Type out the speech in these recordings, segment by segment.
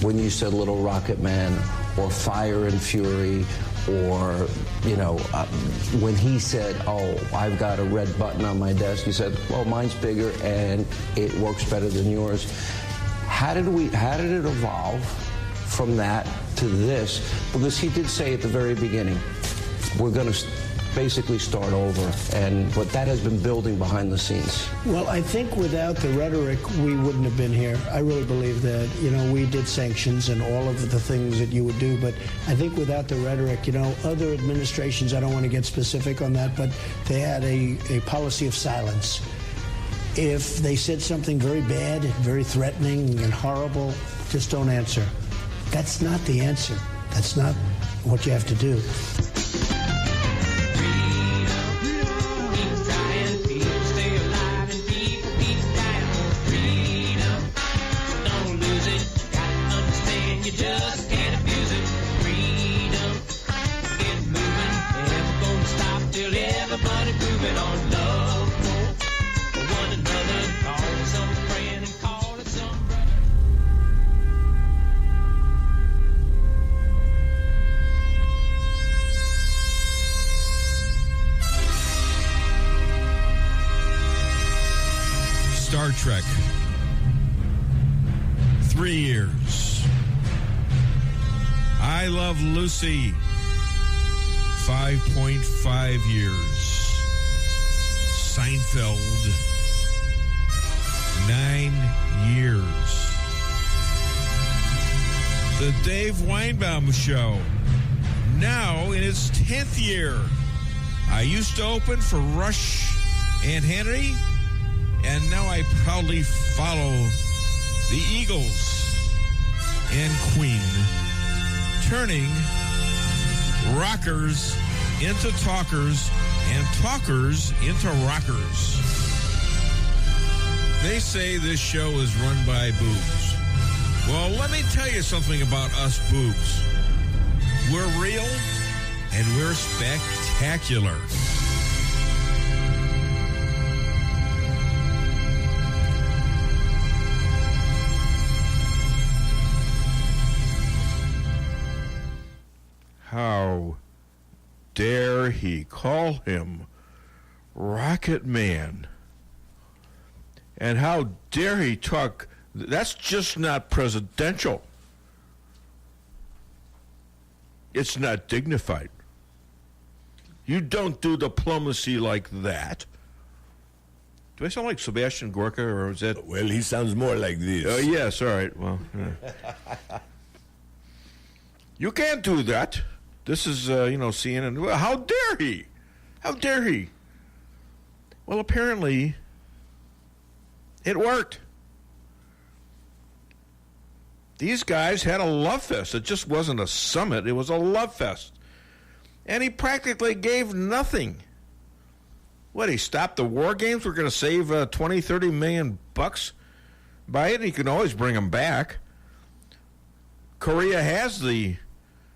when you said Little Rocket Man or Fire and Fury, or, when he said, oh, I've got a red button on my desk, you said, well, mine's bigger and it works better than yours. How did it evolve from that to this? Because he did say at the very beginning, we're going to basically start over, but that has been building behind the scenes. Well, I think without the rhetoric, we wouldn't have been here. I really believe that, we did sanctions and all of the things that you would do, but I think without the rhetoric, other administrations, I don't want to get specific on that, but they had a policy of silence. If they said something very bad, very threatening and horrible, just don't answer. That's not the answer. That's not what you have to do. Star Trek. 3 years. I Love Lucy. 5.5 years. Seinfeld. 9 years. The Dave Weinbaum Show. Now in its 10th year. I used to open for Rush and Hannity, and now I proudly follow the Eagles and Queen, turning rockers into talkers and talkers into rockers. They say this show is run by boobs. Well, let me tell you something about us boobs. We're real and we're spectacular. How dare he call him Rocket Man? And how dare he talk? That's just not presidential. It's not dignified. You don't do diplomacy like that. Do I sound like Sebastian Gorka, or is that? Well, he sounds more like this. Oh, yes, all right. Well, you can't do that. This is, CNN. Well, how dare he? How dare he? Well, apparently, it worked. These guys had a love fest. It just wasn't a summit. It was a love fest. And he practically gave nothing. What, he stopped the war games? We're going to save $20-30 million bucks by it, and you can always bring them back. Korea has the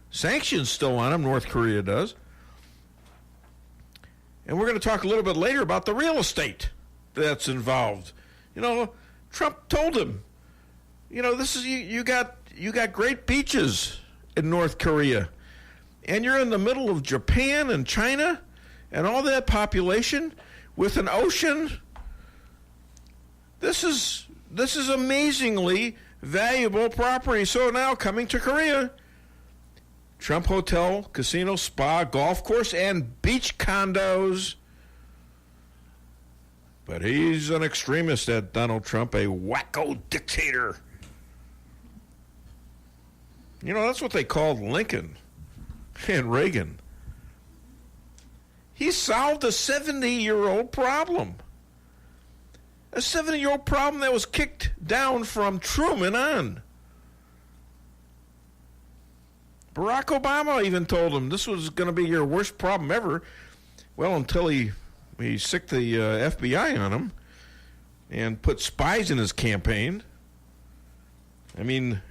sanctions still on them. North Korea does. And we're going to talk a little bit later about the real estate that's involved. Trump told him, this is you got great beaches in North Korea, and you're in the middle of Japan and China and all that population with an ocean. This is amazingly valuable property. So now coming to Korea, Trump Hotel, casino, spa, golf course, and beach condos. But he's an extremist, that Donald Trump, a wacko dictator. That's what they called Lincoln and Reagan. He solved a 70-year-old problem. A 70-year-old problem that was kicked down from Truman on. Barack Obama even told him this was going to be your worst problem ever. Well, until he sicked the FBI on him and put spies in his campaign. I mean,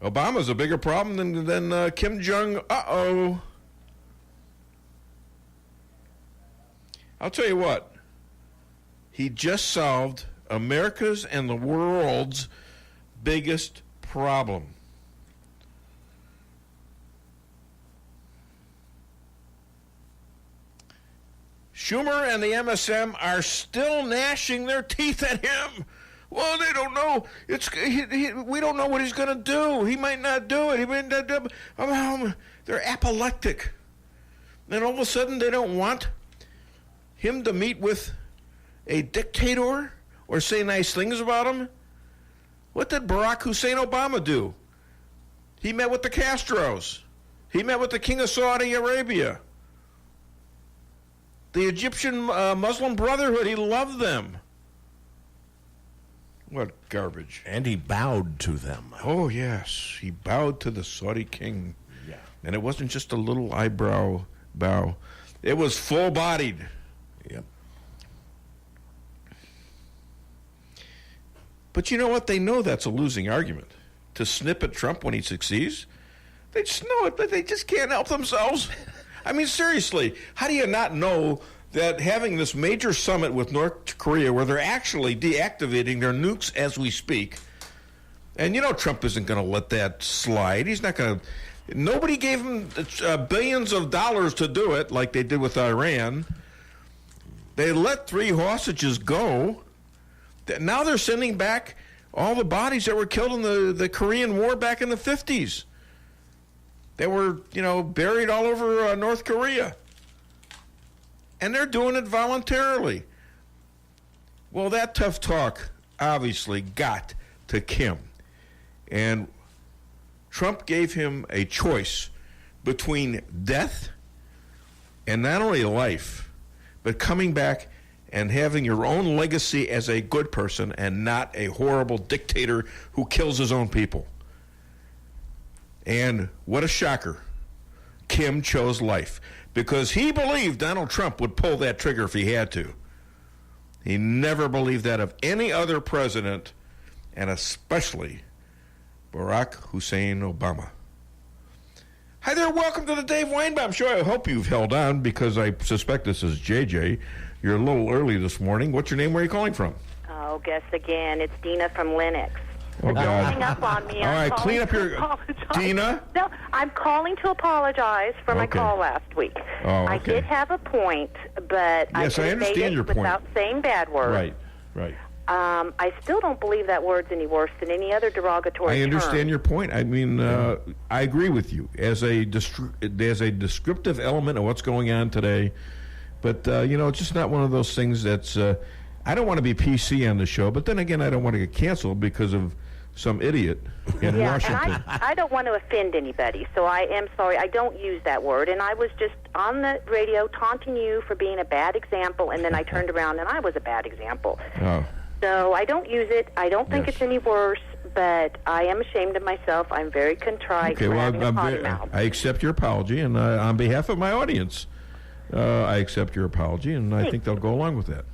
Obama's a bigger problem than Kim Jong. Uh-oh. I'll tell you what. He just solved America's and the world's biggest problem. Schumer and the MSM are still gnashing their teeth at him. Well, they don't know. We don't know what he's going to do. He might not do it. He might not do it. They're apoplectic. Then all of a sudden they don't want him to meet with a dictator or say nice things about him. What did Barack Hussein Obama do? He met with the Castros. He met with the King of Saudi Arabia. The Egyptian Muslim Brotherhood, he loved them. What garbage. And he bowed to them. Oh, yes. He bowed to the Saudi king. Yeah. And it wasn't just a little eyebrow bow. It was full-bodied. Yep. But you know what? They know that's a losing argument. To snip at Trump when he succeeds, they just know it, but they just can't help themselves. I mean, seriously, how do you not know that having this major summit with North Korea where they're actually deactivating their nukes as we speak, and you know Trump isn't going to let that slide. He's not going to. Nobody gave him billions of dollars to do it like they did with Iran. They let 3 hostages go. Now they're sending back all the bodies that were killed in the Korean War back in the 50s. They were, buried all over North Korea. And they're doing it voluntarily. Well, that tough talk obviously got to Kim. And Trump gave him a choice between death and not only life, but coming back and having your own legacy as a good person and not a horrible dictator who kills his own people. And what a shocker. Kim chose life because he believed Donald Trump would pull that trigger if he had to. He never believed that of any other president, and especially Barack Hussein Obama. Hi there, welcome to the Dave Weinbaum Show. I hope you've held on because I suspect this is JJ. You're a little early this morning. What's your name? Where are you calling from? Oh, guess again. It's Dina from Linux. Oh, God. Hang up on me. All right, clean up your... Dina? No, I'm calling to apologize for my call last week. Oh, okay. I did have a point, but yes, I understand your point. Without saying bad words. Right. I still don't believe that word's any worse than any other derogatory I understand term. your point. I mean, I agree with you as a descriptive element of what's going on today. But, it's just not one of those things that's... I don't want to be PC on the show, but then again, I don't want to get canceled because of some idiot in Washington. And I don't want to offend anybody, so I am sorry. I don't use that word. And I was just on the radio taunting you for being a bad example, and then I turned around and I was a bad example. Oh. So I don't use it. I don't think it's any worse, but I am ashamed of myself. I'm very contrite for having a potty mouth. I accept your apology, and on behalf of my audience, I accept your apology, and I think they'll go along with that.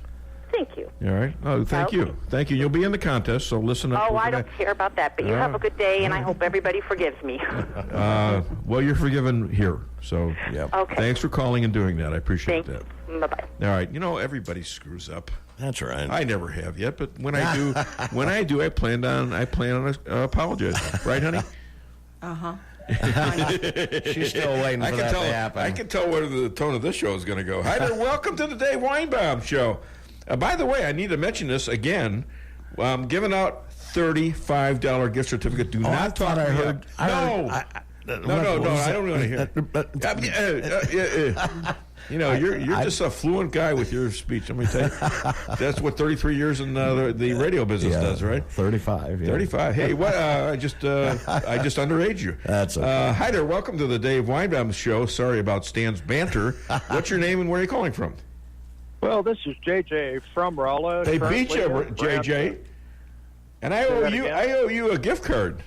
Thank you. All right. Oh, thank you. Thank you. You'll be in the contest, so listen up. Oh, I don't care about that, but you have a good day, and I hope everybody forgives me. Well, you're forgiven here, so Okay. Thanks for calling and doing that. I appreciate that. Bye-bye. All right. Everybody screws up. That's right. I never have yet, but when I do, I plan on apologizing. Right, honey? Uh-huh. She's still waiting for that to happen. I can tell where the tone of this show is going to go. Hi there. Welcome to the Dave Weinbaum Show. By the way, I need to mention this again. I'm giving out $35 gift certificate. Do not talk to me. No. I don't want to hear. You're just a fluent guy with your speech. Let me tell you, that's what 33 years in the radio business does, right? 35. Yeah. 35. Hey, what? I just underage you. That's okay. Hi there. Welcome to the Dave Weinbaum Show. Sorry about Stan's banter. What's your name and where are you calling from? Well, this is JJ from Rolla. They beat you, JJ. And I owe you a gift card.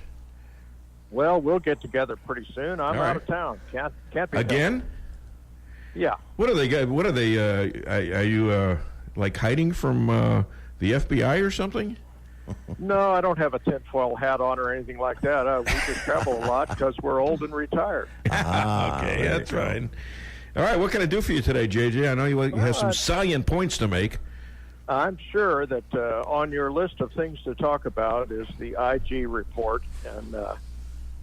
Well, we'll get together pretty soon. I'm out of town. Can't be again. Done. Yeah. What are they? What are they? Are you like hiding from the FBI or something? No, I don't have a tinfoil hat on or anything like that. We just travel a lot because we're old and retired. Okay, that's fine. All right, what can I do for you today, JJ? I know you have some salient points to make. I'm sure that on your list of things to talk about is the IG report, and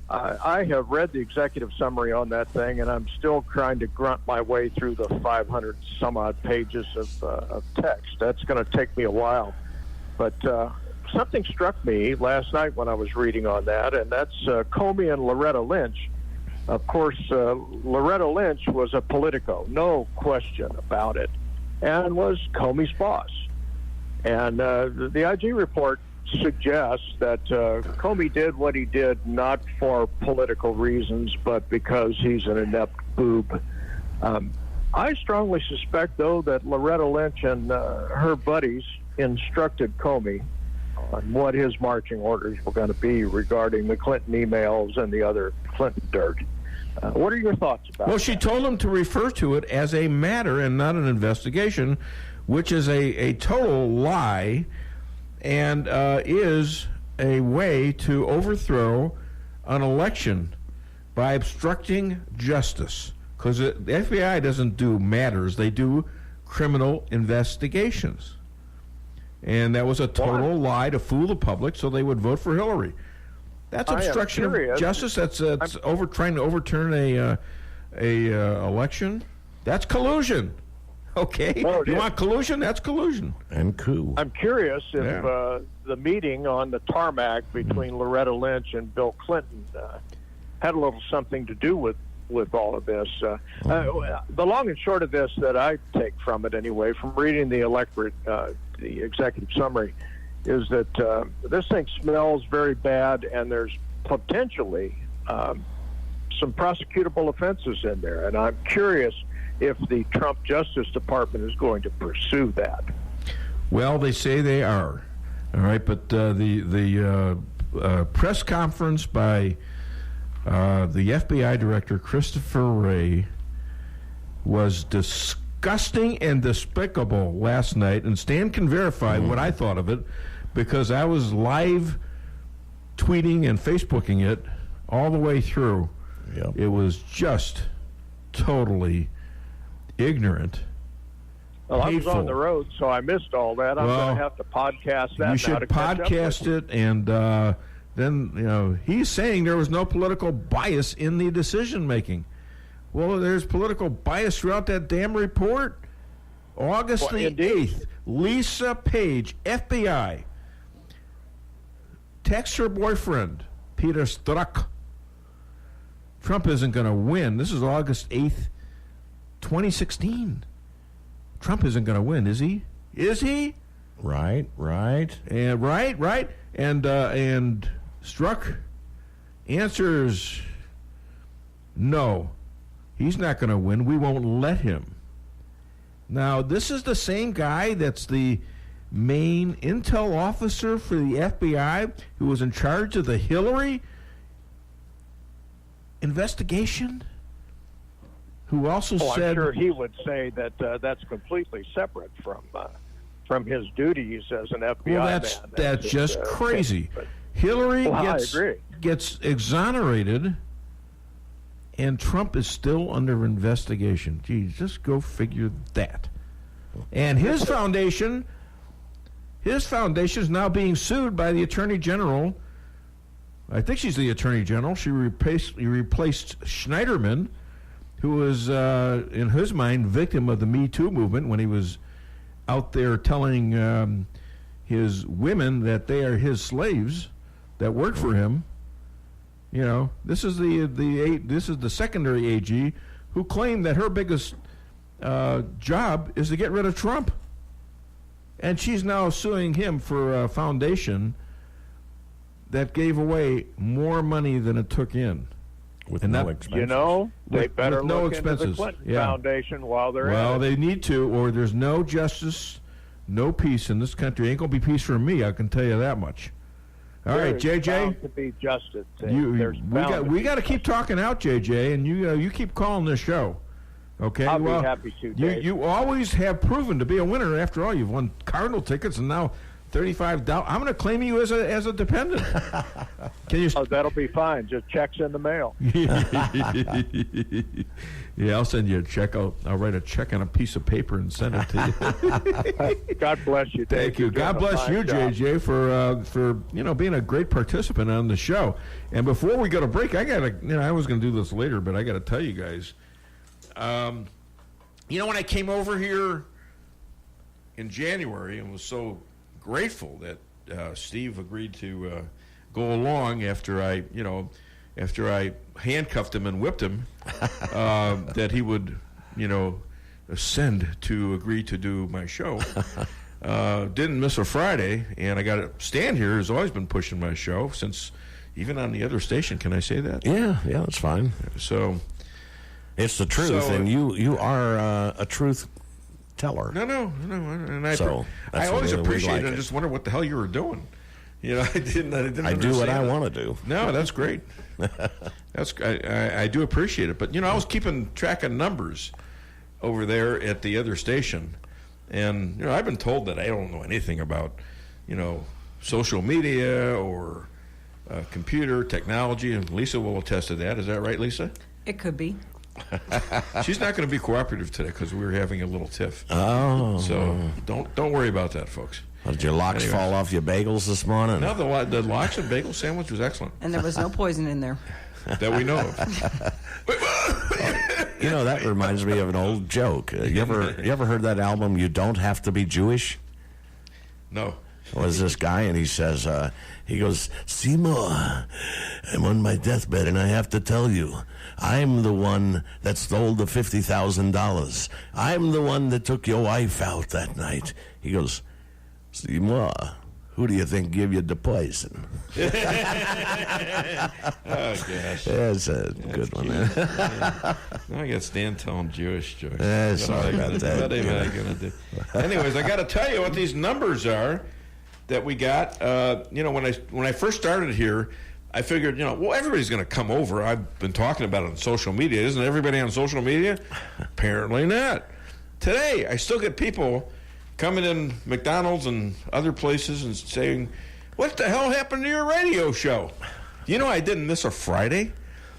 I have read the executive summary on that thing, and I'm still trying to grunt my way through the 500 some odd pages of text. That's going to take me a while. But something struck me last night when I was reading on that, and that's Comey and Loretta Lynch. Of course, Loretta Lynch was a Politico, no question about it, and was Comey's boss. And the IG report suggests that Comey did what he did not for political reasons, but because he's an inept boob. I strongly suspect, though, that Loretta Lynch and her buddies instructed Comey on what his marching orders were going to be regarding the Clinton emails and the other Clinton dirt. What are your thoughts about Well, she told him to refer to it as a matter and not an investigation, which is a total lie and is a way to overthrow an election by obstructing justice. Because the FBI doesn't do matters, they do criminal investigations. And that was a total lie to fool the public so they would vote for Hillary. That's obstruction of justice. That's trying to overturn a election. That's collusion. Okay, well, you want collusion? That's collusion. And coup. I'm curious if the meeting on the tarmac between Loretta Lynch and Bill Clinton had a little something to do with all of this. The long and short of this that I take from it anyway, from reading the executive summary, is that this thing smells very bad, and there's potentially some prosecutable offenses in there. And I'm curious if the Trump Justice Department is going to pursue that. Well, they say they are. All right, but the press conference by the FBI Director Christopher Wray was disgusting and despicable last night, and Stan can verify what I thought of it, because I was live tweeting and Facebooking it all the way through. Yep. It was just totally ignorant. Well, hateful. I was on the road, so I missed all that. I'm going to have to podcast that. You should podcast it, and then he's saying there was no political bias in the decision making. Well, there's political bias throughout that damn report. August the 8th, Lisa Page, FBI, texts her boyfriend, Peter Strzok. Trump isn't going to win. This is August 8th, 2016. Trump isn't going to win, is he? Is he? Right. And right. And Strzok answers, no, he's not going to win. We won't let him. Now, this is the same guy that's the main intel officer for the FBI who was in charge of the Hillary investigation, who also said... I'm sure he would say that that's completely separate from his duties as an FBI man. That's just crazy. Hillary gets exonerated, and Trump is still under investigation. Geez, just go figure that. And his foundation is now being sued by the Attorney General. I think she's the Attorney General. She replaced Schneiderman, who was, in his mind, victim of the Me Too movement when he was out there telling his women that they are his slaves that work for him. This is the secondary AG who claimed that her biggest job is to get rid of Trump, and she's now suing him for a foundation that gave away more money than it took in. With no expenses. They better with no look expenses. into the Clinton Foundation while they're at it. Well, they need to, or there's no justice, no peace in this country. Ain't going to be peace for me, I can tell you that much. All right, JJ. Bound to be justice. We got to keep talking out, JJ, and you keep calling this show. Okay, I'll be happy to. Dave. You always have proven to be a winner. After all, you've won Cardinal tickets and now $35. I'm going to claim you as a dependent. Can you? Oh, that'll be fine. Just checks in the mail. Yeah, I'll send you a check. I'll write a check on a piece of paper and send it to you. God bless you, Dave. Thank you. God bless you, JJ, for being a great participant on the show. And before we go to break, I was going to do this later, but I got to tell you guys. When I came over here in January and was so grateful that Steve agreed to go along after I handcuffed him and whipped him, that he would, ascend to agree to do my show. Didn't miss a Friday, and I got to stand here. Has always been pushing my show since, even on the other station. Can I say that? Yeah, that's fine. So, it's the truth, and you are a truth teller. No, and I always appreciate appreciate it. I just wonder what the hell you were doing. I didn't. I do what I want to do. No, that's great. I do appreciate it, but I was keeping track of numbers over there at the other station, and I've been told that I don't know anything about social media or computer technology, and Lisa will attest to that. Is that right, Lisa? It could be. She's not going to be cooperative today because we were having a little tiff. Oh, so don't worry about that, folks. Did your locks fall off your bagels this morning? No, the lox and bagel sandwich was excellent. And there was no poison in there. That we know of. That reminds me of an old joke. You ever heard that album, You Don't Have to Be Jewish? No. Was this guy, and he says, he goes, Seymour, I'm on my deathbed, and I have to tell you, I'm the one that stole the $50,000. I'm the one that took your wife out that night. He goes, Seymour, who do you think gave you the poison? Oh, gosh. That's a good one. Yeah. Now I got Stan telling Jewish jokes. Sorry about that. What am I going to do? Anyways, I got to tell you what these numbers are that we got. When I first started here, I figured, everybody's going to come over. I've been talking about it on social media. Isn't everybody on social media? Apparently not. Today, I still get people coming in McDonald's and other places and saying, what the hell happened to your radio show? I didn't miss a Friday.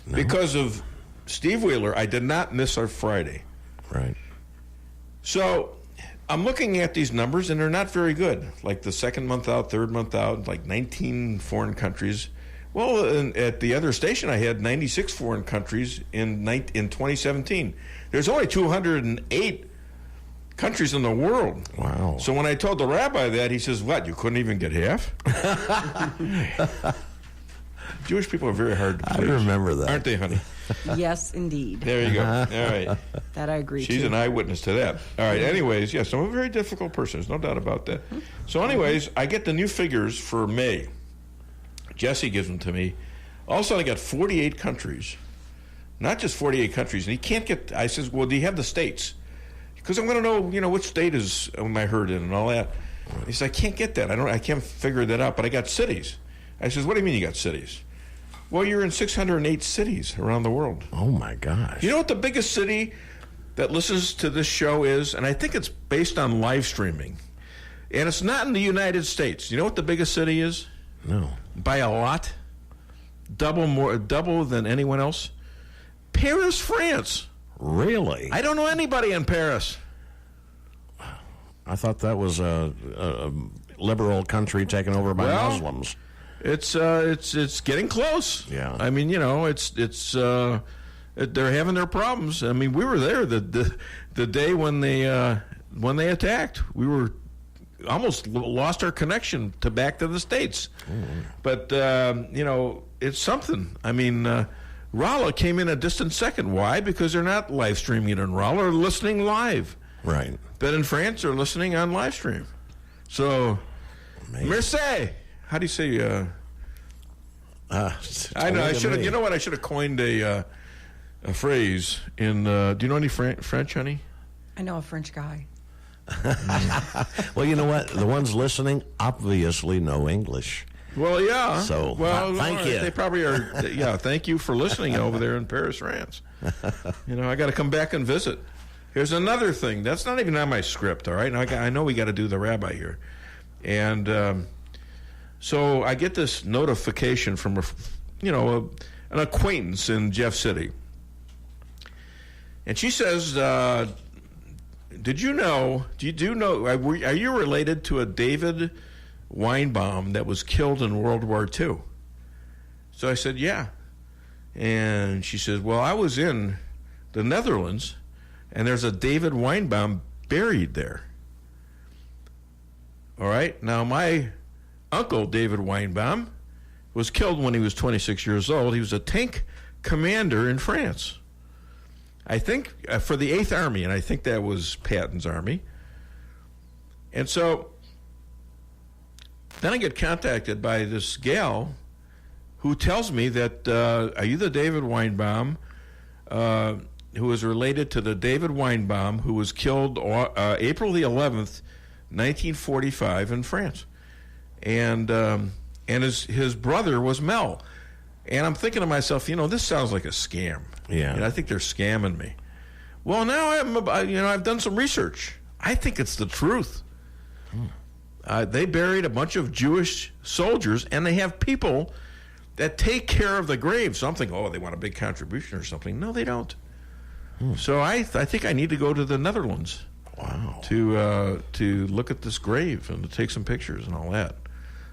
No. Because of Steve Wheeler, I did not miss a Friday. Right. So I'm looking at these numbers, and they're not very good. Like the second month out, third month out, like 19 foreign countries. Well, at the other station, I had 96 foreign countries in 2017. There's only 208 countries in the world. Wow. So when I told the rabbi that, he says, what, you couldn't even get half? Jewish people are very hard to please. I remember that. Aren't they, honey? Yes, indeed. There you go. All right. That I agree She's an eyewitness to that. All right. Anyways, yes, I'm a very difficult person. There's no doubt about that. So anyways, I get the new figures for May. Jesse gives them to me. All of a sudden, I got 48 countries. Not just 48 countries. And he can't get, I says, well, do you have the states? Because I'm going to know, which state am I heard in and all that. He says, I can't get that. I can't figure that out, but I got cities. I says, what do you mean you got cities? Well, you're in 608 cities around the world. Oh, my gosh. You know what the biggest city that listens to this show is? And I think it's based on live streaming. And it's not in the United States. You know what the biggest city is? No. By a lot. Double than anyone else. Paris, France. Really? I don't know anybody in Paris. I thought that was a liberal country taken over by Muslims. It's getting close. Yeah. I mean, they're having their problems. I mean, we were there the day when they attacked. We were almost lost our connection back to the States. Mm-hmm. But it's something. I mean, Rolla came in a distant second. Why? Because they're not live streaming it in Rolla, they're listening live. Right. But in France, they're listening on live stream. So, merci. How do you say? I know. I should have. You know what? I should have coined a phrase. In do you know any French, honey? I know a French guy. Well, you know what? The ones listening obviously know English. Well, yeah. So, thank you. They probably are. Yeah, thank you for listening over there in Paris, France. I got to come back and visit. Here's another thing. That's not even on my script, all right? Now, I know we got to do the rabbi here. And so I get this notification from an acquaintance in Jeff City. And she says, are you related to a David Weinbaum that was killed in World War II? So I said, yeah. And she says, well, I was in the Netherlands, and there's a David Weinbaum buried there. All right. Now, my uncle, David Weinbaum, was killed when he was 26 years old. He was a tank commander in France, I think, for the 8th Army, and I think that was Patton's army. And so then I get contacted by this gal who tells me that, are you the David Weinbaum who is related to the David Weinbaum who was killed April the 11th, 1945 in France? And his brother was Mel. And I'm thinking to myself, this sounds like a scam. Yeah. And I think they're scamming me. Well, now I've done some research. I think it's the truth. They buried a bunch of Jewish soldiers, and they have people that take care of the graves. So I'm thinking, they want a big contribution or something. No, they don't. So I think I need to go to the Netherlands. Wow. To look at this grave and to take some pictures and all that.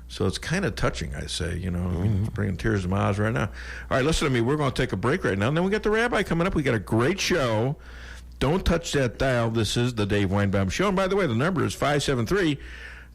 So it's kind of touching, I say, it's bringing tears to my eyes right now. All right, listen to me. We're going to take a break right now, and then we got the rabbi coming up. We got a great show. Don't touch that dial. This is the Dave Weinbaum Show. And by the way, the number is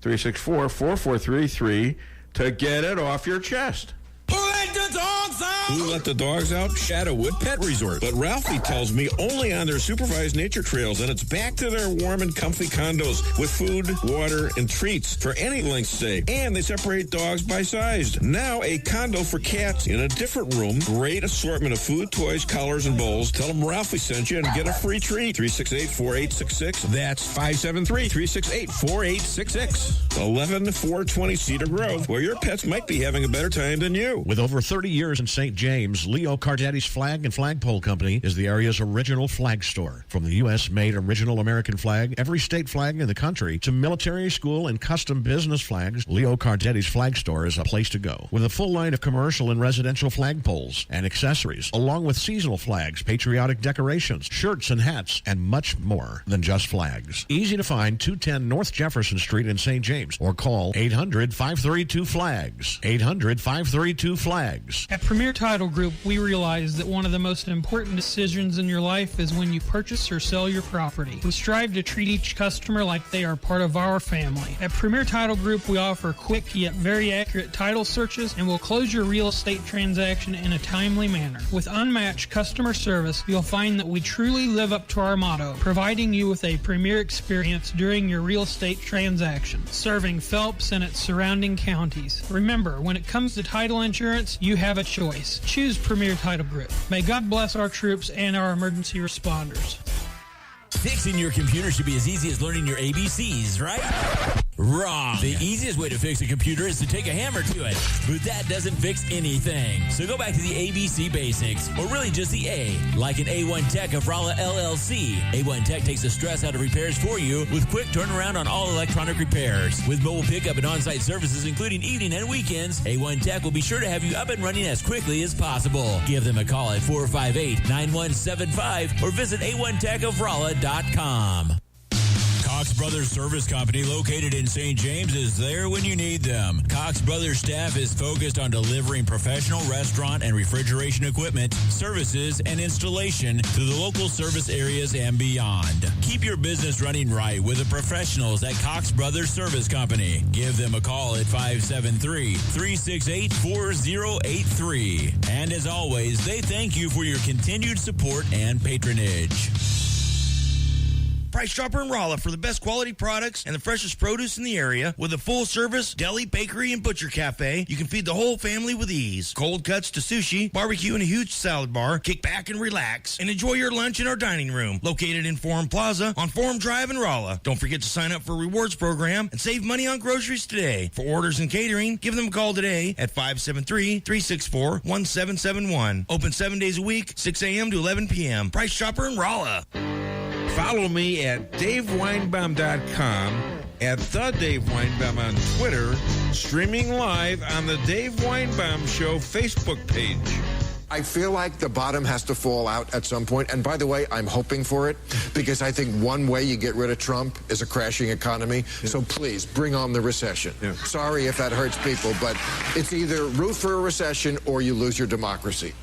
573-364-4433 to get it off your chest. Who let the dogs out? Who let the dogs out? Shadowwood Pet Resort. But Ralphie tells me only on their supervised nature trails, and it's back to their warm and comfy condos with food, water, and treats for any length stay. And they separate dogs by size. Now a condo for cats in a different room. Great assortment of food, toys, collars, and bowls. Tell them Ralphie sent you and get a free treat. 368-4866. That's 573-368-4866. 11420 Cedar Grove, where your pets might be having a better time than you. With over 30 years in St. James, Leo Cardetti's Flag and Flagpole Company is the area's original flag store. From the U.S.-made original American flag, every state flag in the country, to military, school, and custom business flags, Leo Cardetti's Flag Store is a place to go. With a full line of commercial and residential flagpoles and accessories, along with seasonal flags, patriotic decorations, shirts and hats, and much more than just flags. Easy to find, 210 North Jefferson Street in St. James, or call 800-532-FLAGS. 800-532-FLAGS. At Premier Title Group, we realize that one of the most important decisions in your life is when you purchase or sell your property. We strive to treat each customer like they are part of our family. At Premier Title Group, we offer quick yet very accurate title searches and will close your real estate transaction in a timely manner. With unmatched customer service, you'll find that we truly live up to our motto, providing you with a premier experience during your real estate transaction, serving Phelps and its surrounding counties. Remember, when it comes to title insurance, you have a choice. Choose Premier Title Group. May God bless our troops and our emergency responders. Fixing your computer should be as easy as learning your ABCs, right? Wrong. The easiest way to fix a computer is to take a hammer to it, but that doesn't fix anything. So go back to the ABC basics, or really just the A, like an A1 Tech of Rolla LLC. A1 Tech takes the stress out of repairs for you with quick turnaround on all electronic repairs. With mobile pickup and on-site services, including evening and weekends, A1 Tech will be sure to have you up and running as quickly as possible. Give them a call at 458-9175 or visit A1TechofRolla.com. Cox Brothers Service Company, located in St. James, is there when you need them. Cox Brothers staff is focused on delivering professional restaurant and refrigeration equipment, services, and installation to the local service areas and beyond. Keep your business running right with the professionals at Cox Brothers Service Company. Give them a call at 573-368-4083. And as always, they thank you for your continued support and patronage. Price Chopper and Rolla for the best quality products and the freshest produce in the area. With a full-service deli, bakery, and butcher cafe, you can feed the whole family with ease. Cold cuts to sushi, barbecue, and a huge salad bar. Kick back and relax and enjoy your lunch in our dining room, located in Forum Plaza on Forum Drive in Rolla. Don't forget to sign up for a rewards program and save money on groceries today. For orders and catering, give them a call today at 573-364-1771. Open 7 days a week, 6 a.m. to 11 p.m. Price Chopper and Rolla. Follow me at DaveWeinbaum.com at The Dave Weinbaum on Twitter, streaming live on the Dave Weinbaum Show Facebook page. I feel like the bottom has to fall out at some point. And by the way, I'm hoping for it because I think one way you get rid of Trump is a crashing economy. Yeah. So please bring on the recession. Yeah. Sorry if that hurts people, but it's either root for a recession or you lose your democracy.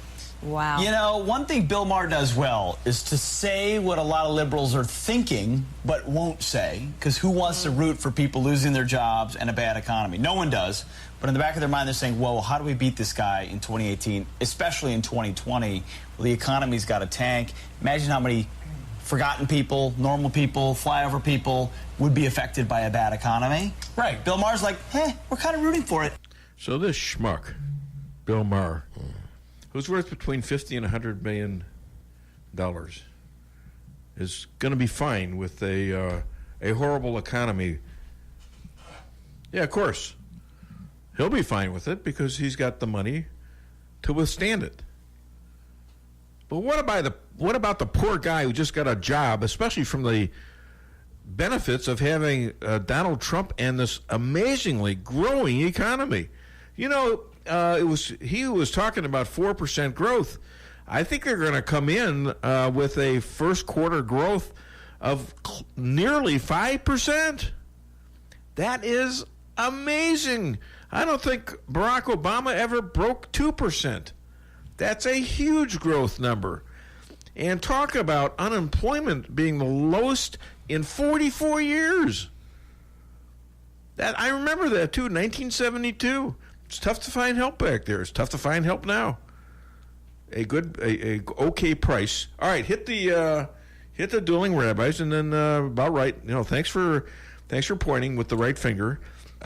Wow. You know, one thing Bill Maher does well is to say what a lot of liberals are thinking but won't say, because who wants to root for people losing their jobs and a bad economy? No one does. But in the back of their mind, they're saying, well, how do we beat this guy in 2018, especially in 2020? Well, the economy's got to tank. Imagine how many forgotten people, normal people, flyover people would be affected by a bad economy. Right. Bill Maher's like, we're kind of rooting for it. So this schmuck, Bill Maher, who's worth between $50 and $100 million, is going to be fine with a horrible economy. Yeah, of course. He'll be fine with it because he's got the money to withstand it. But what about the poor guy who just got a job, especially from the benefits of having Donald Trump and this amazingly growing economy? You know, he was talking about 4% growth. I think they're going to come in with a first quarter growth of nearly 5%. That is amazing. I don't think Barack Obama ever broke 2%. That's a huge growth number. And talk about unemployment being the lowest in 44 years. That I remember that too, 1972. It's tough to find help back there. It's tough to find help now. A okay price. All right, hit the dueling rabbis, and then about right. You know, thanks for pointing with the right finger.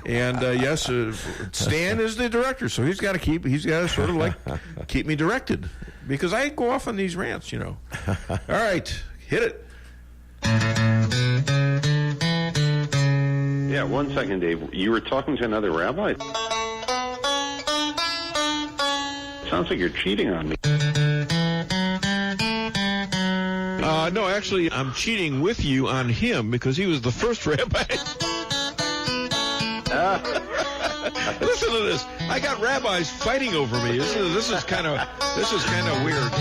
And yes, Stan is the director, so he's got to sort of like keep me directed because I go off on these rants, you know. All right, hit it. Yeah, 1 second, Dave. You were talking to another rabbi? Sounds like you're cheating on me. No, actually, I'm cheating with you on him because he was the first rabbi. Listen to this. I got rabbis fighting over me. This is kind of weird.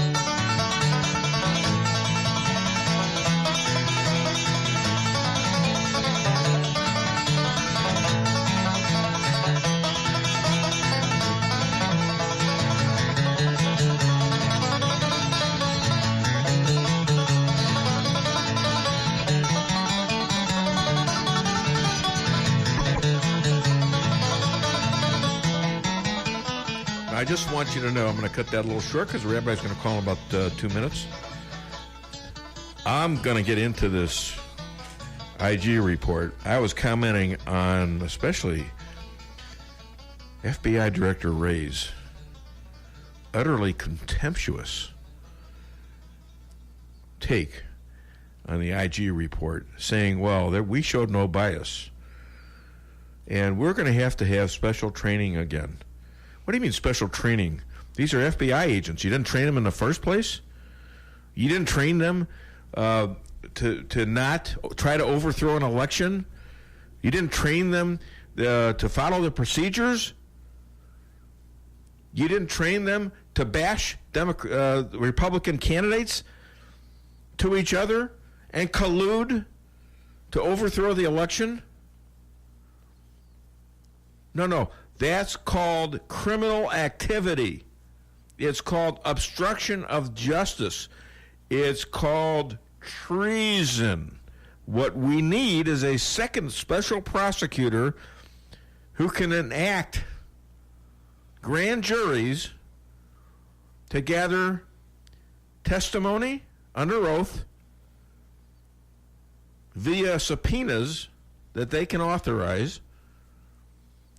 I just want you to know, I'm going to cut that a little short because the rabbi's going to call in about 2 minutes. I'm going to get into this IG report. I was commenting on especially FBI Director Wray's utterly contemptuous take on the IG report, saying, well, we showed no bias, and we're going to have special training again. What do you mean special training? These are FBI agents. You didn't train them in the first place? You didn't train them to not try to overthrow an election? You didn't train them to follow the procedures? You didn't train them to bash Republican candidates to each other and collude to overthrow the election? No. That's called criminal activity. It's called obstruction of justice. It's called treason. What we need is a second special prosecutor who can enact grand juries to gather testimony under oath via subpoenas that they can authorize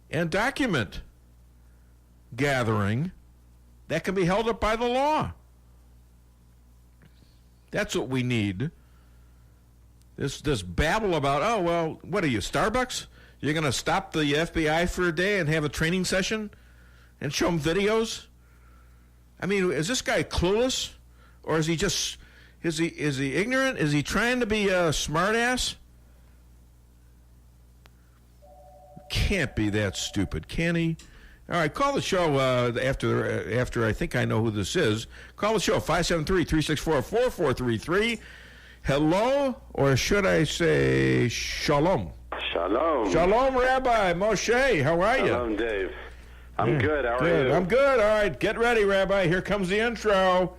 and document gathering that can be held up by the law. That's what we need. This babble about, oh, well, what are you, Starbucks? You're going to stop the FBI for a day and have a training session and show them videos? I mean, is this guy clueless? Or is he ignorant? Is he trying to be a smart ass? can't be that stupid, can he? All right, call the show after I think I know who this is. Call the show, 573-364-4433. Hello, or should I say shalom? Shalom. Shalom, Rabbi Moshe. How are you? Shalom, Dave. I'm good. How are you? I'm good. All right, get ready, Rabbi. Here comes the intro.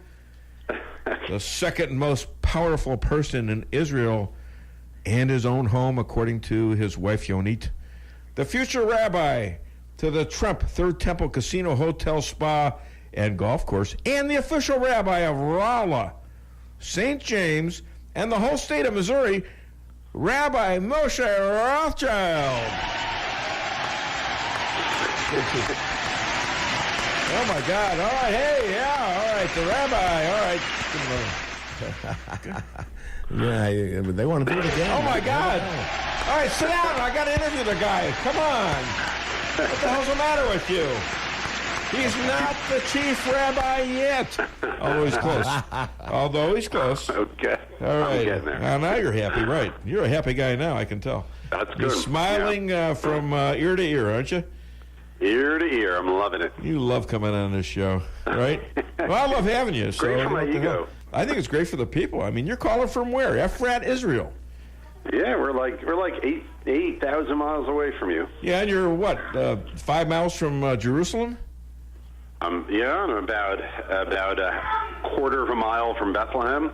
The second most powerful person in Israel and his own home, according to his wife, Yonit. The future rabbi to the Trump Third Temple Casino, Hotel, Spa, and Golf Course, and the official rabbi of Rolla, St. James, and the whole state of Missouri, Rabbi Moshe Rothschild. Oh, my God. All right. Hey, yeah. All right. The rabbi. All right. Yeah, they want to do it again. Oh, my God. All right, sit down. I got to interview the guy. Come on. What the hell's the matter with you? He's not the chief rabbi yet. Although he's close. Okay. All right. I'm getting there. Now you're happy, right? You're a happy guy now, I can tell. That's good. You're smiling from ear to ear, aren't you? Ear to ear. I'm loving it. You love coming on this show, right? Well, I love having you. So great for my ego. I think it's great for the people. I mean, you're calling from where? Efrat, Israel. Yeah, we're like 8,000 miles away from you. Yeah, and you're what? 5 miles from Jerusalem? Yeah, I'm about a quarter of a mile from Bethlehem.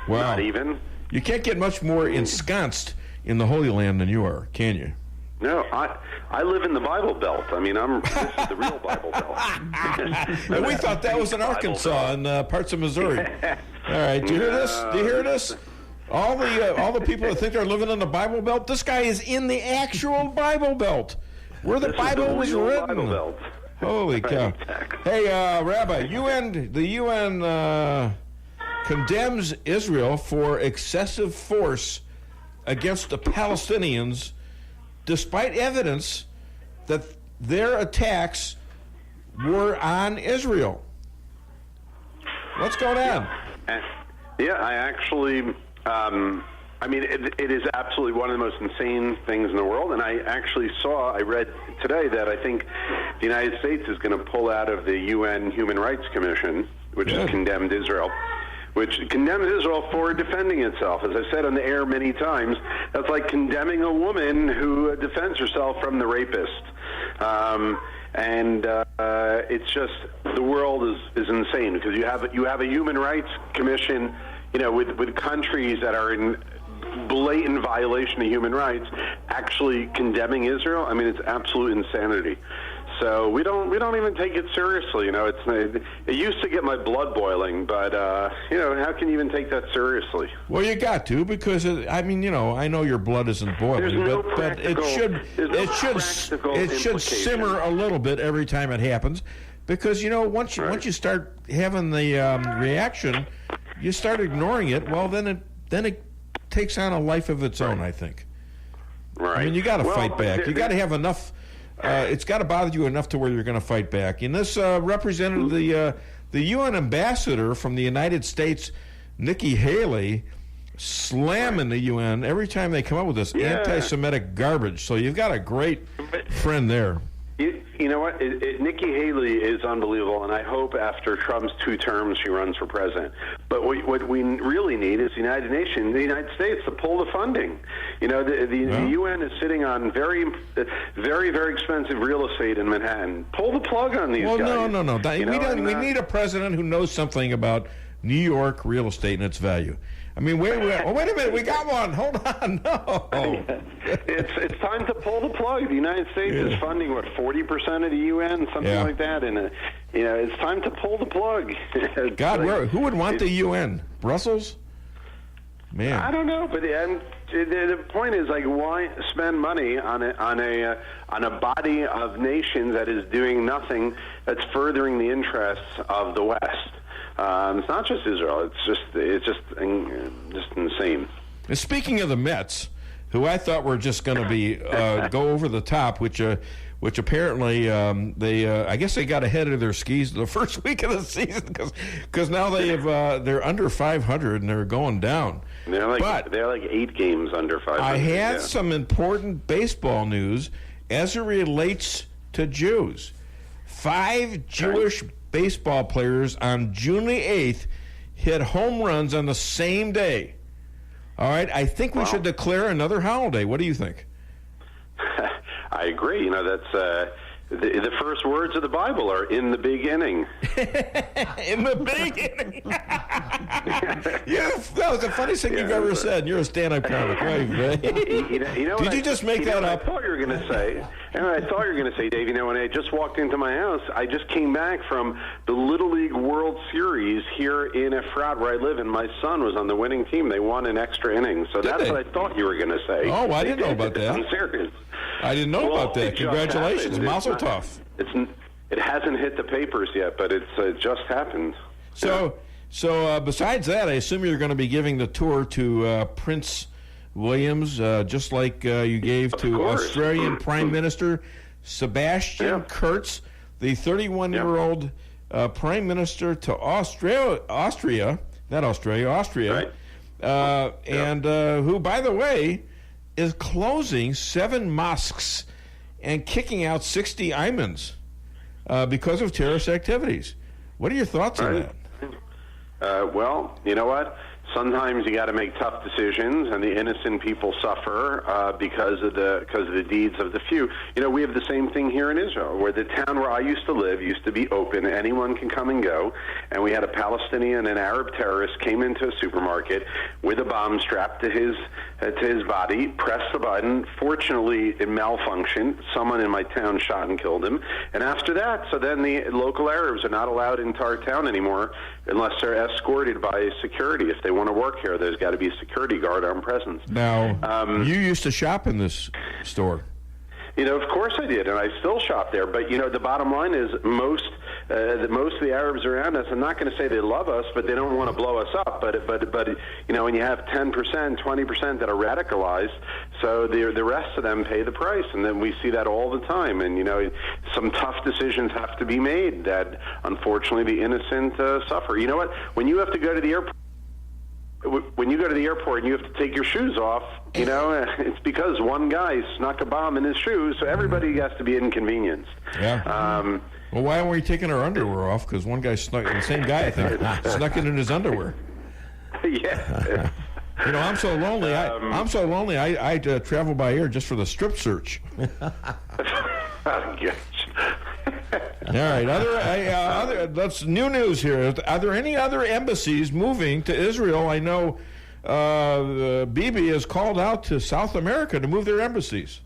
Wow. Not even. You can't get much more ensconced in the Holy Land than you are, can you? No, I live in the Bible Belt. I mean, this is the real Bible Belt. And we thought that was in Arkansas and parts of Missouri. All right, do you hear this? Do you hear this? All the people that think they're living in the Bible Belt, this guy is in the actual Bible Belt, where the Bible was written. Bible Belt. Holy cow! Hey, Rabbi, the UN condemns Israel for excessive force against the Palestinians, despite evidence that their attacks were on Israel. What's going on? Yeah, I actually, I mean, it is absolutely one of the most insane things in the world. And I read today that I think the United States is going to pull out of the UN Human Rights Commission, which has condemned Israel. Which condemns Israel for defending itself. As I've said on the air many times, that's like condemning a woman who defends herself from the rapist. It's just, the world is insane because you have a human rights commission, with countries that are in blatant violation of human rights actually condemning Israel. I mean, it's absolute insanity. So we don't even take it seriously. It used to get my blood boiling, but how can you even take that seriously? Well, you got to, because I know your blood isn't boiling, but it should simmer a little bit every time it happens, because once you start having the reaction, you start ignoring it. Well, then it takes on a life of its own. I think. Right. I mean, you got to fight back. You got to have enough. It's got to bother you enough to where you're going to fight back. And this represented the UN ambassador from the United States, Nikki Haley, slamming the UN every time they come up with this anti-Semitic garbage. So you've got a great friend there. You know what? Nikki Haley is unbelievable, and I hope after Trump's 2 terms she runs for president. But what we really need is the United Nations, the United States, to pull the funding. The UN is sitting on very, very, very expensive real estate in Manhattan. Pull the plug on these guys. No. We need a president who knows something about New York real estate and its value. I mean, wait a minute, we got one. Hold on, no. It's time to pull the plug. The United States is funding 40% of the UN, something like that, and it's time to pull the plug. God, who would want the UN? Brussels? Man, I don't know, but the point is, why spend money on a body of nations that is doing nothing that's furthering the interests of the West? It's not just Israel. It's just insane. And speaking of the Mets, who I thought were just going to be go over the top, which apparently I guess they got ahead of their skis the first week of the season because now they're under 500 and they're going down. They're like 8 games under 500. I had some important baseball news, as it relates to Jews. 5 Jewish baseball players on June the 8th hit home runs on the same day. All right, I think we should declare another holiday. What do you think? I agree. You know, that's the first words of the Bible are in the beginning. In the beginning. Yes, that was the funniest thing you've ever said. You're a stand-up comic, right? You know Did you just make that up? I thought you were going to say. I thought you were going to say, Dave. You know, when I just walked into my house, I just came back from the Little League World Series here in Efrat, where I live, and my son was on the winning team. They won in extra innings, so that's what I thought you were going to say. Oh, I didn't know about that. I'm serious. I didn't know about that. Congratulations, Mazel tov. It hasn't hit the papers yet, but it just happened. So besides that, I assume you're going to be giving the tour to Prince Williams, just like you gave to Australian Prime Minister Sebastian Kurz, the 31-year-old Prime Minister to Austria, right. And who, by the way, is closing 7 mosques and kicking out 60 imams because of terrorist activities. What are your thoughts on that? Well, you know what? Sometimes you got to make tough decisions, and the innocent people suffer because of the deeds of the few. You know, we have the same thing here in Israel, where the town where I used to live used to be open. Anyone can come and go. And we had a Palestinian and Arab terrorist came into a supermarket with a bomb strapped to his body, pressed the button. Fortunately, it malfunctioned. Someone in my town shot and killed him. And after that, so then the local Arabs are not allowed into our town anymore unless they're escorted by security. If they want to work here, there's got to be a security guard on presence. Now, you used to shop in this store. You know, of course I did, and I still shop there. But, you know, the bottom line is most of the Arabs around us, I'm not going to say they love us, but they don't want to blow us up. But you know, when you have 10%, 20% that are radicalized, so the rest of them pay the price. And then we see that all the time. And, you know, some tough decisions have to be made that, unfortunately, the innocent suffer. You know what? When you have to go to the airport, and you have to take your shoes off, you know, it's because one guy snuck a bomb in his shoes, so everybody has to be inconvenienced. Yeah. Well, why aren't we taking our underwear off? Because one guy the same guy, I think, snuck it in his underwear. Yeah. You know, I'm so lonely. I travel by air just for the strip search. All right. That's new news here. Are there any other embassies moving to Israel? I know Bibi has called out to South America to move their embassies.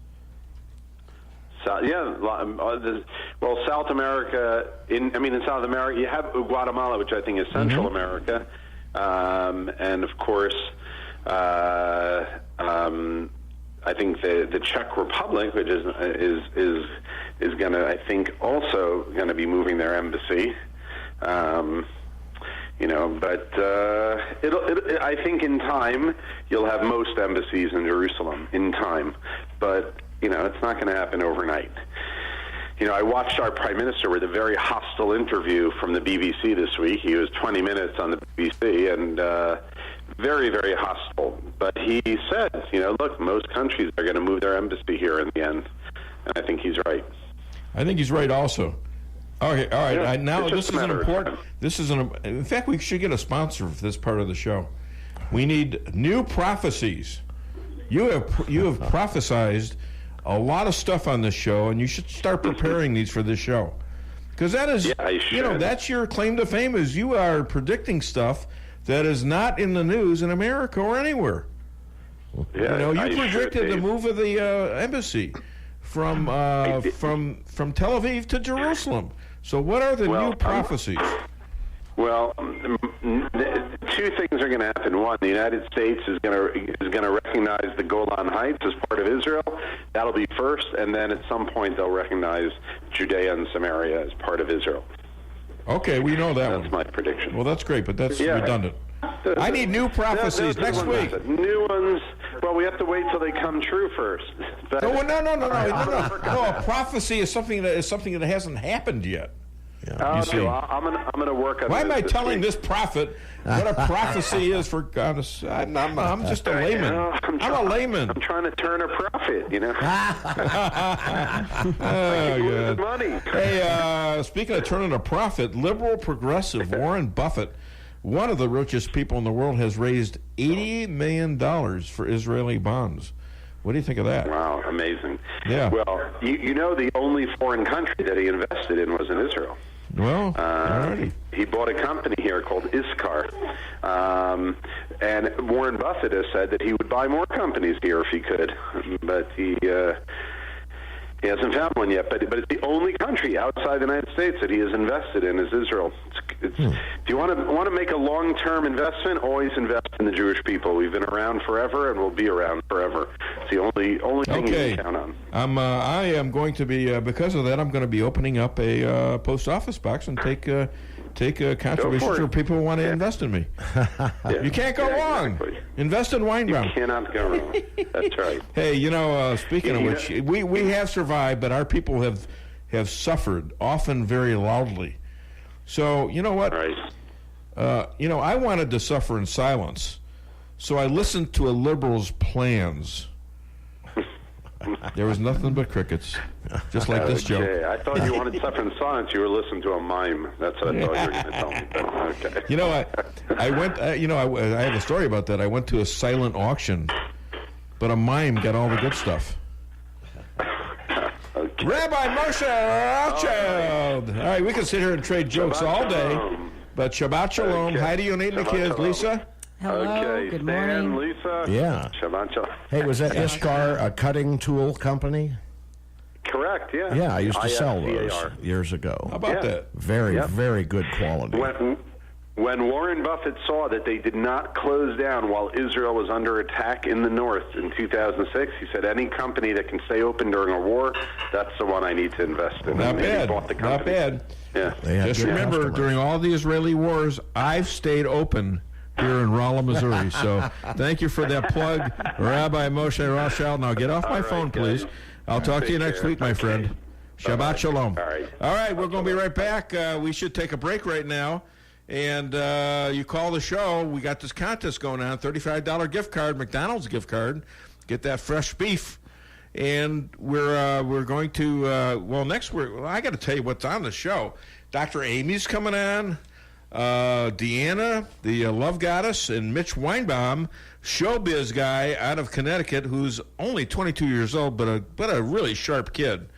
Well, South America. In South America, you have Guatemala, which I think is Central America, and of course, I think the Czech Republic, which is going to, I think, also going to be moving their embassy. You know, but I think in time you'll have most embassies in Jerusalem in time, but you know, it's not going to happen overnight. You know, I watched our Prime Minister with a very hostile interview from the BBC this week. He was 20 minutes on the BBC and very, very hostile. But he said, you know, look, most countries are going to move their embassy here in the end. And I think he's right. I think he's right also. Okay, all right. Yeah, now this is an important. In fact, we should get a sponsor for this part of the show. We need new prophecies. You have prophesized a lot of stuff on this show, and you should start preparing these for this show, because that is, you know, that's your claim to fame, is you are predicting stuff that is not in the news in America or anywhere. Yeah, you know, you predicted the move of the embassy from Tel Aviv to Jerusalem. So what are the new prophecies? Well, two things are going to happen. One, the United States is going to recognize the Golan Heights as part of Israel. That'll be first, and then at some point they'll recognize Judea and Samaria as part of Israel. Okay, we know that. That's my prediction. Well, that's great, but that's redundant. I need new prophecies next week. New ones. Well, we have to wait till they come true first. But no. A prophecy is something that hasn't happened yet. I'm going to work on. Why am I this telling week. this prophet what a prophecy is for God? I'm just a layman. I'm a layman. I'm trying to turn a profit. You know. Oh, God. Money. Hey, speaking of turning a profit, liberal progressive Warren Buffett, one of the richest people in the world, has raised $80 million for Israeli bonds. What do you think of that? Wow, amazing. Yeah. Well, you know, the only foreign country that he invested in was in Israel. Well, alrighty. He bought a company here called Iskar. And Warren Buffett has said that he would buy more companies here if he could. But he hasn't found one yet. But it's the only country outside the United States that he has invested in is Israel. If you want to make a long-term investment, always invest in the Jewish people. We've been around forever, and we'll be around forever. It's the only thing you can count on. I am going to be because of that. I'm going to be opening up a post office box and take contributions for people who want to invest in me. Yeah. You can't go wrong. Exactly. Invest in Weinbaum. You cannot go wrong. That's right. Hey, speaking of which, we have survived, but our people have suffered, often very loudly. So, you know what? Right. I wanted to suffer in silence, so I listened to a liberal's plans. There was nothing but crickets, just like this joke. Okay, I thought you wanted to suffer in silence. You were listening to a mime. That's what I thought you were going to tell me. But, okay. I went. I have a story about that. I went to a silent auction, but a mime got all the good stuff. Okay. Rabbi Moshe Rothschild. All right, we can sit here and trade jokes all day, but Shabbat Shalom. Okay. Heidi, and the kids. Shalom. Lisa? Hello, Okay, good Stan, morning. Lisa. Yeah. Shabbat Shalom. Hey, was that Iskar a cutting tool company? Correct, yeah. Yeah, I used to sell those ISCAR. years ago. How about that? Very, very good quality. When Warren Buffett saw that they did not close down while Israel was under attack in the north in 2006, he said, any company that can stay open during a war, that's the one I need to invest in. Not And he bad. bought the Not company. bad. Yeah. Just remember, customers. during all the Israeli wars, I've stayed open here in Rolla, Missouri. So thank you for that plug, Rabbi Moshe Rothschild. Now get off my phone, please. I'll talk to you next week, my friend. Shabbat Shalom. All right, we're going to be right back. We should take a break right now. And you call the show. We got this contest going on, $35 gift card, McDonald's gift card. Get that fresh beef. And we're going to, next I got to tell you what's on the show. Dr. Amy's coming on. Deanna, the love goddess, and Mitch Weinbaum, showbiz guy out of Connecticut, who's only 22 years old, but a really sharp kid.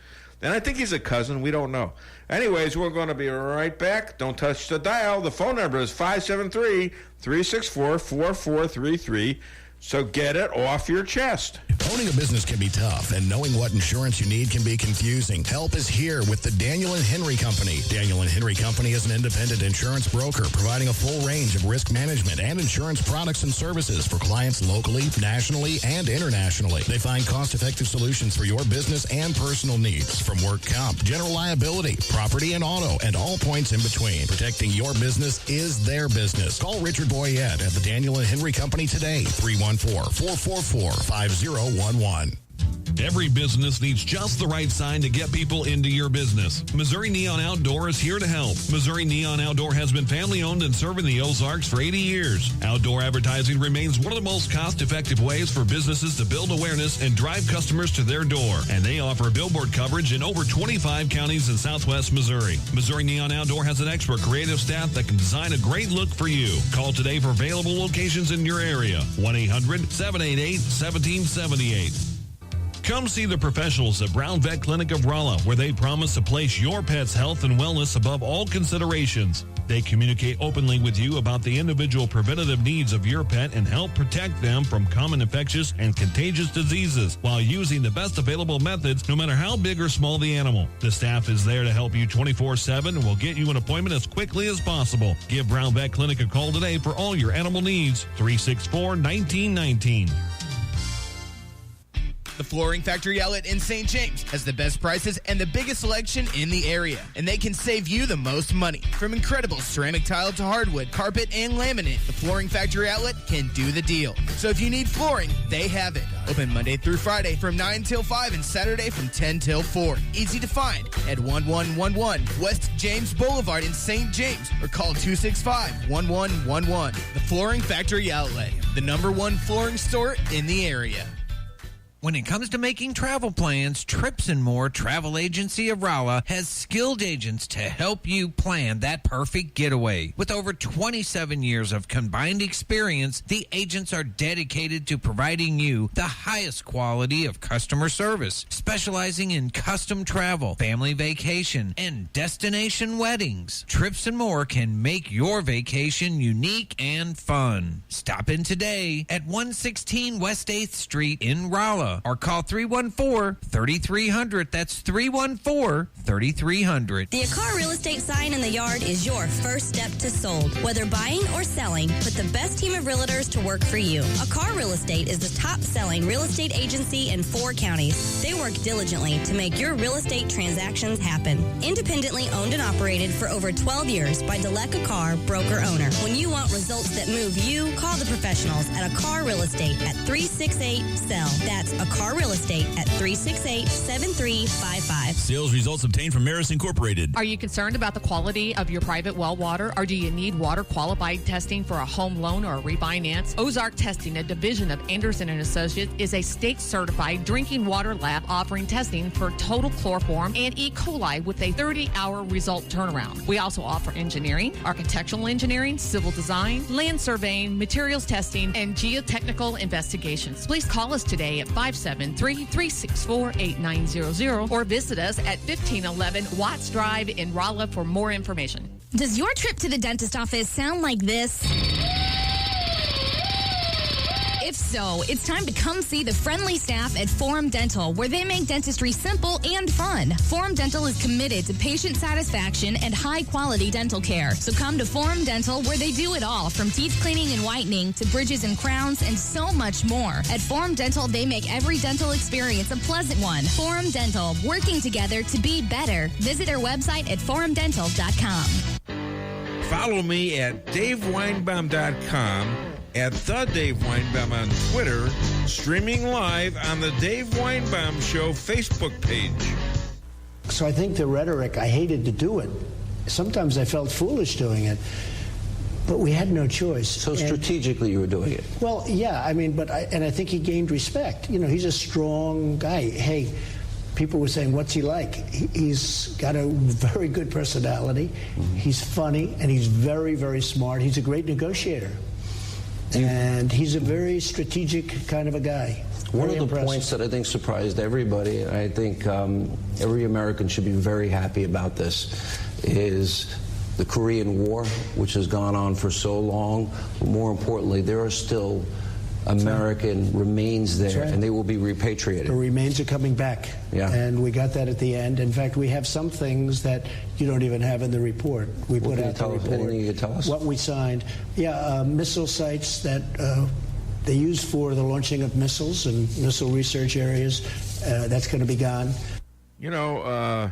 And I think he's a cousin. We don't know. Anyways, we're going to be right back. Don't touch the dial. The phone number is 573-364-4433. So get it off your chest. Owning a business can be tough, and knowing what insurance you need can be confusing. Help is here with the Daniel & Henry Company. Daniel & Henry Company is an independent insurance broker providing a full range of risk management and insurance products and services for clients locally, nationally, and internationally. They find cost-effective solutions for your business and personal needs, from work comp, general liability, property and auto, and all points in between. Protecting your business is their business. Call Richard Boyette at the Daniel & Henry Company today, 314-444-5011. Every business needs just the right sign to get people into your business. Missouri Neon Outdoor is here to help. Missouri Neon Outdoor has been family-owned and serving the Ozarks for 80 years. Outdoor advertising remains one of the most cost-effective ways for businesses to build awareness and drive customers to their door. And they offer billboard coverage in over 25 counties in southwest Missouri. Missouri Neon Outdoor has an expert creative staff that can design a great look for you. Call today for available locations in your area. 1-800-788-1778. Come see the professionals at Brown Vet Clinic of Rolla, where they promise to place your pet's health and wellness above all considerations. They communicate openly with you about the individual preventative needs of your pet and help protect them from common infectious and contagious diseases while using the best available methods, no matter how big or small the animal. The staff is there to help you 24/7 and will get you an appointment as quickly as possible. Give Brown Vet Clinic a call today for all your animal needs. 364-1919. The Flooring Factory Outlet in St. James has the best prices and the biggest selection in the area, and they can save you the most money. From incredible ceramic tile to hardwood, carpet, and laminate, the Flooring Factory Outlet can do the deal. So if you need flooring, they have it. Open Monday through Friday from 9 till 5 and Saturday from 10 till 4. Easy to find at 1111 West James Boulevard in St. James or call 265-1111. The Flooring Factory Outlet, the #1 flooring store in the area. When it comes to making travel plans, Trips and More Travel Agency of Rolla has skilled agents to help you plan that perfect getaway. With over 27 years of combined experience, the agents are dedicated to providing you the highest quality of customer service, specializing in custom travel, family vacation, and destination weddings. Trips and More can make your vacation unique and fun. Stop in today at 116 West 8th Street in Rolla, or call 314-3300. That's 314-3300. The Akar Real Estate sign in the yard is your first step to sold. Whether buying or selling, put the best team of realtors to work for you. Akar Real Estate is the top-selling real estate agency in 4 counties. They work diligently to make your real estate transactions happen. Independently owned and operated for over 12 years by Delek Akar, broker-owner. When you want results that move you, call the professionals at Akar Real Estate at 368-SELL. That's Akar Real Estate at 368-7355. Sales results obtained from Maris Incorporated. Are you concerned about the quality of your private well water, or do you need water qualified testing for a home loan or a refinance? Ozark Testing, a division of Anderson & Associates, is a state-certified drinking water lab offering testing for total chloroform and E. coli with a 30-hour result turnaround. We also offer engineering, architectural engineering, civil design, land surveying, materials testing, and geotechnical investigations. Please call us today at 573-364-8900 or visit us at 1511 Watts Drive in Rolla for more information. Does your trip to the dentist office sound like this? If so, it's time to come see the friendly staff at Forum Dental, where they make dentistry simple and fun. Forum Dental is committed to patient satisfaction and high-quality dental care. So come to Forum Dental, where they do it all, from teeth cleaning and whitening to bridges and crowns and so much more. At Forum Dental, they make every dental experience a pleasant one. Forum Dental, working together to be better. Visit their website at forumdental.com. Follow me at DaveWeinbaum.com, at The Dave Weinbaum on Twitter, streaming live on the Dave Weinbaum Show Facebook page. So I think the rhetoric, I hated to do it. Sometimes I felt foolish doing it, but we had no choice. So strategically you were doing it? Well, yeah, I mean, I think he gained respect. You know, he's a strong guy. Hey, people were saying, what's he like? He's got a very good personality. Mm-hmm. He's funny, and he's very, very smart. He's a great negotiator. And he's a very strategic kind of a guy. One of the points that I think surprised everybody, and I think every American should be very happy about this, is the Korean War, which has gone on for so long. But more importantly, there are still American remains there, and they will be repatriated. The remains are coming back, and we got that at the end. In fact, we have some things that you don't even have in the report. We put out the report. Anything you can tell us? What we signed. Missile sites that they use for the launching of missiles and missile research areas. That's going to be gone. You know,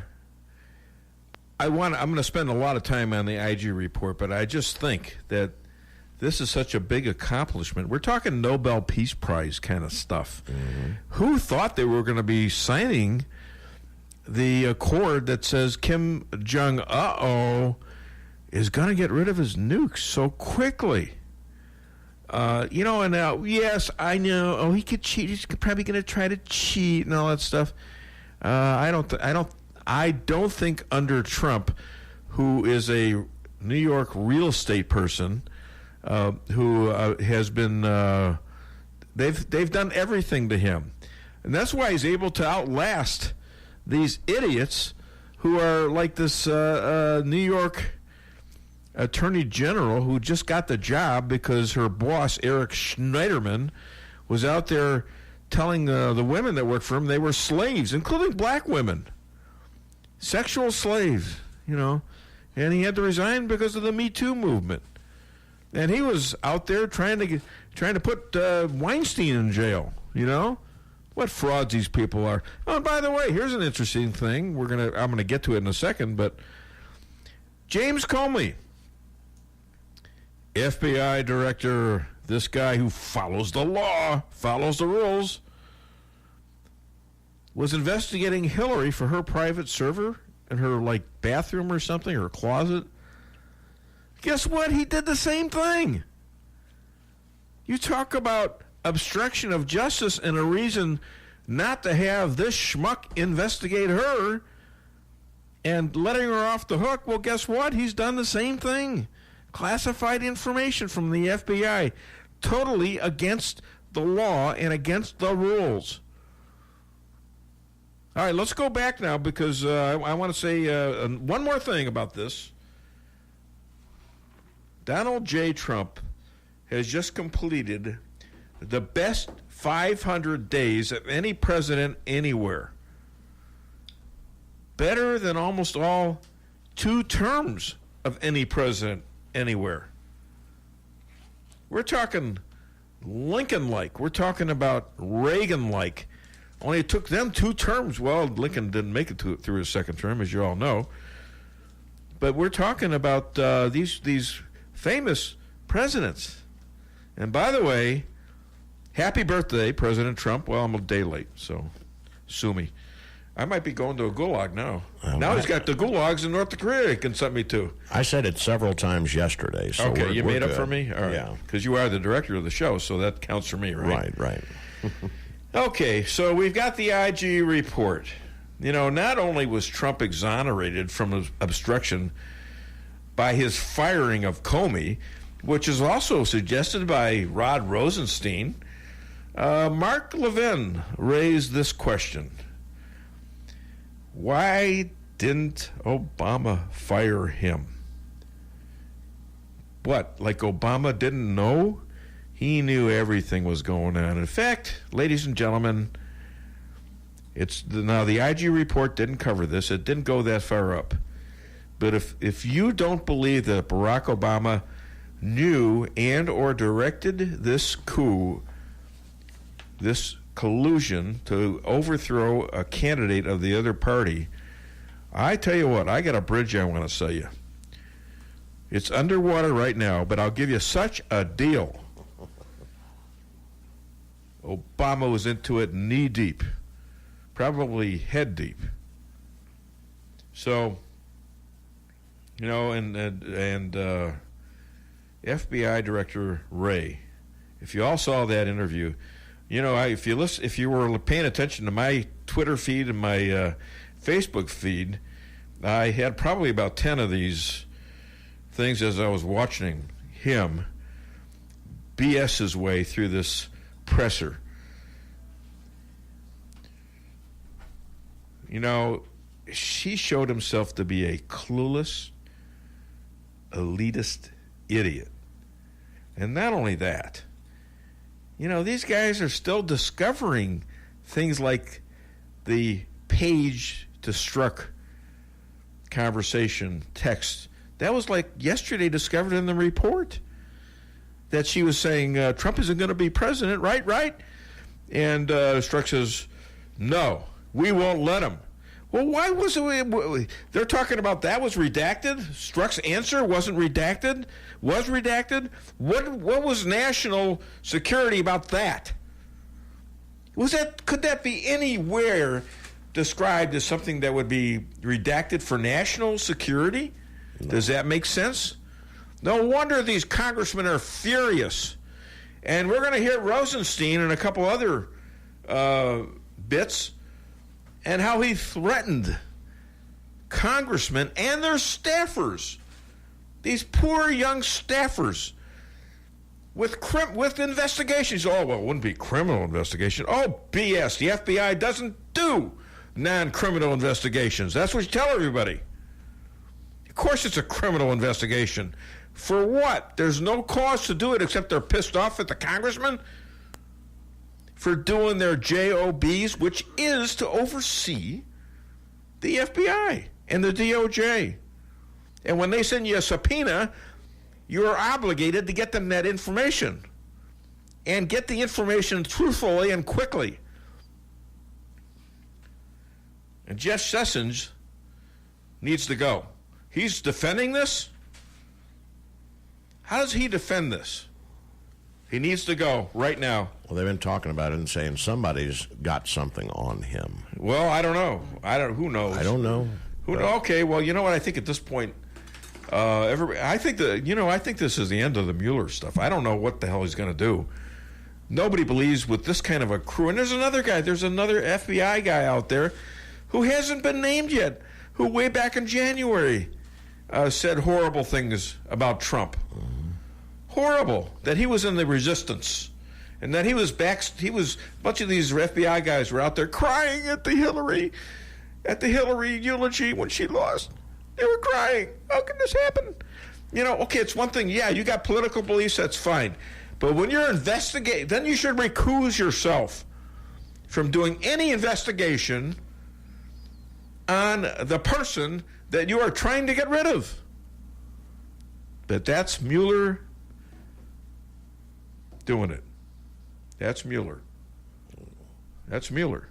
I'm going to spend a lot of time on the IG report, but I just think that this is such a big accomplishment. We're talking Nobel Peace Prize kind of stuff. Mm-hmm. Who thought they were going to be signing the accord that says Kim Jong-un is going to get rid of his nukes so quickly? Yes, I know. Oh, he could cheat. He's probably going to try to cheat and all that stuff. I don't think under Trump, who is a New York real estate person, who has been, they've done everything to him. And that's why he's able to outlast these idiots who are like this New York attorney general who just got the job because her boss, Eric Schneiderman, was out there telling the women that worked for him they were slaves, including black women. Sexual slaves, and he had to resign because of the Me Too movement. And he was out there trying to put Weinstein in jail, What frauds these people are. Oh, and by the way, here's an interesting thing. I'm gonna get to it in a second, but James Comey, FBI director, this guy who follows the law, follows the rules, was investigating Hillary for her private server in her bathroom or something, or closet. Guess what? He did the same thing. You talk about obstruction of justice and a reason not to have this schmuck investigate her and letting her off the hook. Well, guess what? He's done the same thing. Classified information from the FBI, totally against the law and against the rules. All right, let's go back now because I want to say one more thing about this. Donald J. Trump has just completed the best 500 days of any president anywhere. Better than almost all 2 terms of any president anywhere. We're talking Lincoln-like. We're talking about Reagan-like. Only it took them 2 terms. Well, Lincoln didn't make it through his second term, as you all know. But we're talking about these famous presidents. And by the way, happy birthday, President Trump. Well, I'm a day late, so sue me. I might be going to a gulag now. Now he's got the gulags in North Korea he can send me to. I said it several times yesterday. So okay, you made up good. for me? All right. Yeah. Because you are the director of the show, so that counts for me, right? Right. Okay, so we've got the IG report. You know, not only was Trump exonerated from obstruction by his firing of Comey, which is also suggested by Rod Rosenstein, Mark Levin raised this question. Why didn't Obama fire him? What, like Obama didn't know? He knew everything was going on. In fact, ladies and gentlemen, now the IG report didn't cover this. It didn't go that far up. But if you don't believe that Barack Obama knew and or directed this coup, this collusion to overthrow a candidate of the other party, I tell you what, I got a bridge I want to sell you. It's underwater right now, but I'll give you such a deal. Obama was into it knee deep, probably head deep. So, you know, and FBI Director Wray, if you all saw that interview, you know, if you were paying attention to my Twitter feed and my Facebook feed, I had probably about 10 of these things as I was watching him BS his way through this presser. You know, he showed himself to be a clueless, elitist idiot. And not only that, you know, these guys are still discovering things like the page to Strzok conversation text. That was like yesterday discovered in the report that she was saying Trump isn't going to be president, right? And Strzok says, no, we won't let him. Well, why was it? They're talking about that was redacted. Strzok's answer wasn't redacted. Was redacted. What was national security about that? Could that be anywhere described as something that would be redacted for national security? No. Does that make sense? No wonder these congressmen are furious. And we're going to hear Rosenstein and a couple other bits and how he threatened congressmen and their staffers, these poor young staffers, with investigations. Oh, well, it wouldn't be criminal investigation. Oh, BS. The FBI doesn't do non-criminal investigations. That's what you tell everybody. Of course it's a criminal investigation. For what? There's no cause to do it except they're pissed off at the congressman for doing their JOBs, which is to oversee the FBI and the DOJ. And when they send you a subpoena, you're obligated to get them that information and get the information truthfully and quickly. And Jeff Sessions needs to go. He's defending this? How does he defend this? He needs to go right now. Well, they've been talking about it and saying somebody's got something on him. Well, I don't know. Who knows? I don't know. Okay, well, you know what? I think at this point, I think this is the end of the Mueller stuff. I don't know what the hell he's going to do. Nobody believes with this kind of a crew. And there's another guy. There's another FBI guy out there who hasn't been named yet, who way back in January said horrible things about Trump. Horrible. That he was in the resistance. And that he was a bunch of these FBI guys were out there crying at the Hillary eulogy when she lost. They were crying. How can this happen? Okay, it's one thing. Yeah, you got political beliefs, that's fine. But when you're investigating, then you should recuse yourself from doing any investigation on the person that you are trying to get rid of. But that's Mueller doing it. That's Mueller. That's Mueller.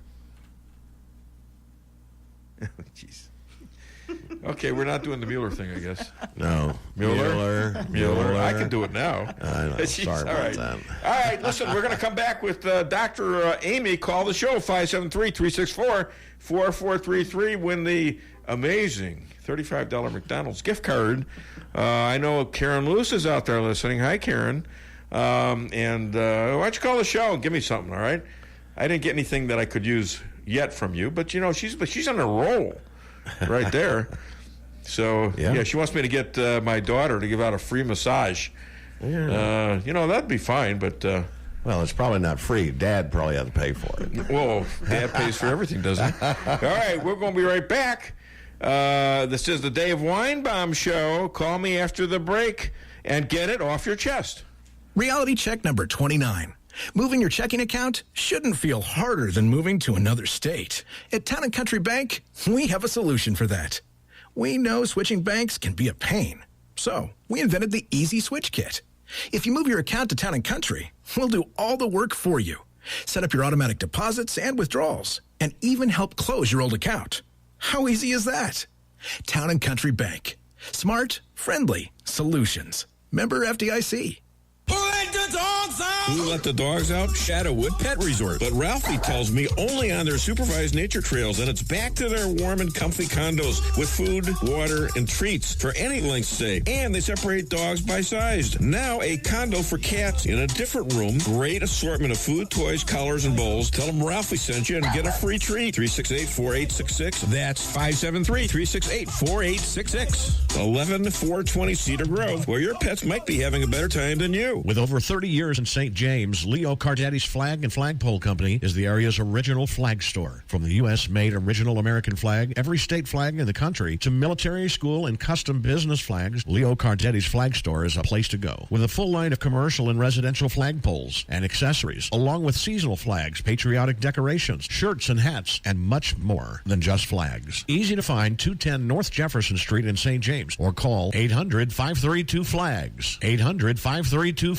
Jeez. Okay, we're not doing the Mueller thing, I guess. No. Mueller. I can do it now. I know. Sorry about that. All right, listen, we're going to come back with Dr. Amy. Call the show, 573-364-4433. Win the amazing $35 McDonald's gift card. I know Karen Lewis is out there listening. Hi, Karen. Why don't you call the show and give me something, all right? I didn't get anything that I could use yet from you, but she's on a roll right there. So yeah, she wants me to get my daughter to give out a free massage. Yeah. That'd be fine, but well, it's probably not free. Dad probably has to pay for it. Well, Dad pays for everything, doesn't he? All right, we're going to be right back. This is the Dave Weinbaum Show. Call me after the break and get it off your chest. Reality check number 29. Moving your checking account shouldn't feel harder than moving to another state. At Town & Country Bank, we have a solution for that. We know switching banks can be a pain, so we invented the Easy Switch Kit. If you move your account to Town & Country, we'll do all the work for you. Set up your automatic deposits and withdrawals, and even help close your old account. How easy is that? Town & Country Bank. Smart, friendly solutions. Member FDIC. Who let the dogs out? Shadowwood Pet Resort. But Ralphie tells me only on their supervised nature trails, and it's back to their warm and comfy condos with food, water, and treats for any length stay. And they separate dogs by size. Now a condo for cats in a different room. Great assortment of food, toys, collars, and bowls. Tell them Ralphie sent you and get a free treat. 368-4866. That's 573-368-4866. 11420 Cedar Grove, where your pets might be having a better time than you. With over 30 years in St. James, Leo Cardetti's Flag and Flagpole Company is the area's original flag store. From the U.S.-made original American flag, every state flag in the country, to military, school, and custom business flags, Leo Cardetti's Flag Store is a place to go. With a full line of commercial and residential flagpoles and accessories, along with seasonal flags, patriotic decorations, shirts and hats, and much more than just flags. Easy to find, 210 North Jefferson Street in St. James, or call 800-532-FLAGS. 800-532-FLAGS.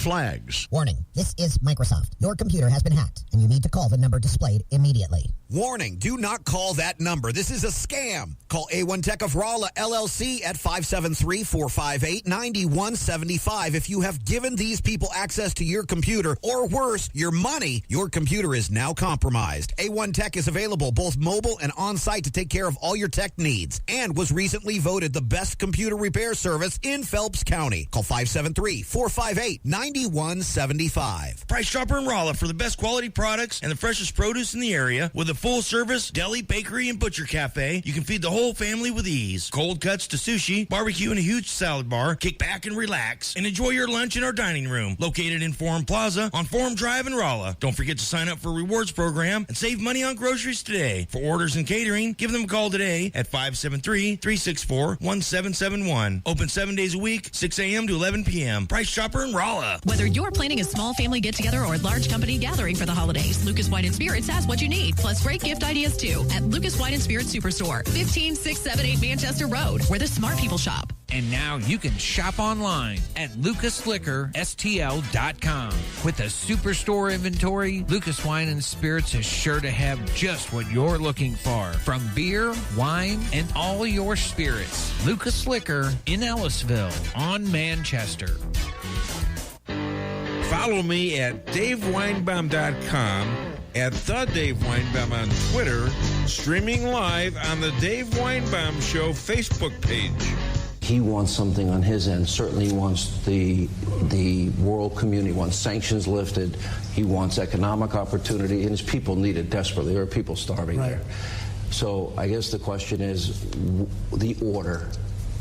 Warning, this is Microsoft. Your computer has been hacked, and you need to call the number displayed immediately. Warning, do not call that number. This is a scam. Call A1 Tech of Rolla, LLC at 573-458-9175. If you have given these people access to your computer, or worse, your money, your computer is now compromised. A1 Tech is available both mobile and on-site to take care of all your tech needs, and was recently voted the best computer repair service in Phelps County. Call 573-458-9175. Price Chopper in Rolla for the best quality products and the freshest produce in the area. With a full-service deli, bakery, and butcher cafe, you can feed the whole family with ease. Cold cuts to sushi, barbecue, and a huge salad bar. Kick back and relax, and enjoy your lunch in our dining room, located in Forum Plaza on Forum Drive in Rolla. Don't forget to sign up for a rewards program and save money on groceries today. For orders and catering, give them a call today at 573-364-1771. Open 7 days a week, 6 a.m. to 11 p.m. Price Chopper in Rolla. Whether you're planning a small family get-together or large company gathering for the holidays, Lucas Wine & Spirits has what you need, plus great gift ideas too at Lucas Wine & Spirits Superstore, 15678 Manchester Road, where the smart people shop. And now you can shop online at lucasliquorstl.com. With a superstore inventory, Lucas Wine and Spirits is sure to have just what you're looking for. From beer, wine, and all your spirits. Lucas Liquor in Ellisville on Manchester. Follow me at DaveWeinbaum.com, at The Dave Weinbaum on Twitter, streaming live on the Dave Weinbaum Show Facebook page. He wants something on his end. Certainly he wants the world community, wants sanctions lifted. He wants economic opportunity, and his people need it desperately. There are people starving there. So I guess the question is the order.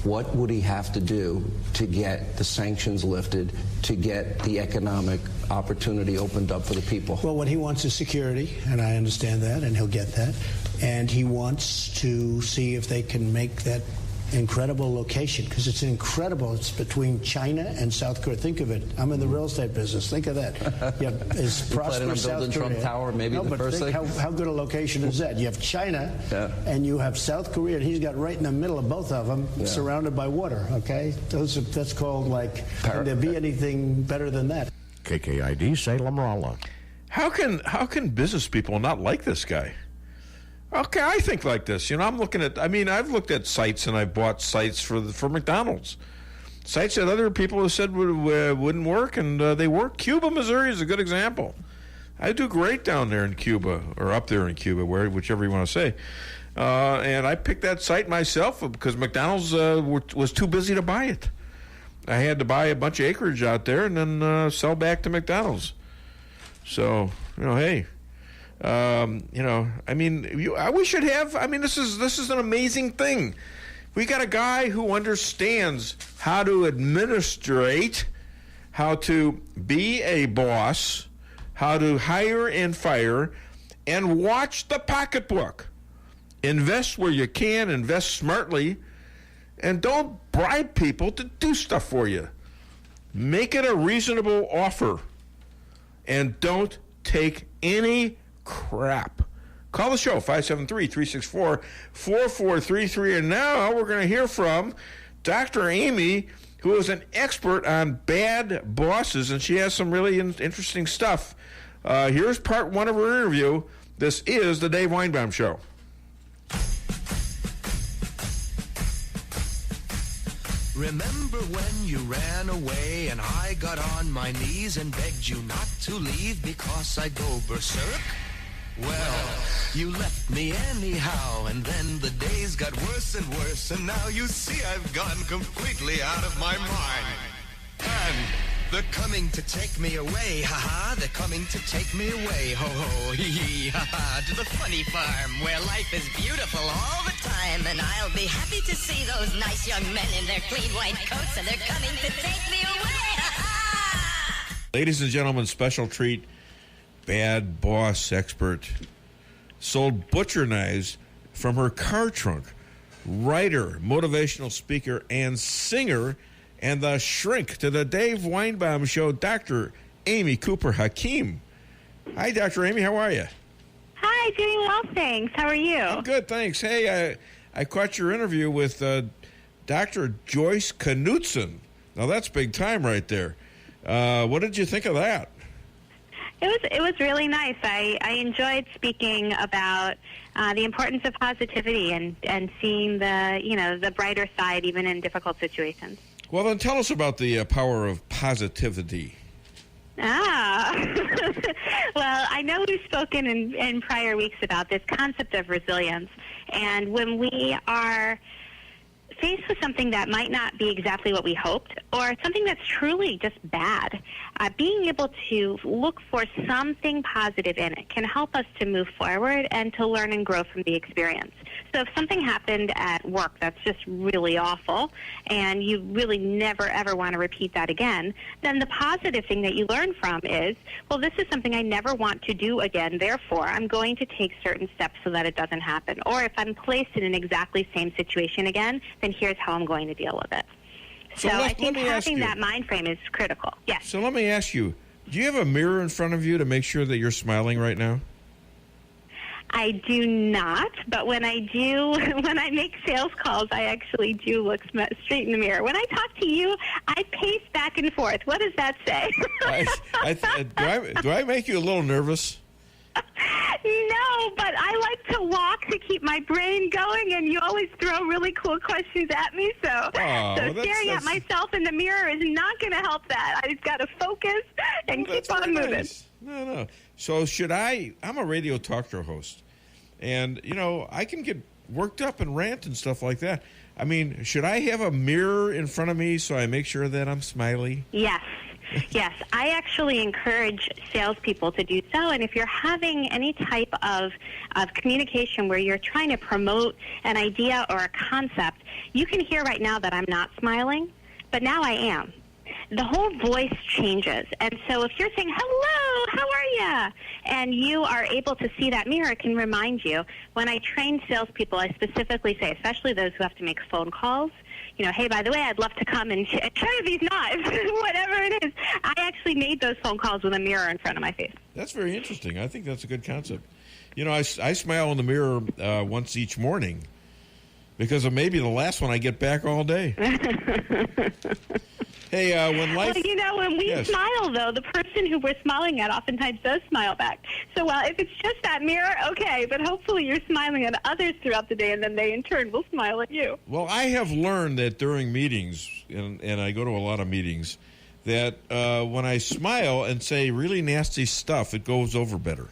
What would he have to do to get the sanctions lifted, to get the economic opportunity opened up for the people? Well, what he wants is security, and I understand that, and he'll get that. And he wants to see if they can make that incredible location, because it's incredible. It's between China and South Korea. Think of it. I'm in the real estate business. Think of that. You have it's prosperous South Korea. Trump Tower, maybe the first thing. How good a location is that? You have China, and you have South Korea, and he's got right in the middle of both of them, surrounded by water. Okay, that's called like. Can there be anything better than that? KKID Salem Rolla. How can business people not like this guy? Okay, I think like this. I'm looking at. I've looked at sites and I've bought sites for McDonald's. Sites that other people have said wouldn't work, and they work. Cuba, Missouri is a good example. I do great down there in Cuba, or up there in Cuba, whichever you want to say. And I picked that site myself because McDonald's was too busy to buy it. I had to buy a bunch of acreage out there and then sell back to McDonald's. So hey. We should have. This is an amazing thing. We got a guy who understands how to administrate, how to be a boss, how to hire and fire, and watch the pocketbook. Invest where you can, invest smartly, and don't bribe people to do stuff for you. Make it a reasonable offer, and don't take any crap. Call the show, 573-364-4433. And now we're going to hear from Dr. Amy, who is an expert on bad bosses, and she has some really interesting stuff. Here's part one of her interview. This is the Dave Weinbaum Show. Remember when you ran away and I got on my knees and begged you not to leave because I'd go berserk? Well, you left me anyhow, and then the days got worse and worse, and now you see I've gone completely out of my mind. And they're coming to take me away, ha-ha, they're coming to take me away, ho-ho, hee-hee, ha-ha, to the funny farm where life is beautiful all the time, and I'll be happy to see those nice young men in their clean white coats, and they're coming to take me away, ha-ha! Ladies and gentlemen, special treat. Bad boss expert, sold butcher knives from her car trunk, writer, motivational speaker, and singer, and the shrink to the Dave Weinbaum Show, Dr. Amy Cooper Hakeem. Hi, Dr. Amy. How are you? Hi, doing well, thanks. How are you? I'm good, thanks. Hey, I caught your interview with Dr. Joyce Knutson. Now, that's big time right there. What did you think of that? It was really nice. I enjoyed speaking about the importance of positivity and seeing the brighter side even in difficult situations. Well, then tell us about the power of positivity. Well, I know we've spoken in prior weeks about this concept of resilience, and when we are faced with something that might not be exactly what we hoped, or something that's truly just bad, being able to look for something positive in it can help us to move forward and to learn and grow from the experience. So if something happened at work that's just really awful, and you really never, ever want to repeat that again, then the positive thing that you learn from is, well, this is something I never want to do again, therefore I'm going to take certain steps so that it doesn't happen. Or if I'm placed in an exactly same situation again, then here's how I'm going to deal with it. So I think having that mind frame is critical. Yes. So let me ask you, do you have a mirror in front of you to make sure that you're smiling right now? I do not, but when I do, when I make sales calls, I actually do look straight in the mirror. When I talk to you, I pace back and forth. What does that say? Do I make you a little nervous? No, but I like to walk to keep my brain going, and you always throw really cool questions at me. So staring at myself in the mirror is not going to help that. I've got to focus and keep on moving. Nice. No. So I'm a radio talk show host, and, I can get worked up and rant and stuff like that. I mean, should I have a mirror in front of me so I make sure that I'm smiley? Yes. Yes, I actually encourage salespeople to do so. And if you're having any type of communication where you're trying to promote an idea or a concept, you can hear right now that I'm not smiling, but now I am. The whole voice changes. And so if you're saying, hello, how are you? And you are able to see that mirror, it can remind you. When I train salespeople, I specifically say, especially those who have to make phone calls, hey, by the way, I'd love to come and try these knives, whatever it is. I actually made those phone calls with a mirror in front of my face. That's very interesting. I think that's a good concept. I smile in the mirror once each morning because it may be the last one I get back all day. Hey, when life... Well, when we smile, though, the person who we're smiling at oftentimes does smile back. So, if it's just that mirror, okay, but hopefully you're smiling at others throughout the day, and then they, in turn, will smile at you. Well, I have learned that during meetings, and I go to a lot of meetings, that when I smile and say really nasty stuff, it goes over better.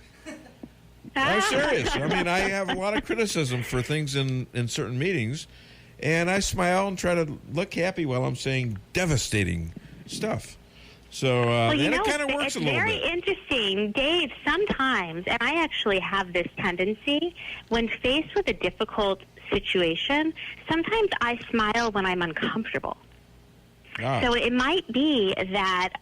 I'm serious. I mean, I have a lot of criticism for things in certain meetings, and I smile and try to look happy while I'm saying devastating stuff. So it kind of works a little bit. It's very interesting, Dave, sometimes, and I actually have this tendency, when faced with a difficult situation, sometimes I smile when I'm uncomfortable. So it might be that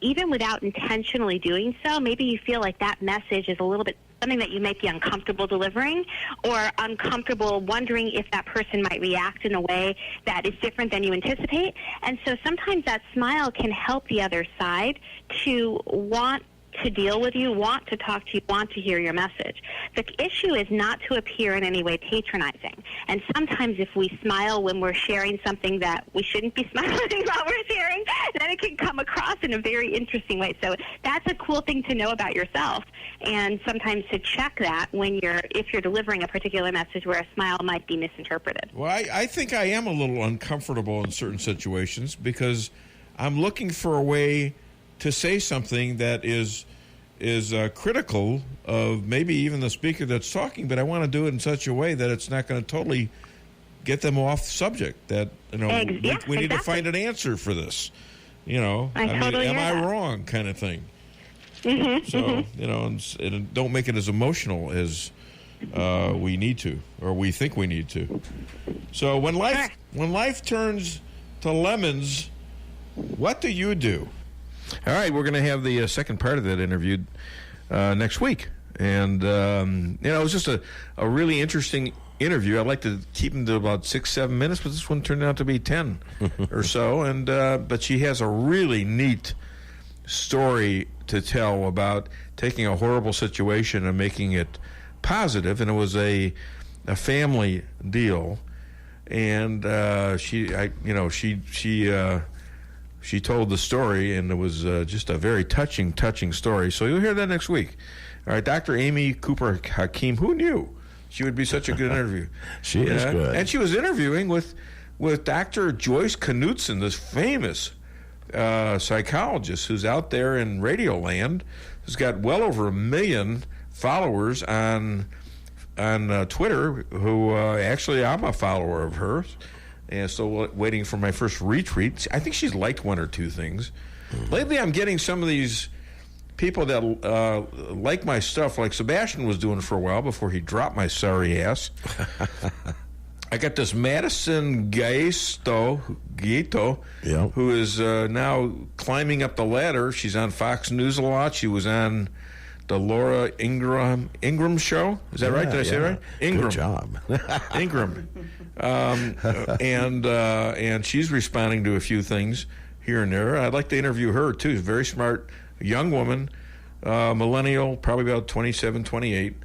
even without intentionally doing so, maybe you feel like that message is a little bit something that you might be uncomfortable delivering or uncomfortable wondering if that person might react in a way that is different than you anticipate. And so sometimes that smile can help the other side to want to deal with you, want to talk to you, want to hear your message. The issue is not to appear in any way patronizing. And sometimes if we smile when we're sharing something that we shouldn't be smiling while we're sharing, then it can come across in a very interesting way. So that's a cool thing to know about yourself. And sometimes to check that if you're delivering a particular message where a smile might be misinterpreted. Well, I think I am a little uncomfortable in certain situations because I'm looking for a way to say something that is critical of maybe even the speaker that's talking, but I want to do it in such a way that it's not going to totally get them off subject. That we need to find an answer for this. Am I wrong, kind of thing. Mm-hmm, So and don't make it as emotional as we need to, or we think we need to. So when life turns to lemons, what do you do? All right, we're going to have the second part of that interview next week. And, it was just a really interesting interview. I'd like to keep them to about 6-7 minutes, but this one turned out to be 10 or so. And but she has a really neat story to tell about taking a horrible situation and making it positive. And it was a family deal. And she told the story, and it was just a very touching story. So you'll hear that next week. All right, Dr. Amy Cooper Hakim. Who knew she would be such a good interview? She is good. And she was interviewing with Dr. Joyce Knudsen, this famous psychologist who's out there in Radio Land, who's got well over 1 million followers on Twitter, who actually I'm a follower of hers. And still waiting for my first retweet. I think she's liked one or two things. Lately, I'm getting some of these people that like my stuff, like Sebastian was doing for a while before he dropped my sorry ass. I got this Madison Gaito, who is now climbing up the ladder. She's on Fox News a lot. She was on the Laura Ingram show. Is that right? Did I say it right? Ingram. Good job. Ingram. And she's responding to a few things here and there. I'd like to interview her, too. Very smart young woman, millennial, probably about 27, 28.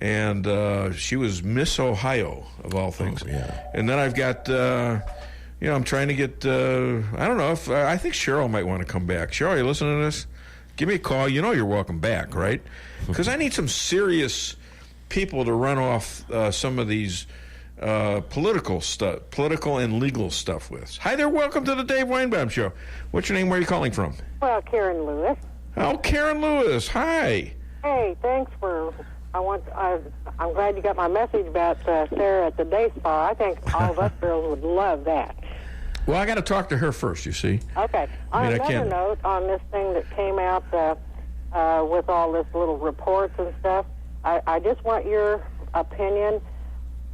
and she was Miss Ohio, of all things. Oh, yeah. And then I've got, I'm trying to get, I don't know, if I think Cheryl might want to come back. Cheryl, you listening to this? Give me a call. You know you're welcome back, right? Because I need some serious people to run off some of these political and legal stuff with. Hi there, welcome to the Dave Weinbaum Show. What's your name? Where are you calling from? Well, Karen Lewis. Oh, Karen Lewis. Hi. Hey, thanks for. I'm glad you got my message about Sarah at the day spa. I think all of us girls would love that. Well, I got to talk to her first, you see. Okay. On another note, on this thing that came out with all this little reports and stuff, I just want your opinion.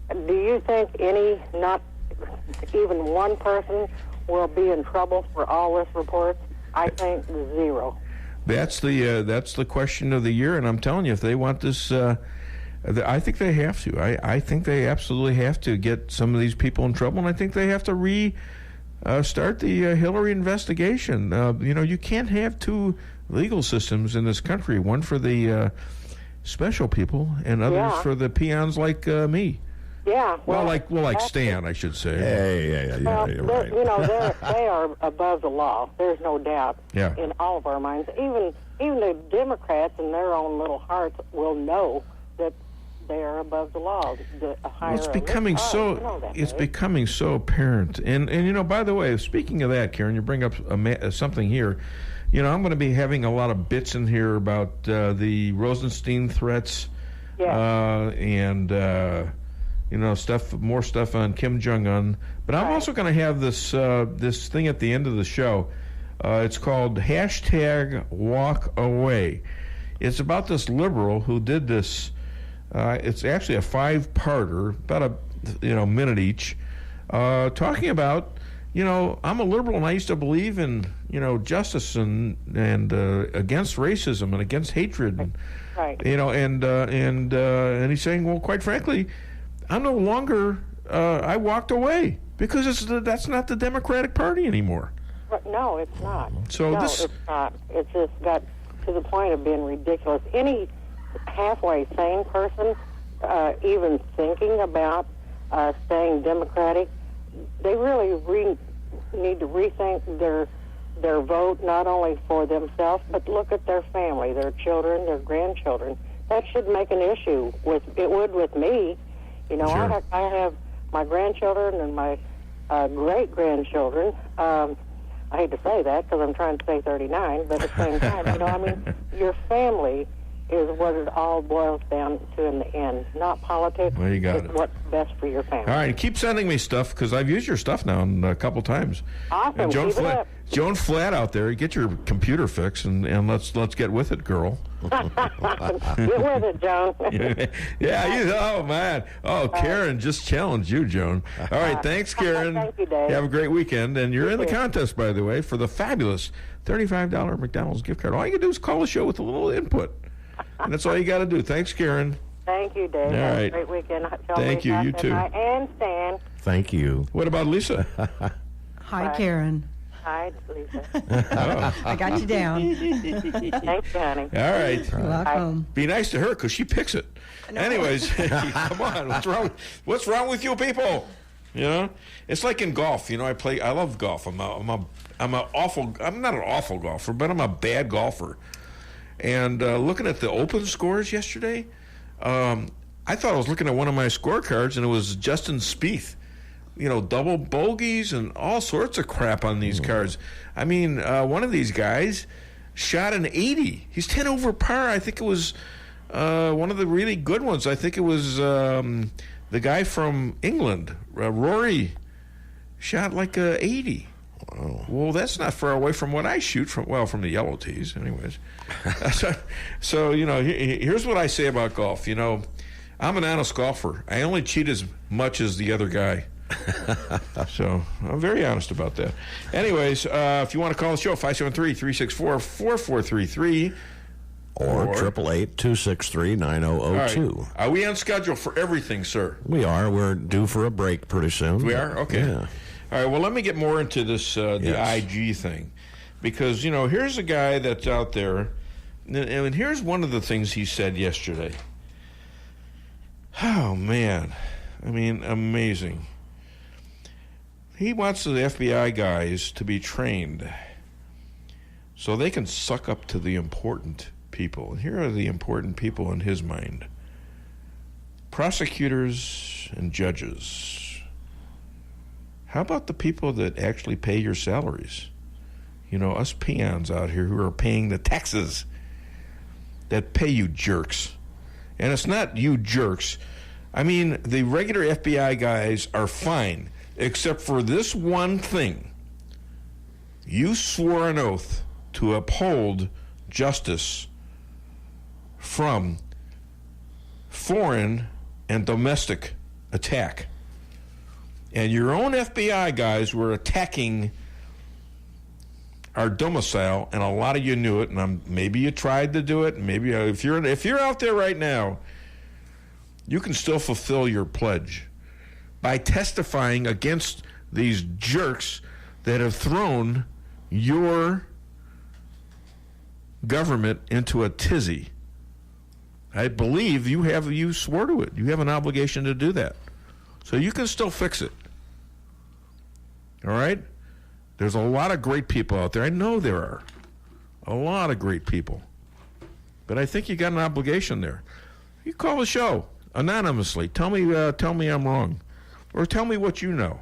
Do you think not even one person will be in trouble for all this reports? I think zero. That's the question of the year, and I'm telling you, if they want this, I think they have to. I think they absolutely have to get some of these people in trouble, and I think they have to start the Hillary investigation. You can't have two legal systems in this country, one for the special people and others for the peons like me. Yeah. Well, like Stan, I should say. Well, you're right. They are above the law. There's no doubt in all of our minds. Even the Democrats in their own little hearts will know that they are above the law. It's becoming becoming so apparent. And by the way, speaking of that, Karen, you bring up something here. I'm going to be having a lot of bits in here about the Rosenstein threats and more stuff on Kim Jong-un. But I'm also going to have this thing at the end of the show. It's called #WalkAway. It's about this liberal who did this. It's actually a 5-parter, about a minute each, talking about, I'm a liberal and I used to believe in, justice and against racism and against hatred. And, right. And he's saying, well, quite frankly, I'm no longer, I walked away because that's not the Democratic Party anymore. No, it's not. It's not. It's just got to the point of being ridiculous. Any halfway sane person, even thinking about staying Democratic, they really need to rethink their vote, not only for themselves, but look at their family, their children, their grandchildren. That should make an issue. It would with me. Sure. I have my grandchildren and my great-grandchildren. I hate to say that because I'm trying to say 39, but at the same time, your family is what it all boils down to in the end. Not politics. Well, you got it's what's best for your family. All right, keep sending me stuff because I've used your stuff now a couple times. Awesome. And Keep it up. Joan Flatt out there, get your computer fixed and let's get with it, girl. Get with it, Joan. Oh man. Oh, Karen just challenged you, Joan. All right, thanks, Karen. Thank you, Dave. Have a great weekend, and you're in the too. contest, by the way, for the fabulous $35 McDonald's gift card. All you can do is call the show with a little input, and that's all you got to do. Thanks, Karen. Thank you, Dave. All Have right. a great weekend. Thank you. You too. And Stan. Thank you. What about Lisa? Hi, Bye. Karen. Hi, Lisa. I got you down. Thanks, honey. All right. You're welcome. Be nice to her because she picks it. Anyways, come on. What's wrong with you people? It's like in golf. I love golf. I'm not an awful golfer, but I'm a bad golfer. And looking at the Open scores yesterday, I thought I was looking at one of my scorecards, and it was Justin Spieth. Double bogeys and all sorts of crap on these cards. I mean, one of these guys shot an 80. He's 10 over par. I think it was one of the really good ones. I think it was the guy from England, Rory, shot like a 80. Wow. Well, that's not far away from what I shoot from the yellow tees, anyways. So here's what I say about golf. I'm an honest golfer. I only cheat as much as the other guy. So I'm very honest about that. Anyways, if you want to call the show, 573-364-4433 or 888-263-9002. Right. Are we on schedule for everything, sir? We are. We're due for a break pretty soon. We are? Okay. Yeah. All right, well, let me get more into this the IG thing, because here's a guy that's out there, and here's one of the things he said yesterday. Oh, man. I mean, amazing. He wants the FBI guys to be trained so they can suck up to the important people. And here are the important people in his mind. Prosecutors and judges. How about the people that actually pay your salaries? You know, us peons out here who are paying the taxes that pay you jerks. And it's not you jerks. I mean, the regular FBI guys are fine, except for this one thing. You swore an oath to uphold justice from foreign and domestic attack. And your own FBI guys were attacking our domicile, and a lot of you knew it, and maybe you tried to do it. Maybe if you're out there right now, you can still fulfill your pledge by testifying against these jerks that have thrown your government into a tizzy. I believe you swore to it. You have an obligation to do that. So you can still fix it. All right? There's a lot of great people out there. I know there are. A lot of great people. But I think you got an obligation there. You call the show anonymously. Tell me I'm wrong. Or tell me what you know.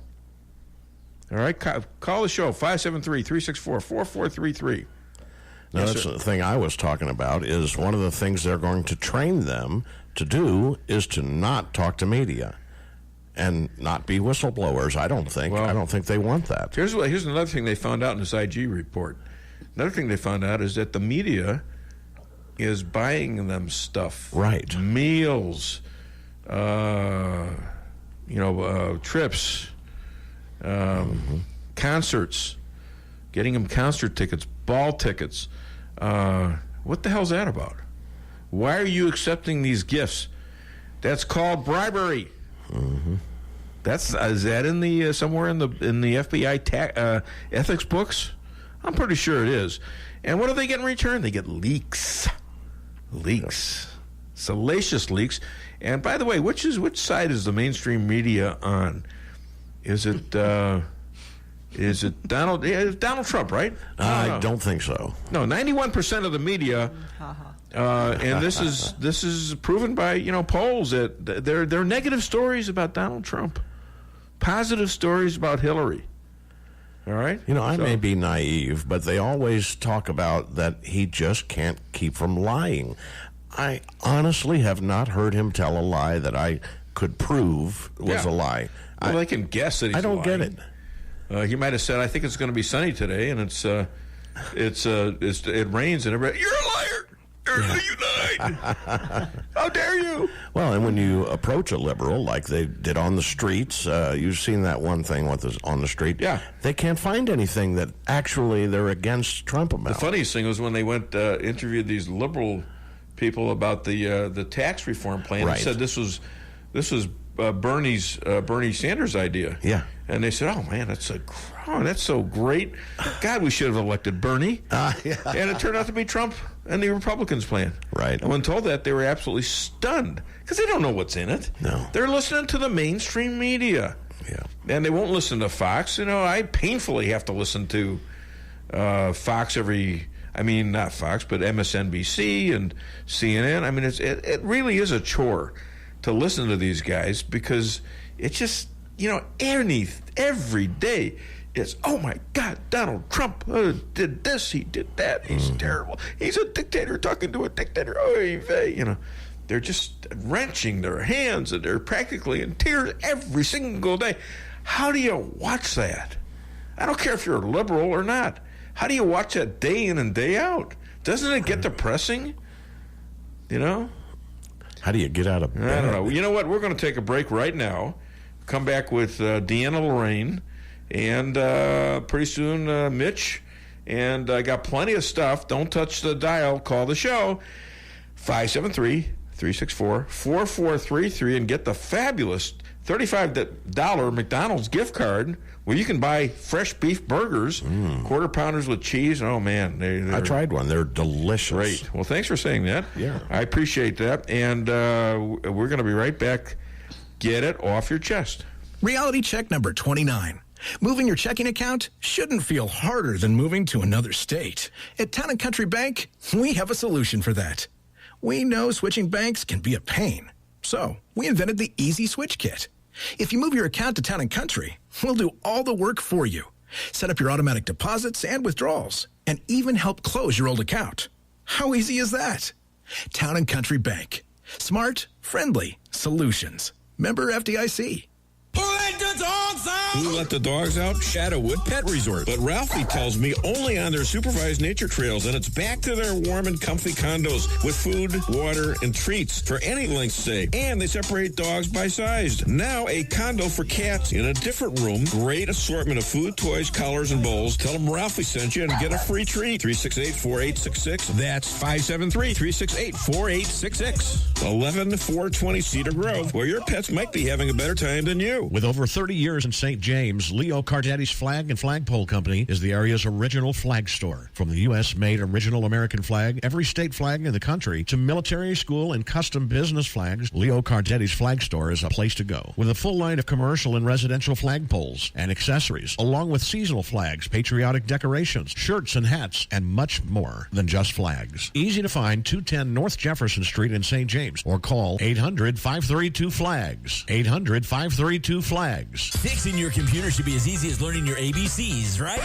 All right? Call the show, 573-364-4433. Now, Yes, that's sir. the thing I was talking about is one of the things they're going to train them to do is to not talk to media and not be whistleblowers. I don't think they want that. Here's another thing they found out in this IG report. Another thing they found out is that the media is buying them stuff. Right. Meals, trips, concerts, getting them concert tickets, ball tickets. What the hell's that about? Why are you accepting these gifts? That's called bribery. Mm-hmm. Is that in the somewhere in the FBI ethics books? I'm pretty sure it is. And what do they get in return? They get leaks, salacious leaks. And by the way, which side is the mainstream media on? Is it Donald Trump, right? I don't think so. No, 91% of the media. And this is proven by polls that there are negative stories about Donald Trump, positive stories about Hillary. All right. I may be naive, but they always talk about that he just can't keep from lying. I honestly have not heard him tell a lie that I could prove was a lie. Well, they can guess that he's I don't lying. get it. He might have said, "I think it's going to be sunny today," and it rains, and everybody, "You're a liar! You lied! How dare you!" Well, and when you approach a liberal like they did on the streets, you've seen that one thing on the street. Yeah, they can't find anything that actually they're against Trump about. The funniest thing was when they went interviewed these liberal people about the tax reform plan. Right. They said this was Bernie Sanders' idea. Yeah. And they said, "Oh man, that's so great. God, we should have elected Bernie." Yeah. And it turned out to be Trump and the Republicans' plan. Right. And when told that, they were absolutely stunned because they don't know what's in it. No. They're listening to the mainstream media. Yeah. And they won't listen to Fox. I painfully have to listen to Fox not Fox, but MSNBC and CNN. I mean, it really is a chore to listen to these guys because it's just, every day it's, oh my God, Donald Trump did this, he did that, he's terrible, he's a dictator talking to a dictator. They're just wrenching their hands and they're practically in tears every single day. How do you watch that? I don't care if you're a liberal or not. How do you watch that day in and day out? Doesn't it get depressing? How do you get out of bed? I don't know. You know what? We're going to take a break right now. Come back with Deanna Lorraine and pretty soon Mitch. And I got plenty of stuff. Don't touch the dial. Call the show. 573-364-4433 and get the fabulous $35 McDonald's gift card where you can buy fresh beef burgers, quarter pounders with cheese. Oh, man. I tried one. They're delicious. Great. Well, thanks for saying that. Yeah. I appreciate that. And we're going to be right back. Get it off your chest. Reality check number 29. Moving your checking account shouldn't feel harder than moving to another state. At Town & Country Bank, we have a solution for that. We know switching banks can be a pain. So we invented the Easy Switch Kit. If you move your account to Town & Country, we'll do all the work for you. Set up your automatic deposits and withdrawals, and even help close your old account. How easy is that? Town & Country Bank. Smart, friendly solutions. Member FDIC. Who let the dogs out? Shadowwood Pet Resort. But Ralphie tells me only on their supervised nature trails, and it's back to their warm and comfy condos with food, water, and treats for any length stay. And they separate dogs by size. Now a condo for cats in a different room. Great assortment of food, toys, collars, and bowls. Tell them Ralphie sent you and get a free treat. 368-4866. That's 573-368-4866. 11420 Cedar Grove, where your pets might be having a better time than you. With over 30 years in St. James, Leo Cardetti's Flag and Flagpole Company is the area's original flag store. From the U.S.-made original American flag, every state flag in the country, to military, school, and custom business flags, Leo Cardetti's Flag Store is a place to go. With a full line of commercial and residential flagpoles and accessories, along with seasonal flags, patriotic decorations, shirts and hats, and much more than just flags. Easy to find, 210 North Jefferson Street in St. James, or call 800-532-FLAGS. 800-532-FLAGS. Fixing your computer should be as easy as learning your ABCs, right?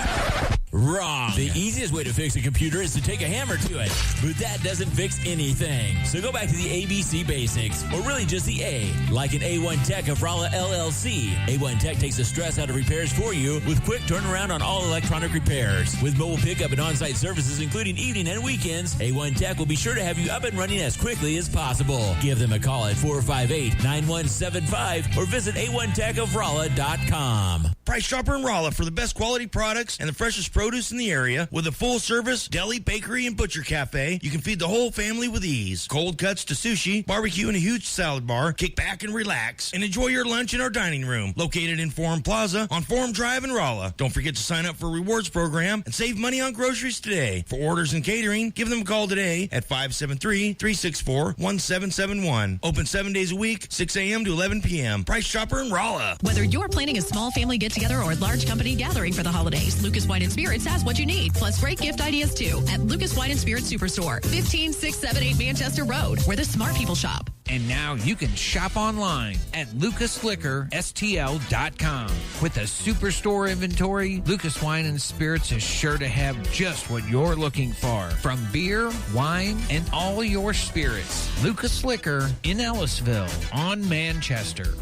Wrong. The easiest way to fix a computer is to take a hammer to it, but that doesn't fix anything. So go back to the ABC basics, or really just the A, like an A1 Tech of Rolla LLC. A1 Tech takes the stress out of repairs for you with quick turnaround on all electronic repairs. With mobile pickup and on-site services, including evening and weekends, A1 Tech will be sure to have you up and running as quickly as possible. Give them a call at 458-9175 or visit A1TechofRolla.com. Price Chopper in Rolla for the best quality products and the freshest produce in the area. With a full-service deli, bakery, and butcher cafe, you can feed the whole family with ease. Cold cuts to sushi, barbecue, and a huge salad bar. Kick back and relax and enjoy your lunch in our dining room, located in Forum Plaza on Forum Drive in Rolla. Don't forget to sign up for a rewards program and save money on groceries today. For orders and catering, give them a call today at 573-364-1771. Open 7 days a week, 6 a.m. to 11 p.m. Price Chopper in Rolla. Whether you're planning a small family get-together or large company gathering for the holidays, Lucas Wine & Spirits has what you need, plus great gift ideas too at Lucas Wine & Spirits Superstore, 15678 Manchester Road, where the smart people shop. And now you can shop online at lucasliquorstl.com. With a superstore inventory, Lucas Wine & Spirits is sure to have just what you're looking for. From beer, wine, and all your spirits. Lucas Liquor in Ellisville on Manchester.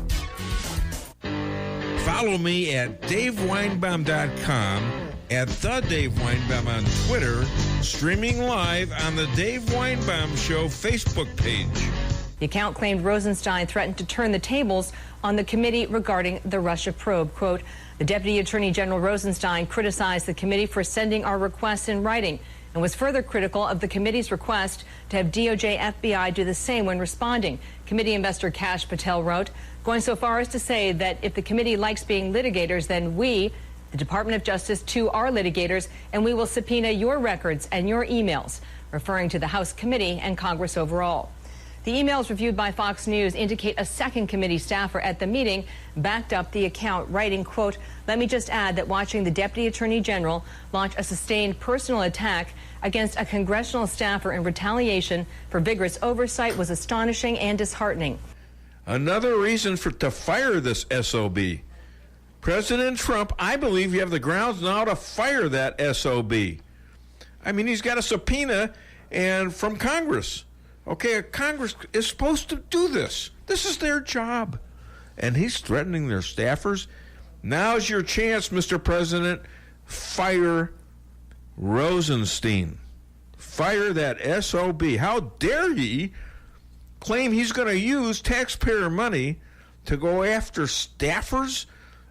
Follow me at DaveWeinbaum.com, at The Dave Weinbaum on Twitter, streaming live on the Dave Weinbaum Show Facebook page. The account claimed Rosenstein threatened to turn the tables on the committee regarding the Russia probe. Quote, the Deputy Attorney General Rosenstein criticized the committee for sending our requests in writing and was further critical of the committee's request to have DOJ FBI do the same when responding. Committee investor Kash Patel wrote, going so far as to say that if the committee likes being litigators, then we, the Department of Justice, too, are litigators, and we will subpoena your records and your emails, referring to the House committee and Congress overall. The emails reviewed by Fox News indicate a second committee staffer at the meeting backed up the account, writing, quote, let me just add that watching the Deputy Attorney General launch a sustained personal attack against a congressional staffer in retaliation for vigorous oversight was astonishing and disheartening. Another reason to fire this SOB. President Trump, I believe you have the grounds now to fire that SOB. I mean, he's got a subpoena and from Congress. Okay, Congress is supposed to do this. This is their job. And he's threatening their staffers. Now's your chance, Mr. President. Fire Rosenstein. Fire that SOB. How dare he claim he's going to use taxpayer money to go after staffers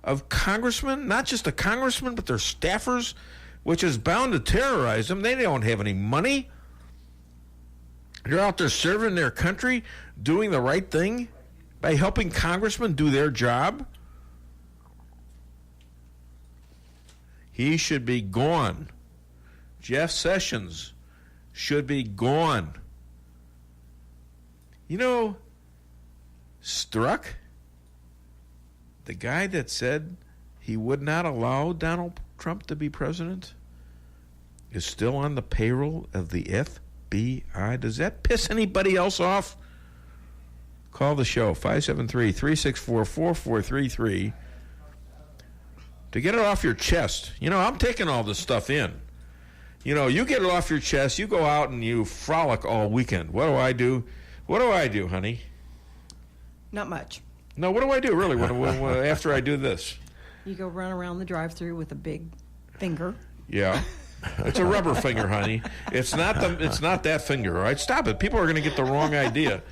of congressmen? Not just a congressman, but their staffers, which is bound to terrorize them. They don't have any money. They're out there serving their country, doing the right thing. by helping congressmen do their job? He should be gone. Jeff Sessions should be gone. You know, Strzok, the guy that said he would not allow Donald Trump to be president, is still on the payroll of the FBI. Does that piss anybody else off? Call the show, 573-364-4433, to get it off your chest. You know, I'm taking all this stuff in. You know, you get it off your chest, you go out and you frolic all weekend. What do? What do I do, honey? Not much. No, what do I do, really, when after I do this? You go run around the drive-thru with a big finger. Yeah. It's a rubber finger, honey. It's not that finger, all right? Stop it. People are going to get the wrong idea.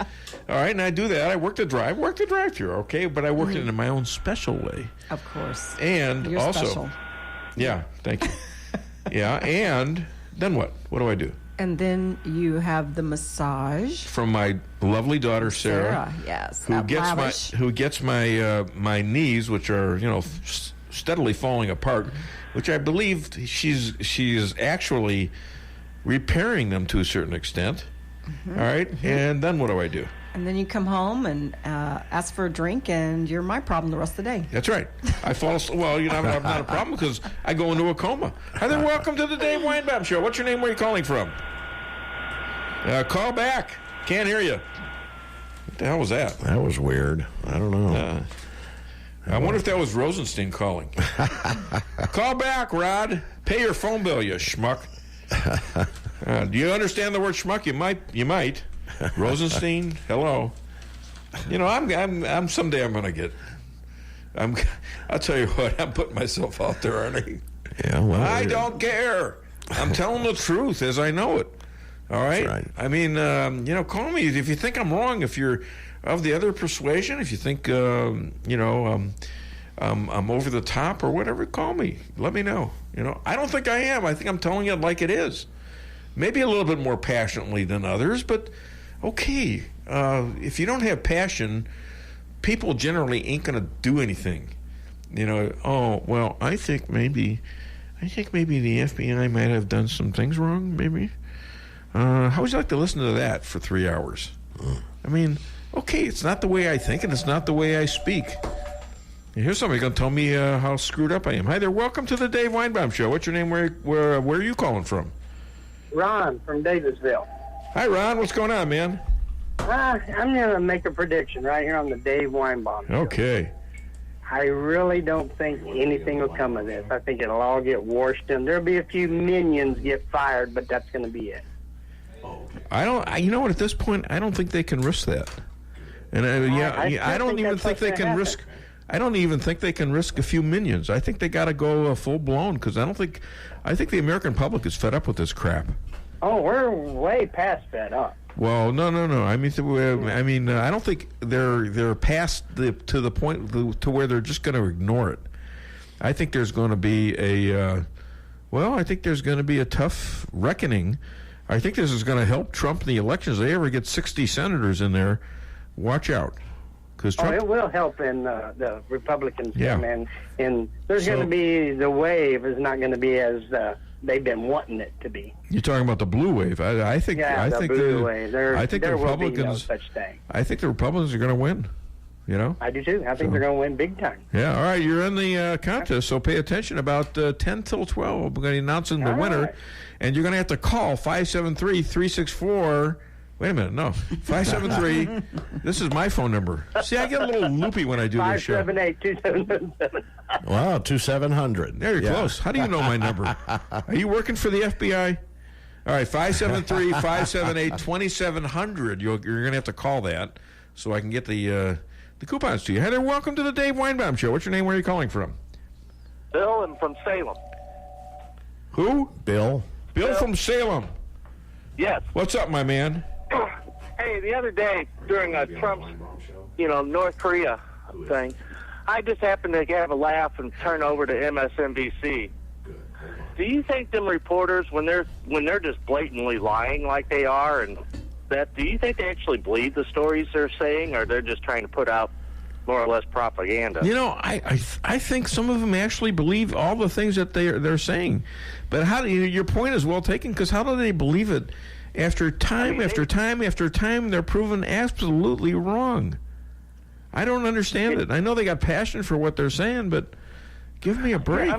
All right, and I do that. I work the drive-thru, okay? But I work it in my own special way. Of course. And You're also, special. Yeah, thank you. Yeah, and then what? What do I do? And then you have the massage From my lovely daughter Sarah, yes, who gets my knees, which are steadily falling apart, which I believe she's actually repairing them to a certain extent. All right, and then what do I do? And then you come home and ask for a drink, and you're my problem the rest of the day. That's right. I fall asleep. Well, I'm not a problem because I go into a coma. Hi there, welcome to the Dave Weinbaum Show. What's your name? Where are you calling from? Call back. Can't hear you. What the hell was that? That was weird. I don't know. I wonder if that was Rosenstein calling. Call back, Rod. Pay your phone bill, you schmuck. Do you understand the word schmuck? You might. Rosenstein, hello. I'm someday I'm going to get. I'll tell you what. I'm putting myself out there, aren't I? Yeah. Well, I don't care. I'm telling the truth as I know it. All right. That's right. I mean, call me if you think I'm wrong. If you're of the other persuasion, if you think I'm over the top or whatever, call me. Let me know. I don't think I am. I think I'm telling it like it is. Maybe a little bit more passionately than others, but okay. If you don't have passion, people generally ain't going to do anything. I think maybe the FBI might have done some things wrong, maybe. How would you like to listen to that for 3 hours? I mean, okay, it's not the way I think and it's not the way I speak. And here's somebody going to tell me how screwed up I am. Hi there, welcome to the Dave Weinbaum Show. What's your name? Where are you calling from? Ron from Davisville. Hi, Ron. What's going on, man? I'm going to make a prediction right here on the Dave Weinbaum Show. Okay. I really don't think anything will come of this. I think it'll all get washed in. There'll be a few minions get fired, but that's going to be it. You know what? At this point, I don't think they can risk that. And I don't even think they can risk. I don't even think they can risk a few minions. I think they got to go full blown because I think the American public is fed up with this crap. Oh, we're way past fed up. Well, no. I mean, I don't think they're past to the point to where they're just going to ignore it. I think there's going to be a tough reckoning. I think this is going to help Trump in the elections. If they ever get 60 senators in there, watch out. Trump, it will help in the Republicans. Yeah. And there's going to be, the wave is not going to be as they've been wanting it to be. You're talking about the blue wave. I think the blue wave. I think the Republicans. Will be no such thing. I think the Republicans are going to win. I do too. I think they're going to win big time. Yeah. All right. You're in the contest, so pay attention. About 10 till 12, we're going to be announcing the winner, right. And you're going to have to call 573-364. Wait a minute. No, 573. This is my phone number. See, I get a little loopy when I do this show. 578-2777. Wow, 2700. There, you're close. How do you know my number? Are you working for the FBI? All right, 573-578-2700. You're going to have to call that so I can get the coupons to you. Hi there, welcome to the Dave Weinbaum Show. What's your name? Where are you calling from? Bill, and from Salem. Who? Bill from Salem. Yes. What's up, my man? Hey, the other day during Trump's, North Korea thing, I just happened to have a laugh and turn over to MSNBC. Do you think them reporters, when they're just blatantly lying like they are, and that, do you think they actually believe the stories they're saying, or they're just trying to put out more or less propaganda? You know, I think some of them actually believe all the things that they're saying. But how do your point is well taken, because how do they believe it after time after time after time they're proven absolutely wrong? I don't understand it. I know they got passion for what they're saying, but give me a break. I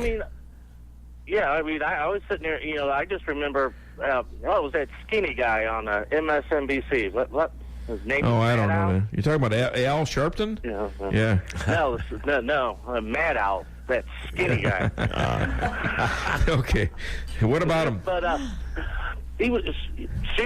was sitting there, you know, I just remember, it was that skinny guy on MSNBC. What? His name I don't know. You're talking about Al Sharpton? Yeah. No, Mad Al, that skinny guy. Okay. What about him? But she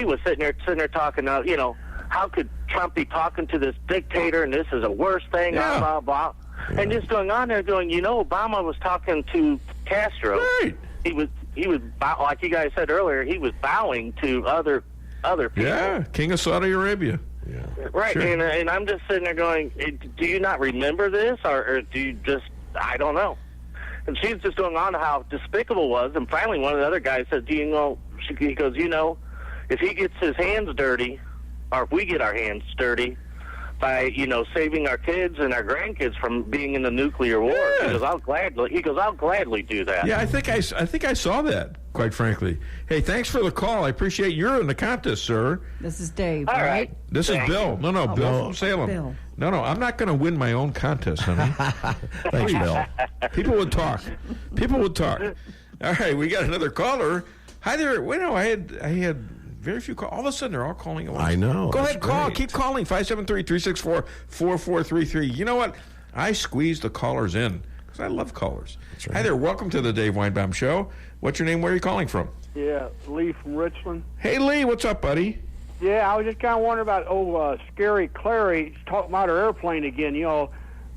was sitting there talking, you know, how could Trump be talking to this dictator, and this is the worst thing, blah, blah. And just going on there going, you know, Obama was talking to Castro. Right. He was like you guys said earlier, he was bowing to other people. Yeah, King of Saudi Arabia. Yeah. Right, Sure. and I'm just sitting there going, do you not remember this, or do you just, I don't know. And she's just going on how despicable it was, and finally one of the other guys said, do you know, he goes, you know, if he gets his hands dirty, or if we get our hands dirty, by, you know, saving our kids and our grandkids from being in the nuclear war. Yeah. He goes, I'll gladly do that. Yeah, I think I saw that, quite frankly. Hey, thanks for the call. I appreciate you're in the contest, sir. This is Dave, All right? This is Bill. No, Bill from Salem. Bill. No, I'm not going to win my own contest, honey. Thanks, Bill. People would talk. All right, we got another caller. Hi there. Wait, no, I had very few calls. All of a sudden, they're all calling at once. I know. Go ahead, call. Great. Keep calling. 573-364-4433. You know what? I squeeze the callers in because I love callers. Right. Hi there. Welcome to the Dave Weinbaum Show. What's your name? Where are you calling from? Yeah, Lee from Richland. Hey, Lee. What's up, buddy? Yeah, I was just kind of wondering about Scary Clary talking about her airplane again. You know,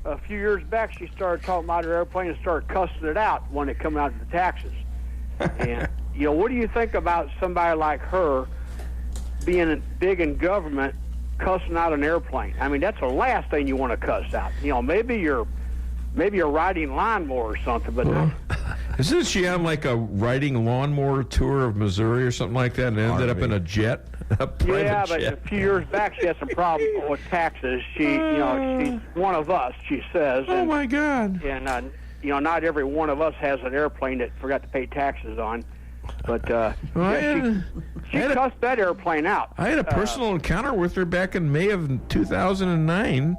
a few years back she started talking about her airplane and started cussing it out when it come out of the taxes. And, you know, what do you think about somebody like her being big in government cussing out an airplane? I mean, that's the last thing you want to cuss out. You know, maybe you're riding lawnmower or something, but Isn't she on like a riding lawnmower tour of Missouri or something like that and ended up in a jet? A private yeah, but jet. a few years back she had some problems with taxes. She's one of us, she says. Oh, my God. And, you know, not every one of us has an airplane that forgot to pay taxes on. But she cussed that airplane out. I had a personal encounter with her back in May of 2009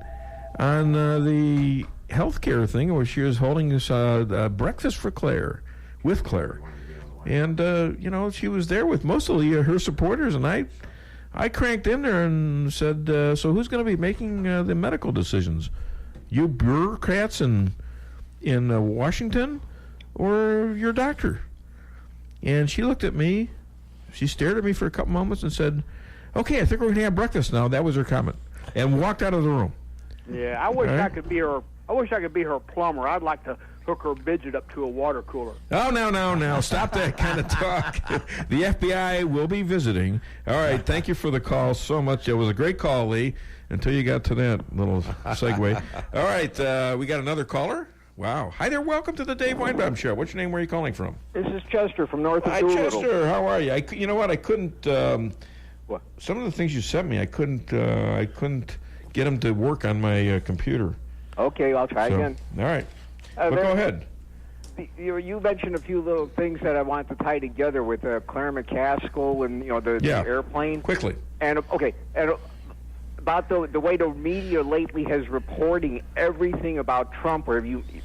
on the healthcare thing where she was holding this breakfast for Claire, with Claire. And, you know, she was there with most of her supporters, and I cranked in there and said, so who's going to be making the medical decisions? You bureaucrats in Washington or your doctor? And she looked at me, she stared at me for a couple moments and said, okay, I think we're going to have breakfast now. That was her comment. And walked out of the room. Yeah, I wish I could be her. I wish I could be her plumber. I'd like to hook her midget up to a water cooler. Oh, no. Stop that kind of talk. The FBI will be visiting. All right, thank you for the call so much. It was a great call, Lee, until you got to that little segue. All right, we got another caller. Wow. Hi there. Welcome to the Dave Weinbaum Show. What's your name? Where are you calling from? This is Chester from North of Hi, Doolittle. Chester. How are you? You know what? I couldn't. What? Some of the things you sent me, I couldn't get them to work on my computer. Okay, I'll try again. All right. Well, go ahead. You mentioned a few little things that I wanted to tie together with Claire McCaskill and the airplane. Quickly. And about the way the media lately has reporting everything about Trump. Where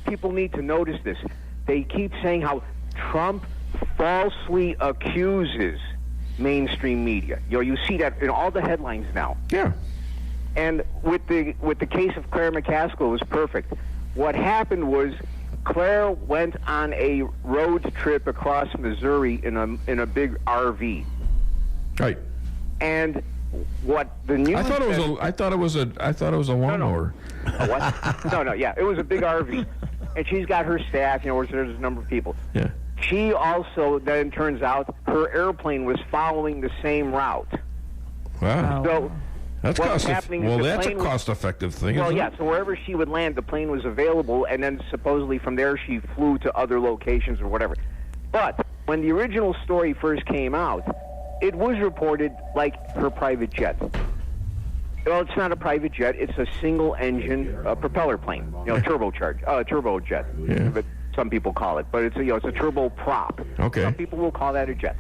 people need to notice this. They keep saying how Trump falsely accuses mainstream media. You see that in all the headlines now. Yeah. And with the case of Claire McCaskill, it was perfect. What happened was Claire went on a road trip across Missouri in a big RV. Right. And what the news I thought it was a lawnmower. No. What? No, yeah, it was a big RV, and she's got her staff. There's a number of people. Yeah. She also then turns out her airplane was following the same route. Wow. So that's that's a cost-effective thing. Well, isn't yeah. it? So wherever she would land, the plane was available, and then supposedly from there she flew to other locations or whatever. But when the original story first came out, it was reported like her private jet. Well, it's not a private jet. It's a single-engine propeller plane, turbojet. Yeah. But some people call it. But it's a turboprop. Okay. Some people will call that a jet.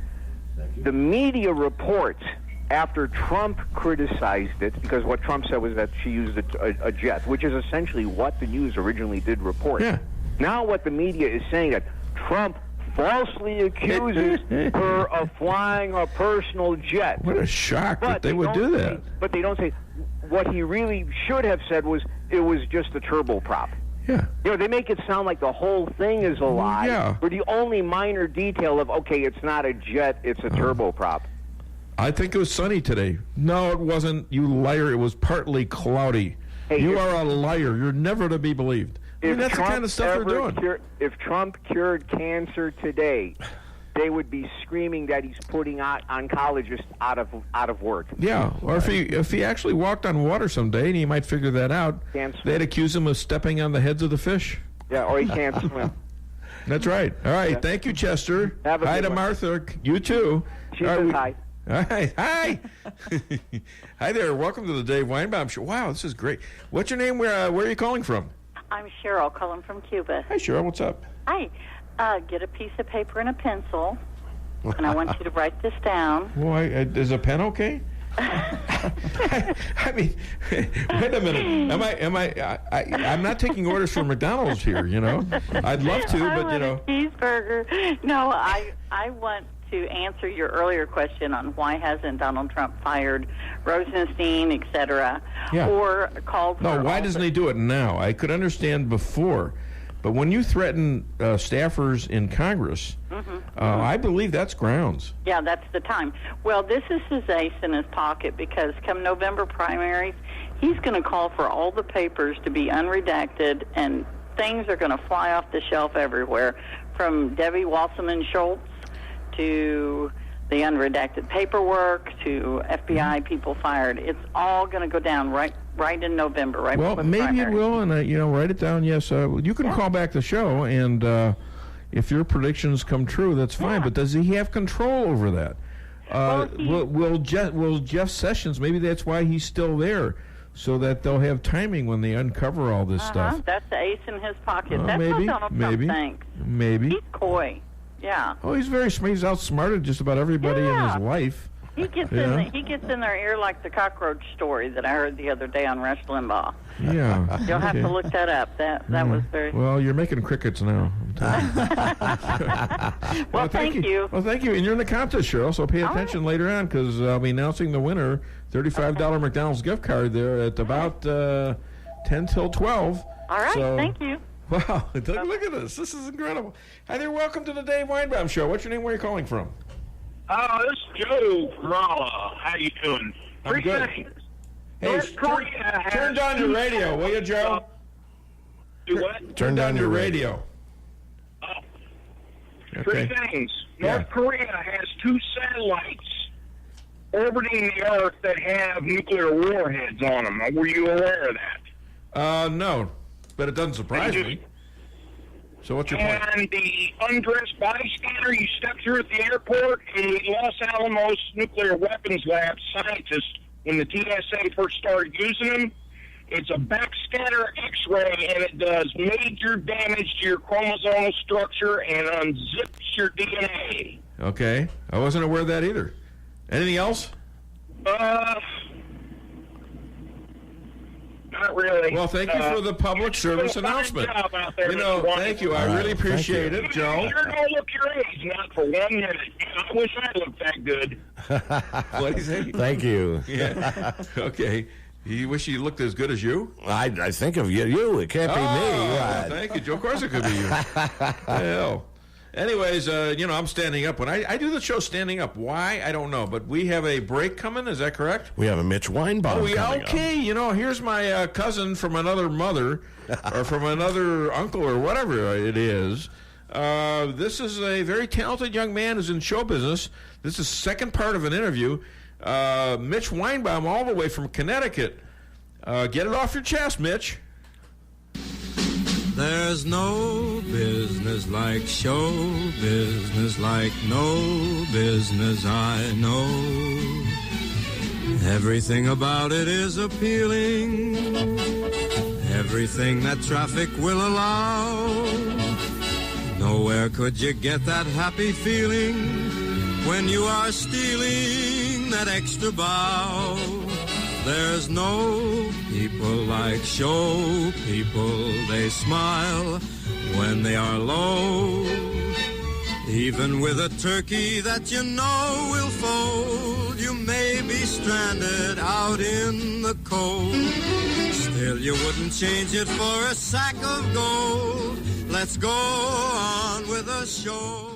The media reports after Trump criticized it, because what Trump said was that she used a jet, which is essentially what the news originally did report. Yeah. Now what the media is saying that Trump falsely accuses her of flying a personal jet. What a shock that they would do that. But they don't say. What he really should have said was it was just a turboprop. Yeah. They make it sound like the whole thing is a lie. Yeah. Or the only minor detail of, okay, it's not a jet, it's a turboprop. I think it was sunny today. No, it wasn't. You liar. It was partly cloudy. Hey, you are a liar. You're never to be believed. I mean, that's the kind of stuff they're doing. If Trump cured cancer today, they would be screaming that he's putting oncologists out of work. Yeah, or if he actually walked on water someday, and he might figure that out, they'd accuse him of stepping on the heads of the fish. Yeah, or he can't swim. That's right. All right. Yeah. Thank you, Chester. Have a hi good to one. Martha. You too. She says hi. All right. Hi. Hi there. Welcome to the Dave Weinbaum Show. Wow, this is great. What's your name? Where are you calling from? I'm Cheryl, calling from Cuba. Hi, Cheryl. What's up? Hi. Get a piece of paper and a pencil, and I want you to write this down. Well, is a pen okay? I mean, wait a minute. I'm not taking orders from McDonald's here. I'd love to, but a cheeseburger. No, I want to answer your earlier question on why hasn't Donald Trump fired Rosenstein, et cetera, or called for... No, why doesn't he do it now? I could understand before, but when you threaten staffers in Congress, I believe that's grounds. Yeah, that's the time. Well, this is his ace in his pocket, because come November primaries, he's going to call for all the papers to be unredacted, and things are going to fly off the shelf everywhere, from Debbie Wasserman Schultz to the unredacted paperwork to FBI people fired. It's all going to go down right in November, right well, before the maybe primary. it will, and write it down. Yes, you can call back the show, and if your predictions come true, that's fine. But does he have control over that? Will Jeff Sessions? Maybe that's why he's still there, so that they'll have timing when they uncover all this stuff. That's the ace in his pocket. That's maybe, what Donald maybe, Trump thinks. Maybe. He's coy. Yeah. Oh, he's very smart. He's outsmarted just about everybody in his life. He gets in their ear like the cockroach story that I heard the other day on Rush Limbaugh. Yeah. You'll have to look that up. That was very... Well, you're making crickets now. Well, thank you. Well, thank you. And you're in the contest, Cheryl, so pay attention later on, because I'll be announcing the winner, $35 McDonald's gift card there at about 10 till 12. All right. So, thank you. Wow. Look at this. This is incredible. Hi there. Welcome to the Dave Weinbaum Show. What's your name? Where are you calling from? This is Joe from Rolla. How you doing? I'm good. Hey, turn down your radio, will you, Joe? Do what? Turn down your radio. Three things. North Korea has 2 satellites orbiting the Earth that have nuclear warheads on them. Were you aware of that? No, but it doesn't surprise me. So what's your point? And the undressed body scanner you step through at the airport, the Los Alamos Nuclear Weapons Lab scientists, when the TSA first started using them, it's a backscatter X-ray, and it does major damage to your chromosomal structure and unzips your DNA. Okay. I wasn't aware of that either. Anything else? Not really. Well, thank you for the public service announcement. Thank you. I really appreciate it, Joe. You're going to look your age, not for 1 minute. I wish I looked that good. What do you say? Thank you. Yeah. Okay. You wish you looked as good as you? I think of you. It can't be me. Right. Thank you, Joe. Of course it could be you. Hell. Anyways, I'm standing up. When I do the show standing up, why? I don't know. But we have a break coming. Is that correct? We have a Mitch Weinbaum coming up. Here's my cousin from another mother or from another uncle or whatever it is. This is a very talented young man who's in show business. This is the second part of an interview. Mitch Weinbaum, all the way from Connecticut. Get it off your chest, Mitch. There's There's no business like show business, like no business I know. Everything about it is appealing, everything that traffic will allow. Nowhere could you get that happy feeling when you are stealing that extra bow. There's no people like show people. They smile when they are low. Even with a turkey that you know will fold, you may be stranded out in the cold. Still, you wouldn't change it for a sack of gold. Let's go on with the show.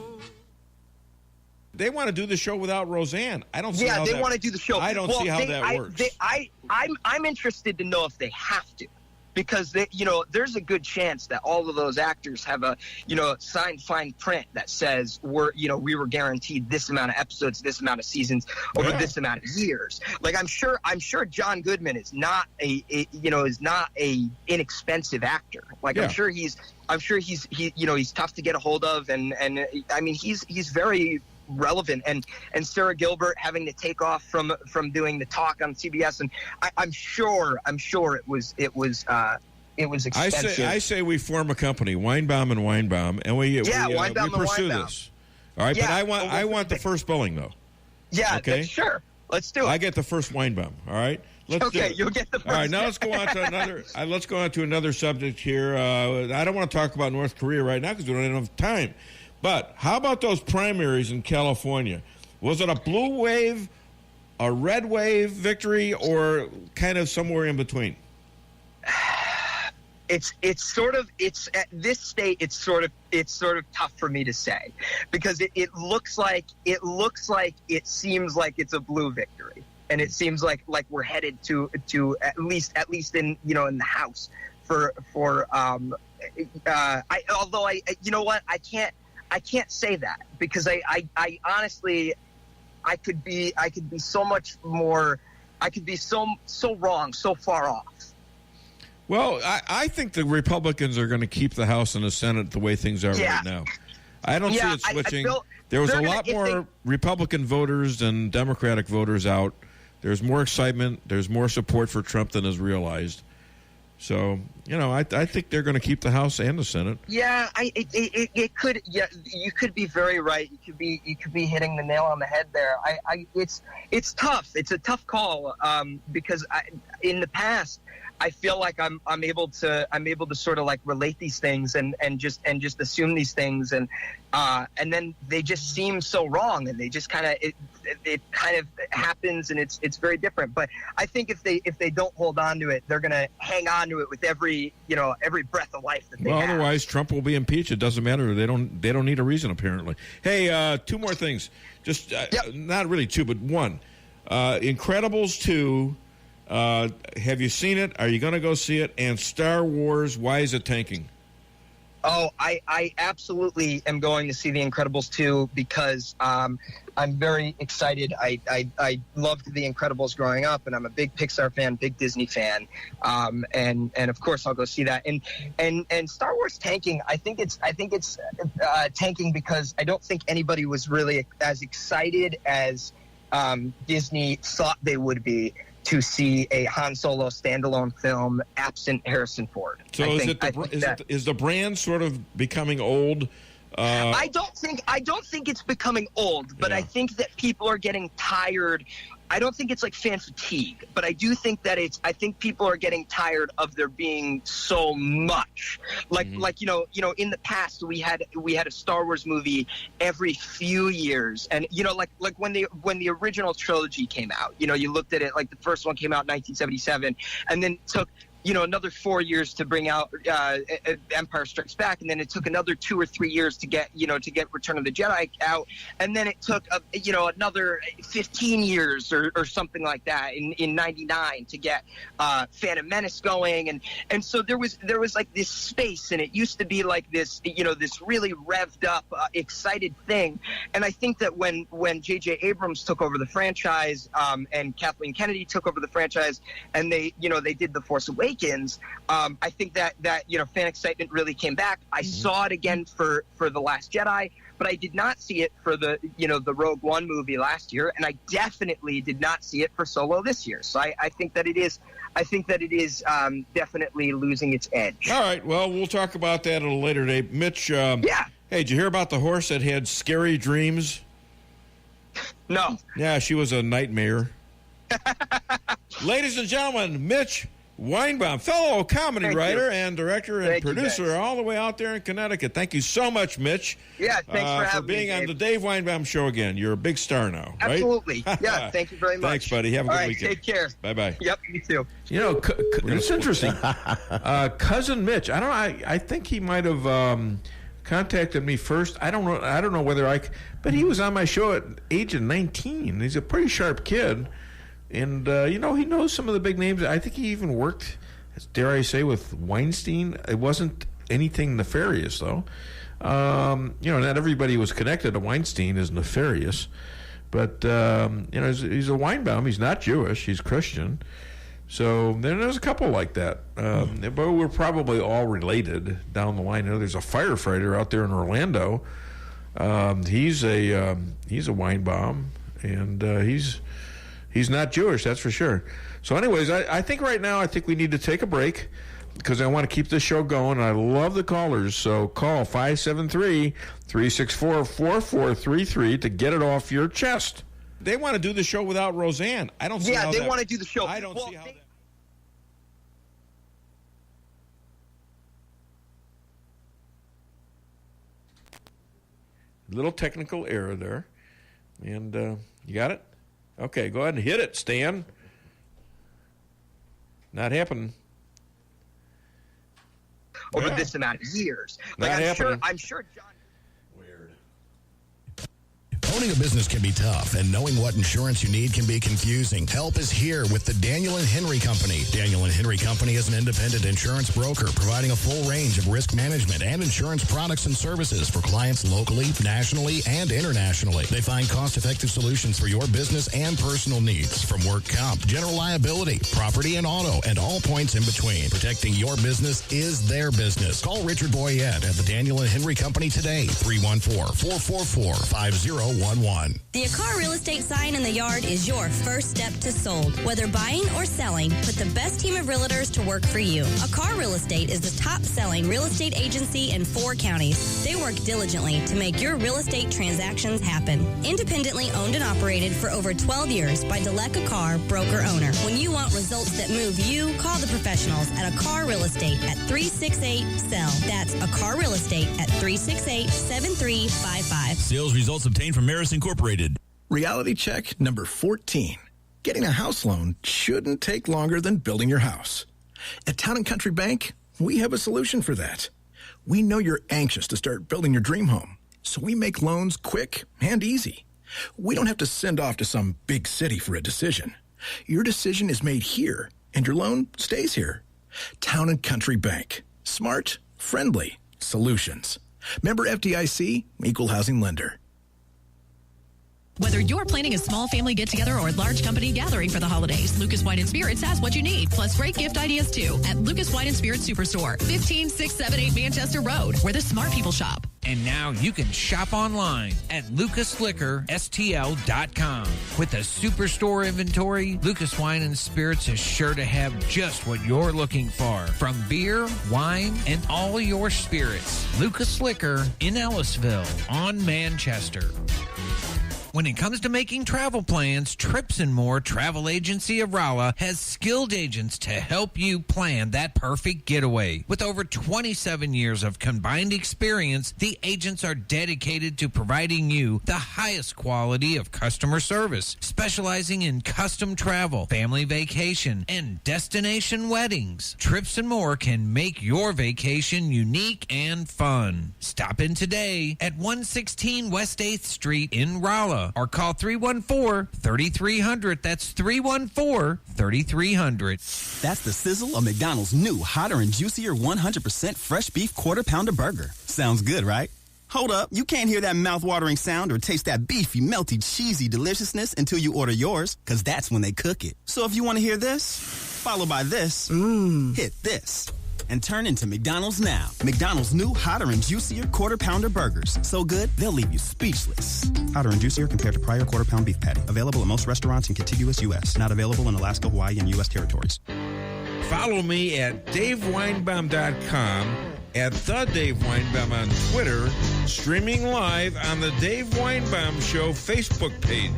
They want to do the show without Roseanne. I don't see how they want to do the show. I don't see how that works. I'm interested to know if they have to, because there's a good chance that all of those actors have a signed fine print that says we were guaranteed this amount of episodes, this amount of seasons over this amount of years. Like I'm sure John Goodman is not a inexpensive actor. Like I'm sure he's tough to get a hold of, and I mean he's very relevant, and Sarah Gilbert having to take off from doing the talk on CBS, and I'm sure it was expensive. I say we form a company, Weinbaum and Weinbaum, and we pursue this. All right, but I want the first billing though. Yeah, okay, sure. Let's do it. I get the first Weinbaum. All right. Let's do it. You'll get the first. All right, now let's go on to another. Let's go on to another subject here. I don't want to talk about North Korea right now because we don't have enough time. But how about those primaries in California? Was it a blue wave, a red wave victory, or kind of somewhere in between? It's at this state it's sort of tough for me to say, because it looks like it seems like it's a blue victory, and it seems like we're headed to at least in in the House for although I can't say that, because I honestly I could be so much more, I could be so wrong, so far off. Well, I think the Republicans are going to keep the House and the Senate the way things are right now. I don't see it switching. There was a lot more Republican voters than Democratic voters out. There's more excitement. There's more support for Trump than is realized. So, I think they're going to keep the House and the Senate. Yeah, it could. Yeah, you could be very right. You could be hitting the nail on the head there. It's tough. It's a tough call, because in the past I feel like I'm able to sort of like relate these things and just assume these things, and then they just seem so wrong, and they just kind of it kind of happens, and it's very different. But I think if they don't hold on to it, they're going to hang on to it with every breath of life that they have. Otherwise Trump will be impeached. It doesn't matter. They don't need a reason, apparently. Hey, two more things. Just not really two, but one. Incredibles 2. Have you seen it? Are you going to go see it? And Star Wars, why is it tanking? Oh, I absolutely am going to see The Incredibles 2 because I'm very excited. I loved The Incredibles growing up, and I'm a big Pixar fan, big Disney fan, and of course I'll go see that. And Star Wars tanking, I think it's tanking because I don't think anybody was really as excited as Disney thought they would be to see a Han Solo standalone film absent Harrison Ford. So is the brand sort of becoming old? I don't think it's becoming old, but I think that people are getting tired. I don't think it's like fan fatigue, but I do think that I think people are getting tired of there being so much. Like in the past we had a Star Wars movie every few years, and like when the original trilogy came out, you looked at it, like the first one came out in 1977, and then it took another 4 years to bring out Empire Strikes Back, and then it took another 2 or 3 years to get Return of the Jedi out, and then it took another 15 years or something like that in 99 to get Phantom Menace going, and so there was like this space, and it used to be like this this really revved up excited thing, and I think that when J.J. Abrams took over the franchise, and Kathleen Kennedy took over the franchise, and they did The Force Awakens, break-ins, I think that fan excitement really came back. I saw it again for The Last Jedi, but I did not see it for the Rogue One movie last year, and I definitely did not see it for Solo this year. So I think that it is definitely losing its edge. All right, well, we'll talk about that at a later date. Mitch, yeah. Hey, did you hear about the horse that had scary dreams? No. Yeah, she was a nightmare. Ladies and gentlemen, Mitch Weinbaum, fellow comedy writer and director and producer all the way out there in Connecticut. Thank you so much, Mitch. Yeah, thanks for having me, being on the Dave Weinbaum Show again. You're a big star now, right? Absolutely. Yeah, thank you very much. Thanks, buddy. Have a good weekend. Take care. Bye-bye. Yep, you too. You know, it's interesting. Cousin Mitch, I don't know. I think he might have contacted me first. I don't know whether but he was on my show at age of 19. He's a pretty sharp kid. And, he knows some of the big names. I think he even worked, dare I say, with Weinstein. It wasn't anything nefarious, though. Not everybody who was connected to Weinstein is nefarious. But, he's a Weinbaum. He's not Jewish. He's Christian. So there's a couple like that. But we're probably all related down the line. There's a firefighter out there in Orlando. He's a Weinbaum, and he's not Jewish, that's for sure. So anyways, I think right now, we need to take a break because I want to keep this show going. I love the callers, so call 573-364-4433 to get it off your chest. They want to do the show without Roseanne. I don't see how they want to do the show. I don't see how that... Little technical error there. And you got it? Okay, go ahead and hit it, Stan. Not happening. Over this amount of years. Not happening. I'm sure John... Owning a business can be tough, and knowing what insurance you need can be confusing. Help is here with the Daniel & Henry Company. Daniel & Henry Company is an independent insurance broker providing a full range of risk management and insurance products and services for clients locally, nationally, and internationally. They find cost-effective solutions for your business and personal needs, from work comp, general liability, property and auto, and all points in between. Protecting your business is their business. Call Richard Boyette at the Daniel & Henry Company today, 314-444-5011. The Akar Real Estate sign in the yard is your first step to sold. Whether buying or selling, put the best team of realtors to work for you. Akar Real Estate is the top-selling real estate agency in 4 counties. They work diligently to make your real estate transactions happen. Independently owned and operated for over 12 years by Delek Akar, broker-owner. When you want results that move you, call the professionals at Akar Real Estate at 368-SELL. That's Akar Real Estate at 368-7355. Sales results obtained from Maris Incorporated. Reality check number 14. Getting a house loan shouldn't take longer than building your house. At Town & Country Bank, we have a solution for that. We know you're anxious to start building your dream home, so we make loans quick and easy. We don't have to send off to some big city for a decision. Your decision is made here, and your loan stays here. Town & Country Bank. Smart, friendly solutions. Member FDIC, equal housing lender. Whether you're planning a small family get-together or large company gathering for the holidays, Lucas Wine & Spirits has what you need, plus great gift ideas, too, at Lucas Wine & Spirits Superstore, 15678 Manchester Road, where the smart people shop. And now you can shop online at lucasliquorstl.com. With a superstore inventory, Lucas Wine & Spirits is sure to have just what you're looking for, from beer, wine, and all your spirits. Lucas Liquor in Ellisville on Manchester. When it comes to making travel plans, Trips and More Travel Agency of Rolla has skilled agents to help you plan that perfect getaway. With over 27 years of combined experience, the agents are dedicated to providing you the highest quality of customer service, specializing in custom travel, family vacation, and destination weddings. Trips and More can make your vacation unique and fun. Stop in today at 116 West 8th Street in Rolla, or call 314-3300. That's 314-3300. That's the sizzle of McDonald's new hotter and juicier 100% fresh beef quarter pounder burger. Sounds good, right? Hold up, you can't hear that mouth-watering sound or taste that beefy, melty, cheesy deliciousness until you order yours, because that's when they cook it. So if you want to hear this... followed by this, hit this, and turn into McDonald's Now. McDonald's new hotter and juicier Quarter Pounder burgers. So good, they'll leave you speechless. Hotter and juicier compared to prior Quarter Pound beef patty. Available at most restaurants in contiguous U.S. Not available in Alaska, Hawaii, and U.S. territories. Follow me at DaveWeinbaum.com, at The Dave Weinbaum on Twitter, streaming live on the Dave Weinbaum Show Facebook page.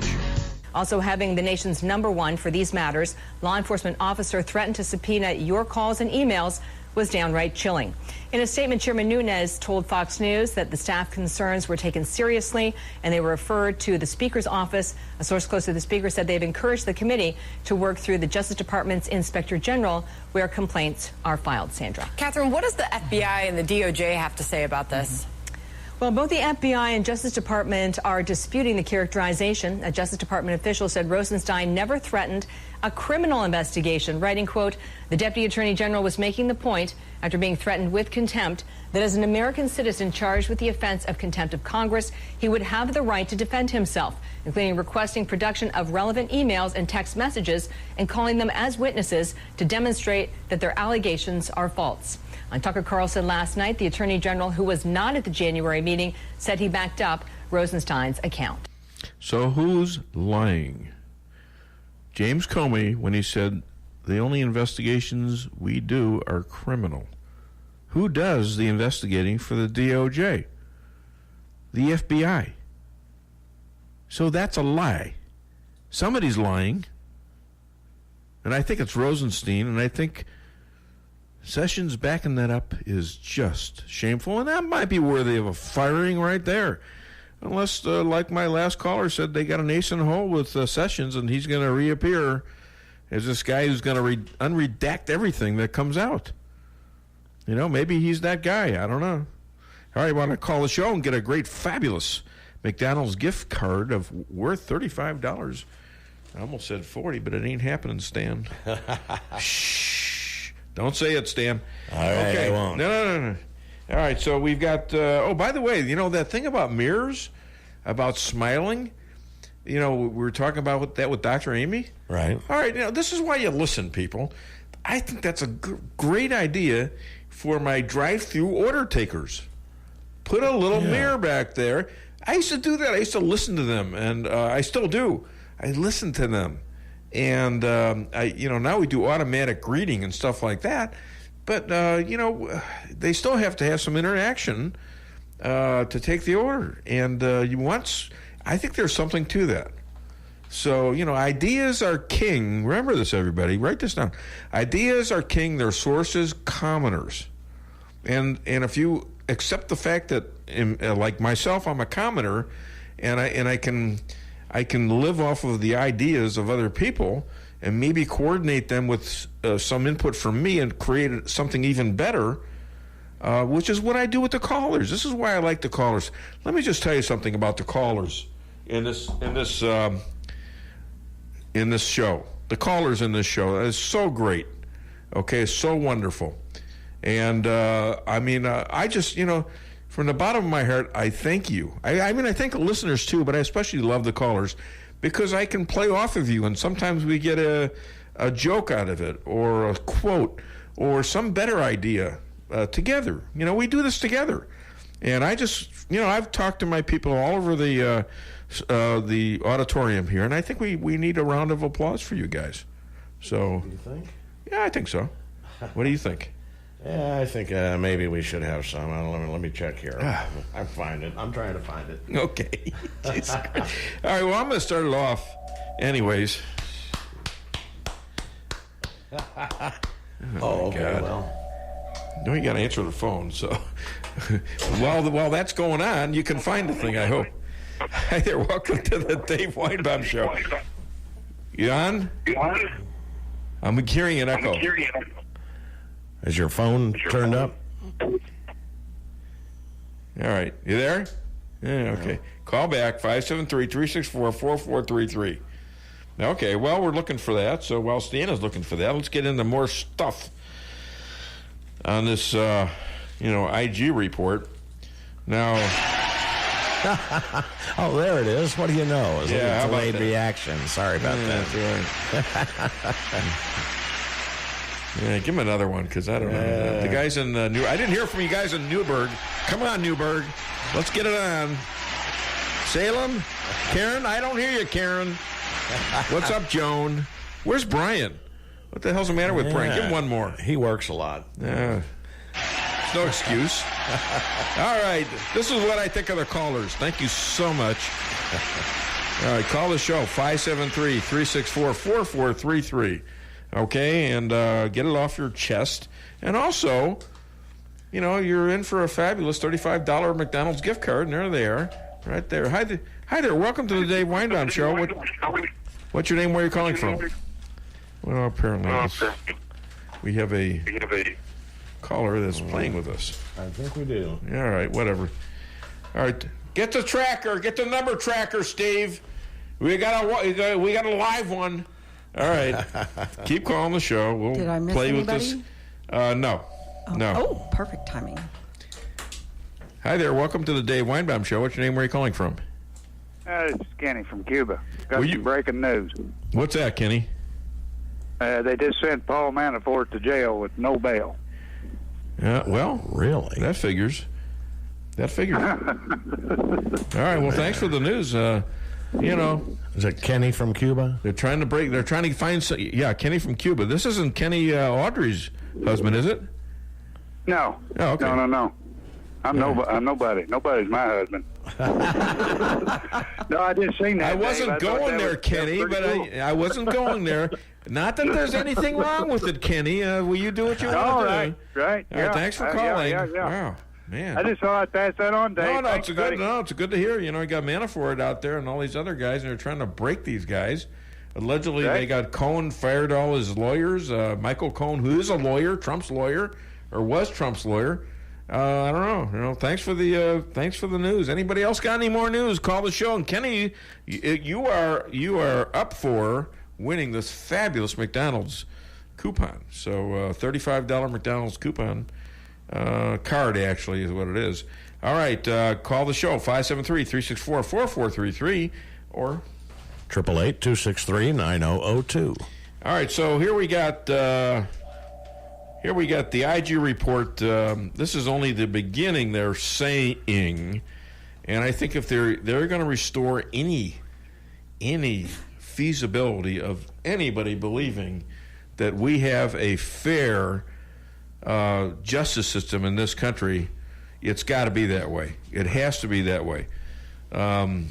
Also having the nation's #1 for these matters, law enforcement officer threatened to subpoena your calls and emails was downright chilling. In a statement, Chairman Nunes told Fox News that the staff concerns were taken seriously and they were referred to the Speaker's office. A source close to the Speaker said they've encouraged the committee to work through the Justice Department's Inspector General where complaints are filed. Sandra. Catherine, what does the FBI and the DOJ have to say about this? Well, both the FBI and Justice Department are disputing the characterization. A Justice Department official said Rosenstein never threatened a criminal investigation, writing, quote, the Deputy Attorney General was making the point after being threatened with contempt that as an American citizen charged with the offense of contempt of Congress, he would have the right to defend himself, including requesting production of relevant emails and text messages and calling them as witnesses to demonstrate that their allegations are false. On Tucker Carlson last night, the Attorney General, who was not at the January meeting, said he backed up Rosenstein's account. So who's lying? James Comey, when he said the only investigations we do are criminal. Who does the investigating for the DOJ? The FBI. So that's a lie. Somebody's lying. And I think it's Rosenstein, and I think Sessions backing that up is just shameful, and that might be worthy of a firing right there. Unless, like my last caller said, they got an ace in the hole with Sessions, and he's going to reappear as this guy who's going to unredact everything that comes out. You know, maybe he's that guy. I don't know. All right, I want to call the show and get a great, fabulous McDonald's gift card of worth $35. I almost said 40, but it ain't happening, Stan. Shh. Don't say it, Stan. All right, okay. I won't. No. All right, so we've got, oh, by the way, you know that thing about mirrors, about smiling? You know, we were talking about that with Dr. Amy? Right. All right, now, this is why you listen, people. I think that's a great idea for my drive-through order takers. Put a little mirror back there. I used to do that. I used to listen to them, and I still do. I listen to them. And, now we do automatic greeting and stuff like that. But, they still have to have some interaction to take the order. And I think there's something to that. So, ideas are king. Remember this, everybody. Write this down. Ideas are king. They're sources, commoners. And if you accept the fact that, like myself, I'm a commoner, and I can live off of the ideas of other people and maybe coordinate them with some input from me and create something even better, which is what I do with the callers. This is why I like the callers. Let me just tell you something about the callers in this show. The callers in this show is so great. Okay, so wonderful. And I just, from the bottom of my heart, I thank you. I thank the listeners too, but I especially love the callers because I can play off of you, and sometimes we get a joke out of it, or a quote, or some better idea together. We do this together. And I just, I've talked to my people all over the auditorium here, and I think we need a round of applause for you guys. So, do you think? Yeah, I think so. What do you think? Yeah, I think maybe we should have some. Let me check here. I'm trying to find it. Okay. All right, well, I'm going to start it off anyways. Okay, God. well. No, you got to answer the phone, so while that's going on, you can find the thing, I hope. Hi there, welcome to the Dave Weinbaum Show. You on? I'm hearing an echo. Is your phone turned up? All right. You there? Yeah, okay. Call back, 573-364-4433. Okay, well, we're looking for that. So while Stan is looking for that, let's get into more stuff on this, IG report. Now... Oh, there it is. What do you know? It's a delayed that? reaction. Sorry about that. That's right. Yeah, give him another one, because I don't know. The guys in I didn't hear from you guys in Newburgh. Come on, Newburgh. Let's get it on. Salem? Karen? I don't hear you, Karen. What's up, Joan? Where's Brian? What the hell's the matter with Brian? Give him one more. He works a lot. There's no excuse. All right. This is what I think of the callers. Thank you so much. All right. Call the show, 573-364-4433. Okay? And get it off your chest. And also, you're in for a fabulous $35 McDonald's gift card, and there they are. Right there. Hi there. Welcome to the Dave Weinbaum Show. What's your name? Where are you calling from? Well, apparently we have a caller that's playing with us. I think we do. All right, whatever. All right, get the tracker. Get the number tracker, Steve. We got a live one. All right, keep calling the show. We'll Did I miss play anybody? with this. No. Oh, perfect timing. Hi there. Welcome to the Dave Weinbaum Show. What's your name? Where are you calling from? It's Kenny from Cuba. Got some breaking news. What's that, Kenny? They just sent Paul Manafort to jail with no bail. Well, really? That figures. All right. Well, thanks for the news. Is it Kenny from Cuba? They're trying to find. Kenny from Cuba. This isn't Kenny Audrey's husband, is it? No. Oh, okay. No. I'm nobody. Nobody's my husband. No, I didn't see that. I wasn't going there, Kenny, but cool. I wasn't going there. Not that there's anything wrong with it, Kenny. Will you do what you want to do? Right. All right, thanks for calling. Yeah. Wow, man. I just thought I'd pass that on, Dave. No, Thanks, it's good to hear. You got Manafort out there and all these other guys, and they're trying to break these guys. Allegedly, They got Cohen fired all his lawyers. Michael Cohen, who is a lawyer, Trump's lawyer, or was Trump's lawyer. I don't know. Thanks for the news. Anybody else got any more news? Call the show. And Kenny, you are up for winning this fabulous McDonald's coupon. So $35 McDonald's coupon card actually is what it is. All right, call the show 573-364-4433 or 888-263-9002. All right, so here we got the IG report. This is only the beginning, they're saying, and I think if they're going to restore any feasibility of anybody believing that we have a fair justice system in this country, it's got to be that way. It has to be that way. I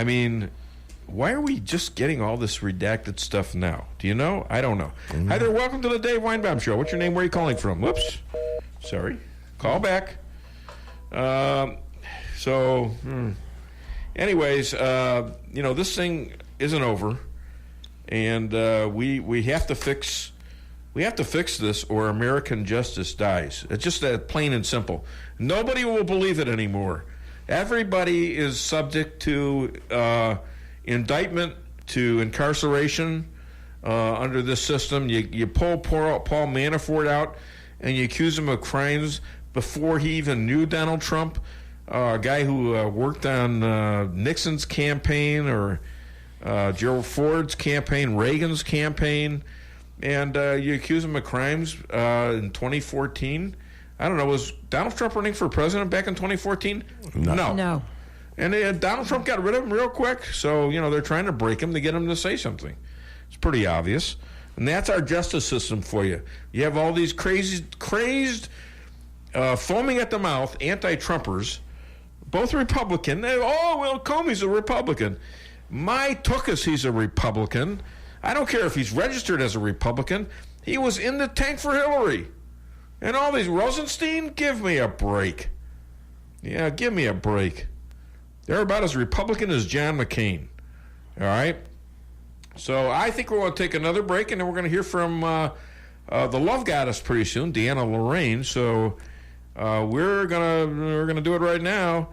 mean, why are we just getting all this redacted stuff now? Do you know? I don't know. Mm-hmm. Hi there. Welcome to the Dave Weinbaum Show. What's your name? Where are you calling from? Whoops. Sorry. Call back. Anyways, this thing isn't over, and we have to fix this, or American justice dies. It's just that plain and simple. Nobody will believe it anymore. Everybody is subject to indictment, to incarceration under this system. You pull Paul Manafort out and you accuse him of crimes before he even knew Donald Trump, a guy who worked on Nixon's campaign or Gerald Ford's campaign, Reagan's campaign, and you accuse him of crimes in 2014. I don't know, was Donald Trump running for president back in 2014? No. And Donald Trump got rid of him real quick. So, they're trying to break him to get him to say something. It's pretty obvious. And that's our justice system for you. You have all these crazed, foaming at the mouth anti-Trumpers, both Republican. Comey's a Republican. My tuchus, he's a Republican. I don't care if he's registered as a Republican. He was in the tank for Hillary. And all these Rosenstein, give me a break. Yeah, give me a break. They're about as Republican as John McCain. All right? So I think we're going to take another break, and then we're going to hear from the Love Goddess pretty soon, Deanna Lorraine. So we're gonna do it right now.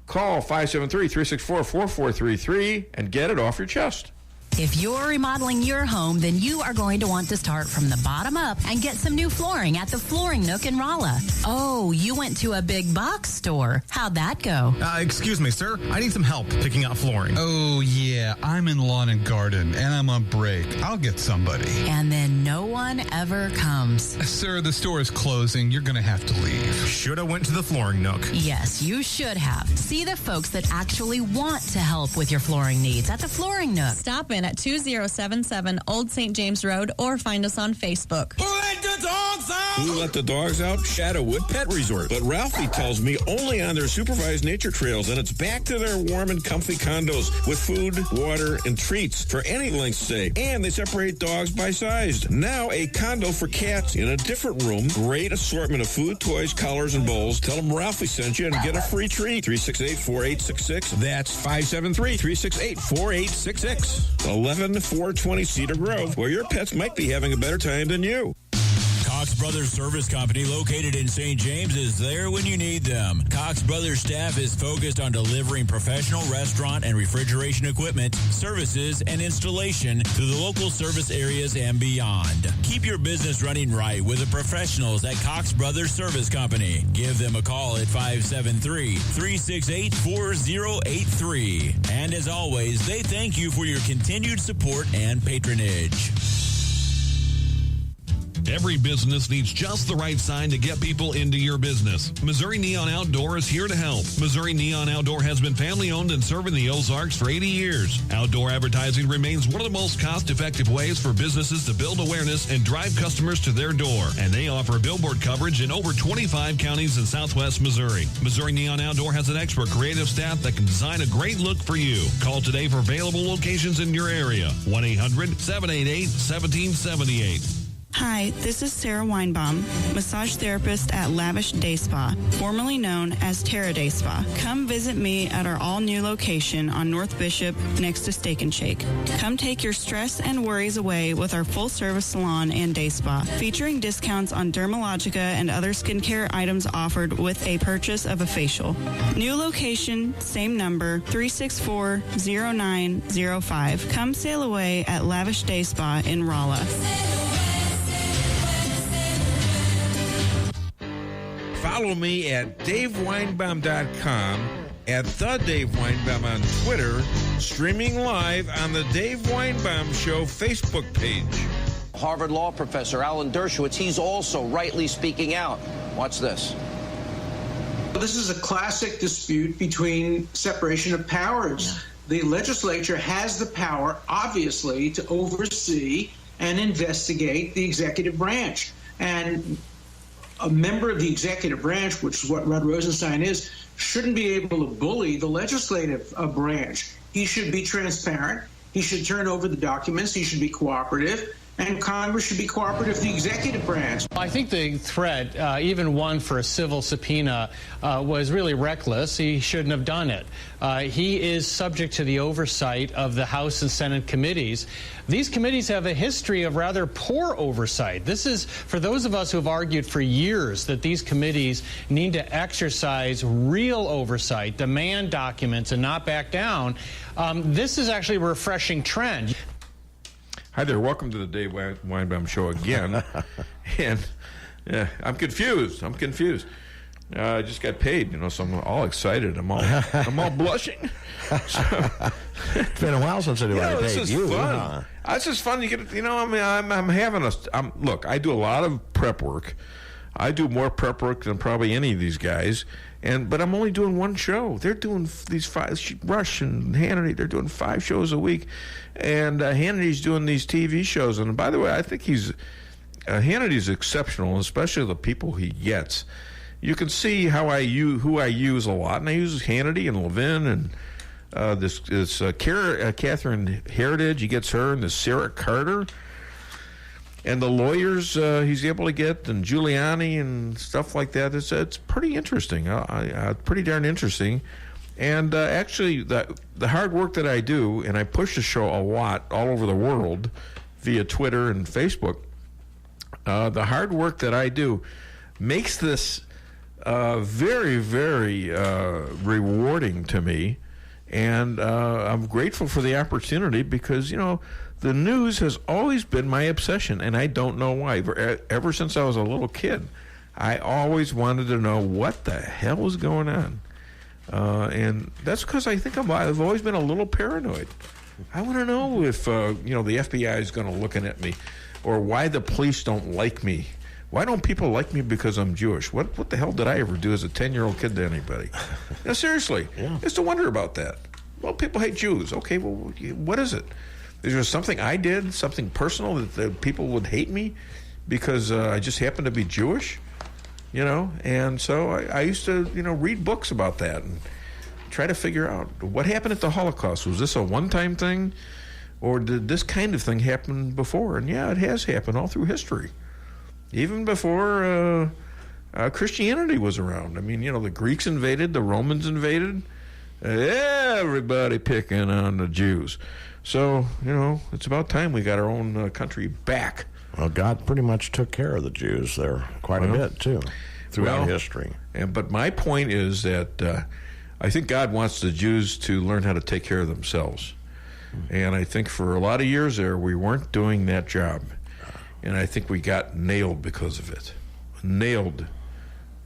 Call 573-364-4433 and get it off your chest. If you're remodeling your home, then you are going to want to start from the bottom up and get some new flooring at the Flooring Nook in Rolla. Oh, you went to a big box store. How'd that go? Excuse me, sir. I need some help picking out flooring. Oh, yeah. I'm in lawn and garden, and I'm on break. I'll get somebody. And then no one ever comes. Sir, the store is closing. You're going to have to leave. Should have went to the Flooring Nook. Yes, you should have. See the folks that actually want to help with your flooring needs at the Flooring Nook. Stop in at 2077 Old St. James Road or find us on Facebook. Who let the dogs out? Shadowwood Pet Resort. But Ralphie tells me only on their supervised nature trails, and it's back to their warm and comfy condos with food, water, and treats for any length stay. And they separate dogs by size. Now a condo for cats in a different room. Great assortment of food, toys, collars, and bowls. Tell them Ralphie sent you and get a free treat. 368-4866. That's 573-368-4866. 11420 Cedar Grove, where your pets might be having a better time than you. Cox Brothers Service Company, located in St. James, is there when you need them. Cox Brothers staff is focused on delivering professional restaurant and refrigeration equipment, services, and installation to the local service areas and beyond. Keep your business running right with the professionals at Cox Brothers Service Company. Give them a call at 573-368-4083. And as always, they thank you for your continued support and patronage. Every business needs just the right sign to get people into your business. Missouri Neon Outdoor is here to help. Missouri Neon Outdoor has been family-owned and serving the Ozarks for 80 years. Outdoor advertising remains one of the most cost-effective ways for businesses to build awareness and drive customers to their door. And they offer billboard coverage in over 25 counties in southwest Missouri. Missouri Neon Outdoor has an expert creative staff that can design a great look for you. Call today for available locations in your area. 1-800-788-1778. Hi, this is Sarah Weinbaum, massage therapist at Lavish Day Spa, formerly known as Terra Day Spa. Come visit me at our all-new location on North Bishop next to Steak and Shake. Come take your stress and worries away with our full-service salon and day spa, featuring discounts on Dermalogica and other skincare items offered with a purchase of a facial. New location, same number, 364-0905. Come sail away at Lavish Day Spa in Rolla. Follow me at DaveWeinbaum.com, at The Dave Weinbaum on Twitter, streaming live on the Dave Weinbaum Show Facebook page. Harvard law professor Alan Dershowitz, he's also rightly speaking out. Watch this. This is a classic dispute between separation of powers. The legislature has the power, obviously, to oversee and investigate the executive branch. And a member of the executive branch, which is what Rod Rosenstein is, shouldn't be able to bully the legislative branch. He should be transparent. He should turn over the documents. He should be cooperative. And Congress should be cooperative with the executive branch. I think the threat, even one for a civil subpoena, was really reckless. He shouldn't have done it. He is subject to the oversight of the House and Senate committees. These committees have a history of rather poor oversight. This is, for those of us who have argued for years that these committees need to exercise real oversight, demand documents, and not back down, this is actually a refreshing trend. Hi there, welcome to the Dave Weinbaum Show again. And I'm confused. I just got paid, so I'm all excited. I'm all blushing. So, it's been a while since anybody paid this is you. Fun. Huh? It's just fun. You get, I'm having look, I do a lot of prep work. I do more prep work than probably any of these guys. But I'm only doing one show. They're doing these 5, Rush and Hannity, they're doing 5 shows a week. And Hannity's doing these TV shows. And by the way, I think Hannity's exceptional, especially the people he gets. You can see who I use a lot. And I use Hannity and Levin and this Catherine Heritage. He gets her, and this Sarah Carter. And the lawyers he's able to get, and Giuliani and stuff like that. It's pretty interesting, pretty darn interesting. And actually, the hard work that I do, and I push the show a lot all over the world via Twitter and Facebook, the hard work that I do makes this very, very rewarding to me. And I'm grateful for the opportunity because, the news has always been my obsession, and I don't know why. Ever since I was a little kid, I always wanted to know what the hell was going on. And that's because I think I've always been a little paranoid. I want to know if, the FBI is going to look at me, or why the police don't like me. Why don't people like me because I'm Jewish? What the hell did I ever do as a 10-year-old kid to anybody? No, seriously. Yeah. Just to wonder about that. Well, people hate Jews. Okay, well, what is it? Is there something I did, something personal that people would hate me because I just happen to be Jewish? And so I used to, read books about that and try to figure out what happened at the Holocaust. Was this a one-time thing, or did this kind of thing happen before? And yeah, it has happened all through history, even before Christianity was around. I mean, the Greeks invaded, the Romans invaded, everybody picking on the Jews. So, it's about time we got our own country back. Well, God pretty much took care of the Jews there quite a bit, too, throughout history. But my point is that I think God wants the Jews to learn how to take care of themselves. And I think for a lot of years there, we weren't doing that job. And I think we got nailed because of it. Nailed,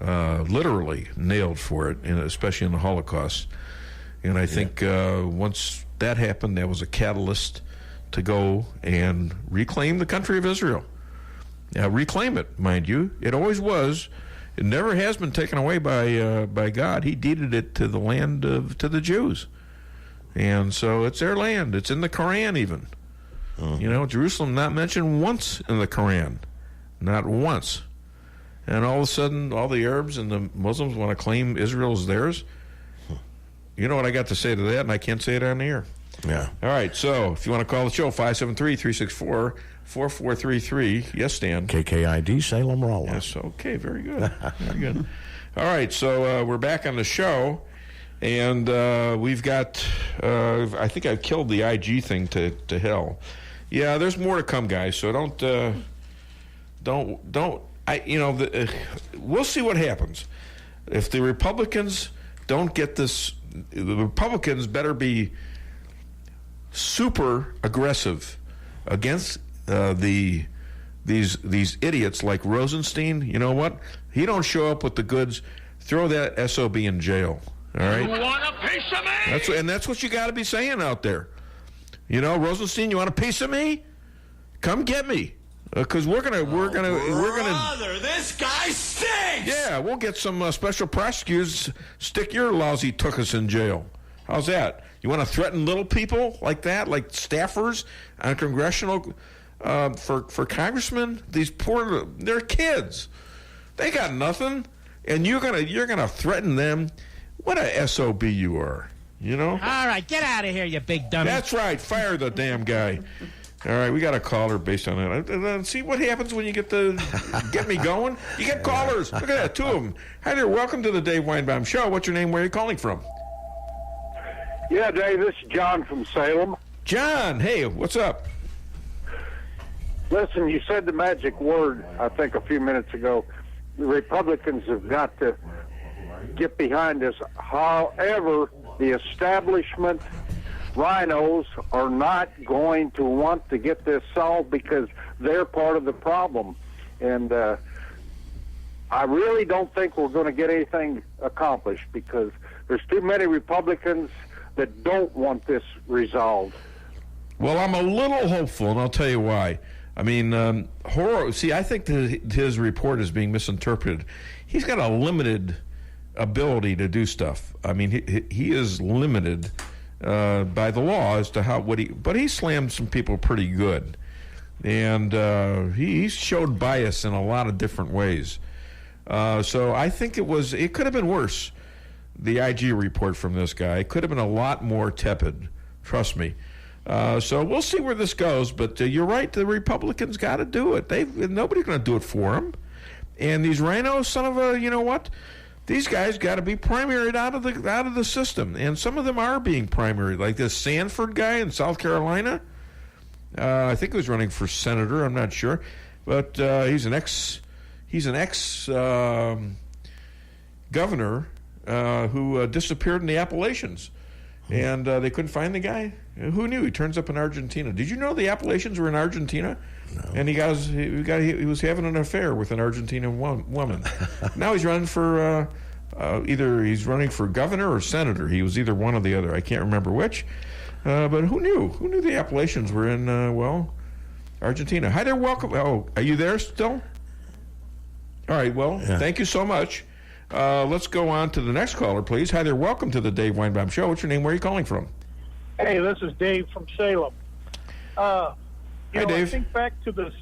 literally nailed for it, and especially in the Holocaust. And I think once that happened, that was a catalyst to go and reclaim the country of Israel. Reclaim it, mind you. It always was. It never has been taken away by God. He deeded it to the land to the Jews. And so it's their land. It's in the Quran even. Jerusalem not mentioned once in the Quran. Not once. And all of a sudden, all the Arabs and the Muslims want to claim Israel as theirs. You know what I got to say to that, and I can't say it on the air. Yeah. All right, so if you want to call the show, 573-364-4433. Yes, Stan. KKID, Salem, Rolla. Yes, okay, very good. Very good. All right, so we're back on the show, and we've got, I think I've killed the IG thing to hell. Yeah, there's more to come, guys, so we'll see what happens. If the Republicans don't get this, the Republicans better be super aggressive against these idiots like Rosenstein. You know what? He don't show up with the goods. Throw that SOB in jail. All right. You want a piece of me? That's what you got to be saying out there. Rosenstein, you want a piece of me? Come get me. Because we're gonna. Brother, this guy stinks. Yeah, we'll get some special prosecutors. Stick your lousy tookus in jail. How's that? You want to threaten little people like that, like staffers on congressional for congressmen? These they're kids. They got nothing, and you're gonna threaten them. What a SOB you are. All right, get out of here, you big dummy. That's right. Fire the damn guy. All right, we got a caller based on that. See what happens when you get me going? You get callers. Look at that, two of them. Hi there, welcome to the Dave Weinbaum Show. What's your name? Where are you calling from? Yeah, Dave, this is John from Salem. John, hey, what's up? Listen, you said the magic word, I think, a few minutes ago. The Republicans have got to get behind this. However, the establishment rhinos are not going to want to get this solved because they're part of the problem. And I really don't think we're going to get anything accomplished because there's too many Republicans that don't want this resolved. Well, I'm a little hopeful, and I'll tell you why. I mean, I think that his report is being misinterpreted. He's got a limited ability to do stuff. I mean, he is limited by the law as to but he slammed some people pretty good, and he showed bias in a lot of different ways. So I think it could have been worse. The IG report from this guy, it could have been a lot more tepid. Trust me. So we'll see where this goes. But you're right. The Republicans got to do it. Nobody's going to do it for them. And these rhinos, you know what? These guys got to be primaried out of the system, and some of them are being primaried, like this Sanford guy in South Carolina. I think he was running for senator. I'm not sure, but he's an ex governor who disappeared in the Appalachians, and they couldn't find the guy. Who knew? He turns up in Argentina. Did you know the Appalachians were in Argentina? No. And he was having an affair with an Argentinian woman. Now he's running for either he's running for governor or senator. He was either one or the other. I can't remember which. But who knew? Who knew the Appalachians were in Argentina? Hi there, welcome. Oh, are you there still? All right. Well, Thank you so much. Let's go on to the next caller, please. Hi there, welcome to the Dave Weinbaum Show. What's your name? Where are you calling from? Hey, this is Dave from Salem. Hi, Dave. I think back to this.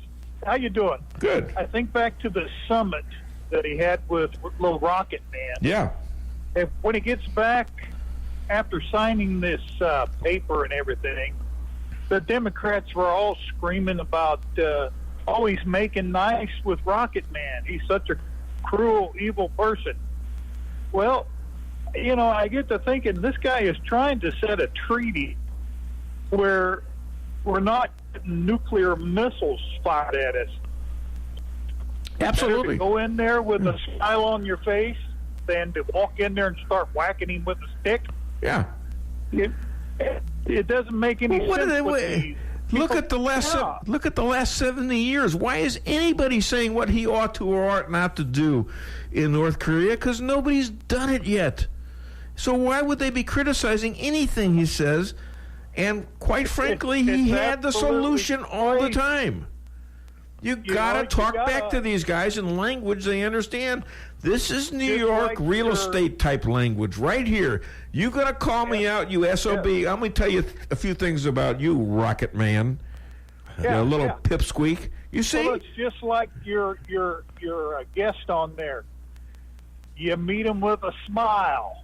How you doing? Good. I think back to the summit that he had with Little Rocket Man. Yeah. When he gets back after signing this paper and everything, the Democrats were all screaming about, he's making nice with Rocket Man. He's such a cruel, evil person. Well, I get to thinking this guy is trying to set a treaty where we're not getting nuclear missiles fired at us. Absolutely. Better to go in there with a smile on your face than to walk in there and start whacking him with a stick. Yeah. It doesn't make any sense. Look at the last 70 years. Why is anybody saying what he ought to or ought not to do in North Korea? Because nobody's done it yet. So why would they be criticizing anything he says? And quite frankly, he had the solution all the time. You gotta talk back to these guys in language they understand. This is New York real estate type language right here. You gotta call me out, you SOB. I'm gonna tell you a few things about you, Rocket Man. You little pipsqueak. You see? Well, it's just like your guest on there. You meet him with a smile.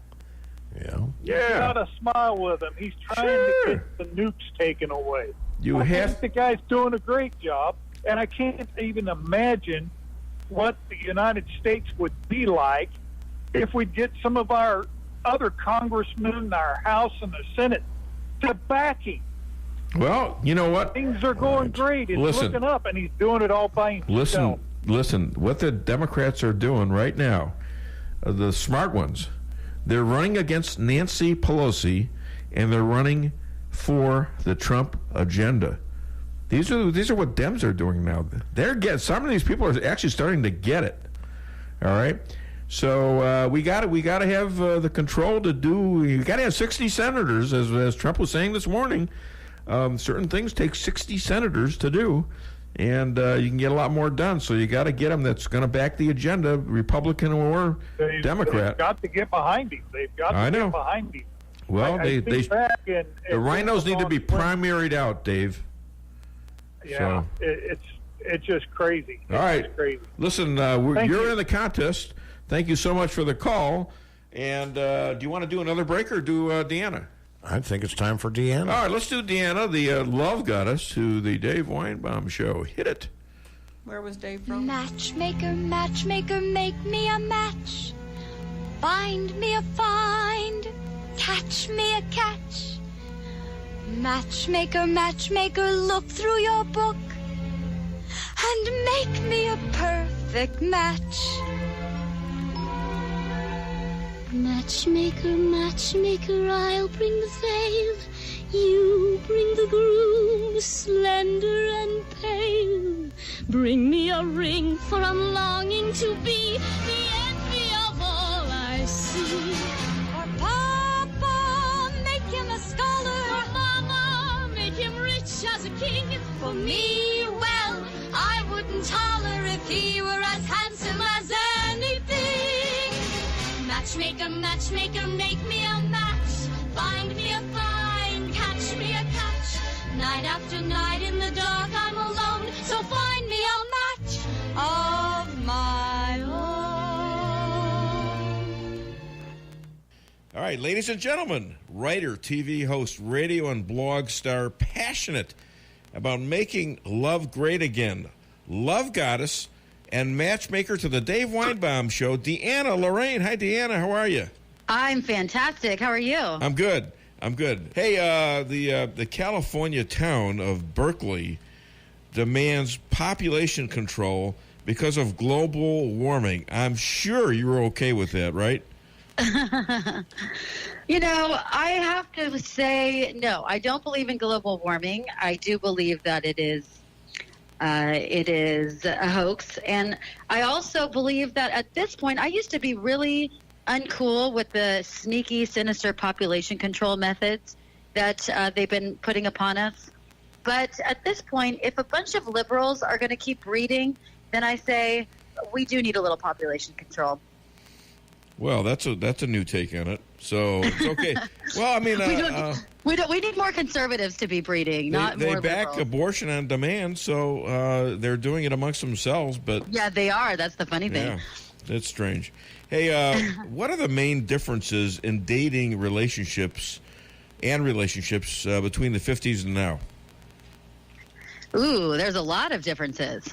Yeah. You got a smile with him. He's trying to get the nukes taken away. I think the guy's doing a great job, and I can't even imagine what the United States would be like if we get some of our other congressmen in our House and the Senate to back him. Well, you know what? Things are going great. He's looking up, and he's doing it all by himself. Listen. What the Democrats are doing right now, the smart ones, they're running against Nancy Pelosi, and they're running for the Trump agenda. These are what Dems are doing now. Some of these people are actually starting to get it. All right, so we got to have the control to do. You got to have 60 senators, as Trump was saying this morning. Certain things take 60 senators to do, and you can get a lot more done. So you got to get them that's going to back the agenda, Republican or Democrat. They've got to get behind him. They've got to get behind him. Well, the rhinos need to be primaried out, Dave. Yeah, so. It's just crazy. All right. Just crazy. Listen, you're in the contest. Thank you so much for the call. And do you want to do another break or do Deanna? I think it's time for Deanna. All right, let's do Deanna, the love goddess, to the Dave Weinbaum Show. Hit it. Where was Dave from? Matchmaker, matchmaker, make me a match. Find me a find. Catch me a catch. Matchmaker, matchmaker, look through your book and make me a perfect match. Matchmaker, matchmaker, I'll bring the veil. You bring the groom, slender and pale. Bring me a ring, for I'm longing to be the envy of all I see. For Papa, make him a scholar. For Mama, make him rich as a king. For me, well, I wouldn't holler if he were as handsome as anything. Matchmaker, matchmaker, make me a match. Find me a find, catch me a catch. Night after night in the dark I'm alone, so find me a match of my own. All right, ladies and gentlemen, writer, TV host, radio and blog star, passionate about making love great again, love goddess, and matchmaker to the Dave Weinbaum Show, Deanna Lorraine. Hi, Deanna. How are you? I'm fantastic. How are you? I'm good. Hey, the California town of Berkeley demands population control because of global warming. I'm sure you're okay with that, right? You know, I have to say, no, I don't believe in global warming. I do believe that it is a hoax. And I also believe that at this point, I used to be really uncool with the sneaky, sinister population control methods that they've been putting upon us. But at this point, if a bunch of liberals are going to keep breeding, then I say we do need a little population control. Well, that's a new take on it. So it's okay. Well, I mean, we need more conservatives to be breeding, not more liberals. They back liberals. abortion on demand, so they're doing it amongst themselves. But yeah, they are. That's the funny thing. Yeah, that's strange. Hey, what are the main differences in dating relationships between the 50s and now? Ooh, there's a lot of differences.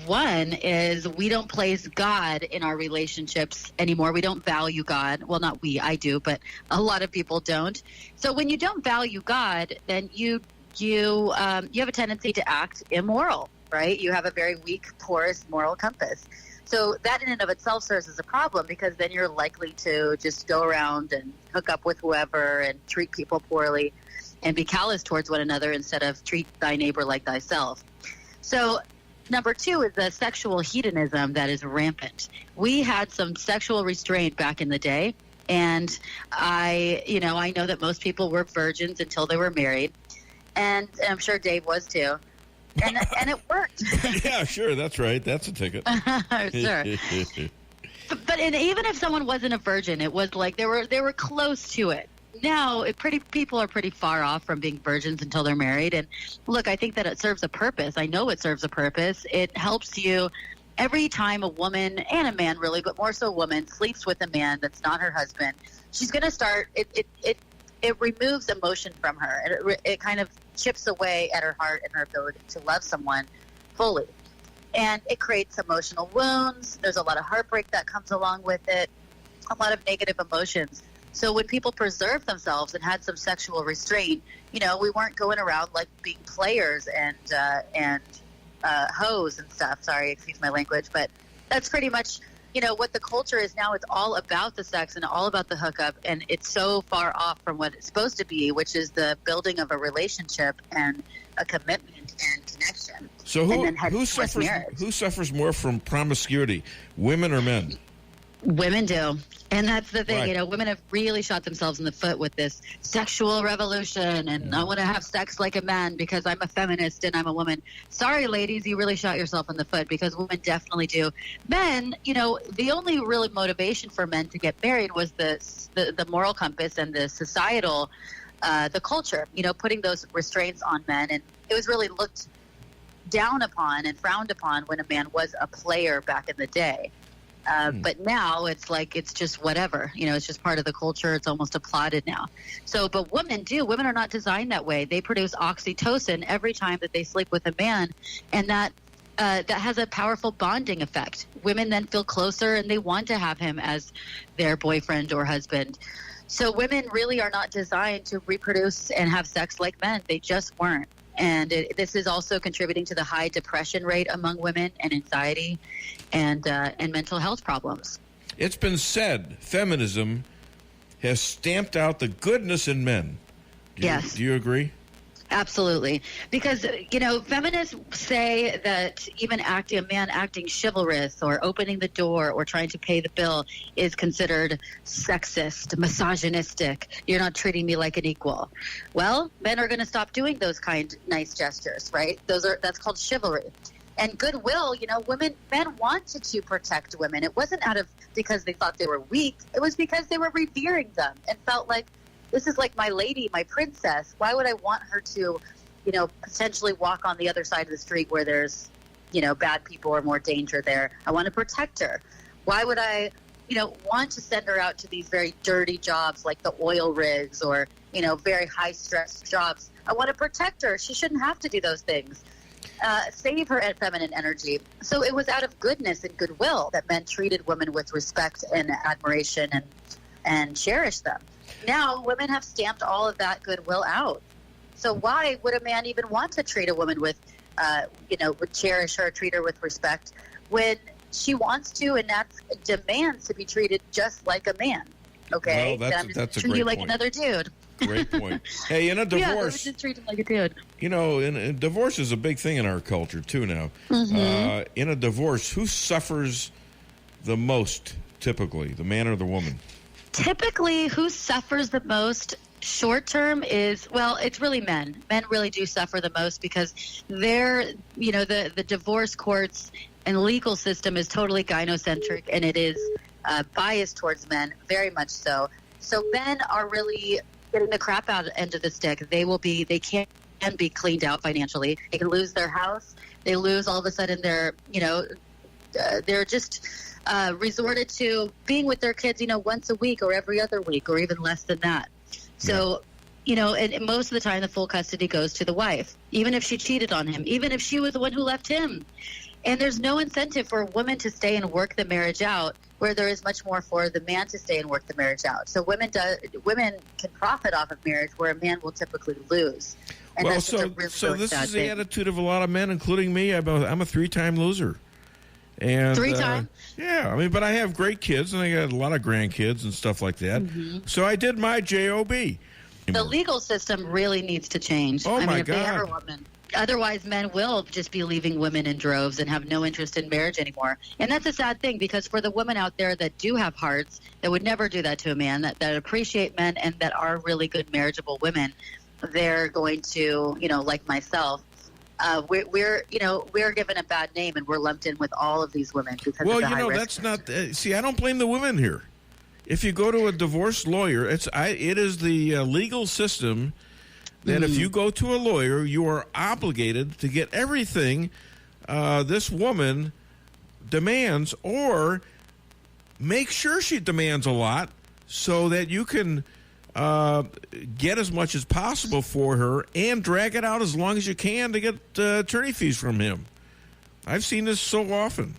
One is we don't place God in our relationships anymore. We don't value God. Well, not we, I do, but a lot of people don't. So when you don't value God, then you have a tendency to act immoral, right? You have a very weak, porous moral compass. So that in and of itself serves as a problem, because then you're likely to just go around and hook up with whoever and treat people poorly and be callous towards one another instead of treat thy neighbor like thyself. So number two is the sexual hedonism that is rampant. We had some sexual restraint back in the day, and I know that most people were virgins until they were married, and I'm sure Dave was too. And it worked. Yeah, sure, that's right. That's a ticket. Sure. But even if someone wasn't a virgin, it was like they were close to it. Now, people are pretty far off from being virgins until they're married. And look, I think that it serves a purpose. I know it serves a purpose. It helps you every time a woman, and a man really, but more so a woman, sleeps with a man that's not her husband. She's going to start, it removes emotion from her. And it kind of chips away at her heart and her ability to love someone fully. And it creates emotional wounds. There's a lot of heartbreak that comes along with it, a lot of negative emotions. So when people preserved themselves and had some sexual restraint, we weren't going around like being players and hoes and stuff. Sorry, excuse my language, but that's pretty much, what the culture is now. It's all about the sex and all about the hookup, and it's so far off from what it's supposed to be, which is the building of a relationship and a commitment and connection. So who suffers more from promiscuity, women or men? Women do. And that's the thing, Right. Women have really shot themselves in the foot with this sexual revolution, and I want to have sex like a man because I'm a feminist and I'm a woman. Sorry, ladies, you really shot yourself in the foot, because women definitely do. Men, the only really motivation for men to get married was the moral compass and the societal, the culture, putting those restraints on men. And it was really looked down upon and frowned upon when a man was a player back in the day. But now it's like it's just whatever. It's just part of the culture. It's almost applauded now. So, but women do. Women are not designed that way. They produce oxytocin every time that they sleep with a man, and that has a powerful bonding effect. Women then feel closer, and they want to have him as their boyfriend or husband. So women really are not designed to reproduce and have sex like men. They just weren't. And this is also contributing to the high depression rate among women, and anxiety, and mental health problems. It's been said feminism has stamped out the goodness in men. Yes. Do you agree? Absolutely. Because, feminists say that even a man acting chivalrous or opening the door or trying to pay the bill is considered sexist, misogynistic. You're not treating me like an equal. Well, men are going to stop doing those nice gestures, right? That's called chivalry. And goodwill, men wanted to protect women. It wasn't because they thought they were weak. It was because they were revering them and felt like, this is like my lady, my princess. Why would I want her to, potentially walk on the other side of the street where there's, bad people or more danger there? I want to protect her. Why would I, want to send her out to these very dirty jobs like the oil rigs or, very high stress jobs? I want to protect her. She shouldn't have to do those things. Save her feminine energy. So it was out of goodness and goodwill that men treated women with respect and admiration and cherished them. Now women have stamped all of that goodwill out. So why would a man even want to treat a woman with, would cherish her, treat her with respect when she wants to and demands to be treated just like a man? Okay, Well, then I'm that's a treat great you like point. another dude. Great point. Hey, in a Yeah, I would divorce, just treat him like a dude. you know, in divorce is a big thing in our culture too now. Mhm. In a divorce, who suffers the most typically, the man or the woman? Typically, who suffers the most short term is, well, it's really men. Men really do suffer the most because they're, the divorce courts and legal system is totally gynocentric, and it is biased towards men, very much so. So men are really getting the crap out end of the stick. They can't be cleaned out financially. They can lose their house. They lose all of a sudden they're just resorted to being with their kids, once a week or every other week or even less than that. So, and most of the time the full custody goes to the wife, even if she cheated on him, even if she was the one who left him. And there's no incentive for a woman to stay and work the marriage out, where there is much more for the man to stay and work the marriage out. So women can profit off of marriage, where a man will typically lose. And Well, that's just so a really, so really this sad is the thing. attitude of a lot of men, including me. I'm a 3-time loser. And 3 times? Yeah, I mean, but I have great kids, and I got a lot of grandkids and stuff like that. Mhm. So I did my job. The legal system really needs to change. Oh, my if they have a God. woman. Otherwise, men will just be leaving women in droves and have no interest in marriage anymore. And that's a sad thing, because for the women out there that do have hearts, that would never do that to a man, that appreciate men and that are really good marriageable women, they're going to, like myself, we're given a bad name, and we're lumped in with all of these women because Well, of the high risk. that's not. See, I don't blame the women here. If you go to a divorce lawyer, it is the legal system that if you go to a lawyer, you are obligated to get everything this woman demands, or make sure she demands a lot, so that you can get as much as possible for her and drag it out as long as you can to get attorney fees from him. I've seen this so often.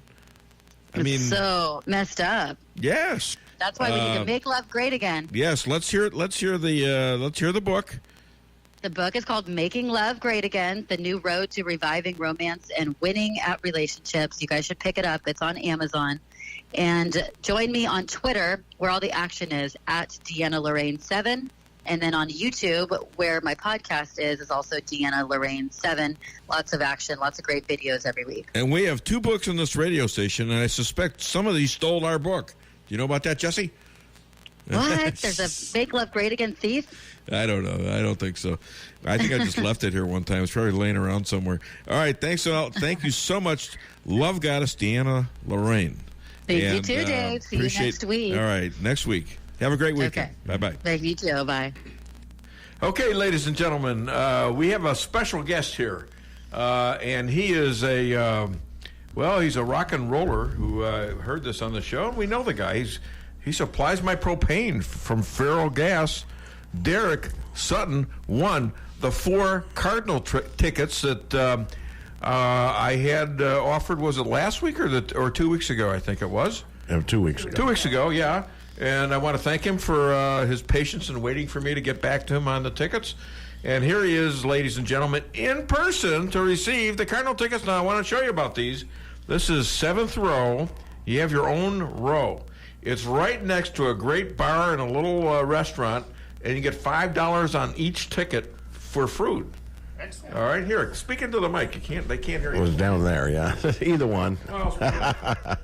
It's so messed up. Yes. That's why we need to make love great again. Yes, let's hear it. Let's hear the book. The book is called Making Love Great Again, The New Road to Reviving Romance and Winning at Relationships. You guys should pick it up. It's on Amazon. And join me on Twitter, where all the action is, at Deanna Lorraine 7. And then on YouTube, where my podcast is also Deanna Lorraine 7. Lots of action, lots of great videos every week. And we have 2 books on this radio station, and I suspect some of these stole our book. Do you know about that, Jesse? What? There's a Make Love Great Again thief? I don't know. I don't think so. I think I just left it here one time. It's probably laying around somewhere. All right. Thanks. Thank you so much, Love Goddess Deanna Lorraine. Thank you too, Dave. See you next week. All right. Next week. Have a great weekend. Okay. Bye-bye. Thank you too. Bye. Okay, ladies and gentlemen, we have a special guest here. And he is he's a rock and roller who heard this on the show. And we know the guy. He supplies my propane from Feral Gas. Derek Sutton won the 4 Cardinal tickets that I had offered. Was it last week or 2 weeks ago? I think it was. 2 weeks ago. 2 weeks ago, yeah. And I want to thank him for his patience in waiting for me to get back to him on the tickets. And here he is, ladies and gentlemen, in person to receive the Cardinal tickets. Now, I want to show you about these. This is 7th row. You have your own row. It's right next to a great bar and a little restaurant, and you get $5 on each ticket for food. Excellent. All right, here, speak into the mic. They can't hear It you. was down there, yeah. Either one.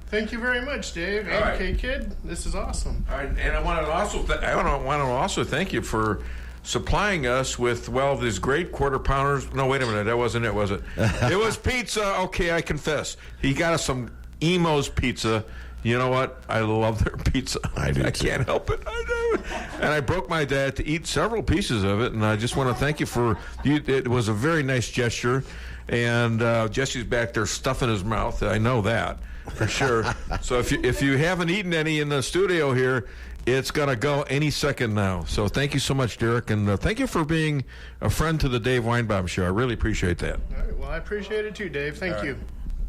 Thank you very much, Dave. All right. Okay, kid, this is awesome. All right, and I want to also thank you for supplying us with these great quarter pounders. No, wait a minute, that wasn't it, was it? It was pizza. Okay, I confess. He got us some Emo's pizza. You know what? I love their pizza. I can't help it. I do. And I broke my dad to eat several pieces of it, and I just want to thank you for you. It was a very nice gesture, and Jesse's back there stuffing his mouth. I know that for sure. So if you haven't eaten any in the studio here, it's going to go any second now. So thank you so much, Derek, and thank you for being a friend to the Dave Weinbaum Show. I really appreciate that. All right, well, I appreciate it too, Dave. Thank you.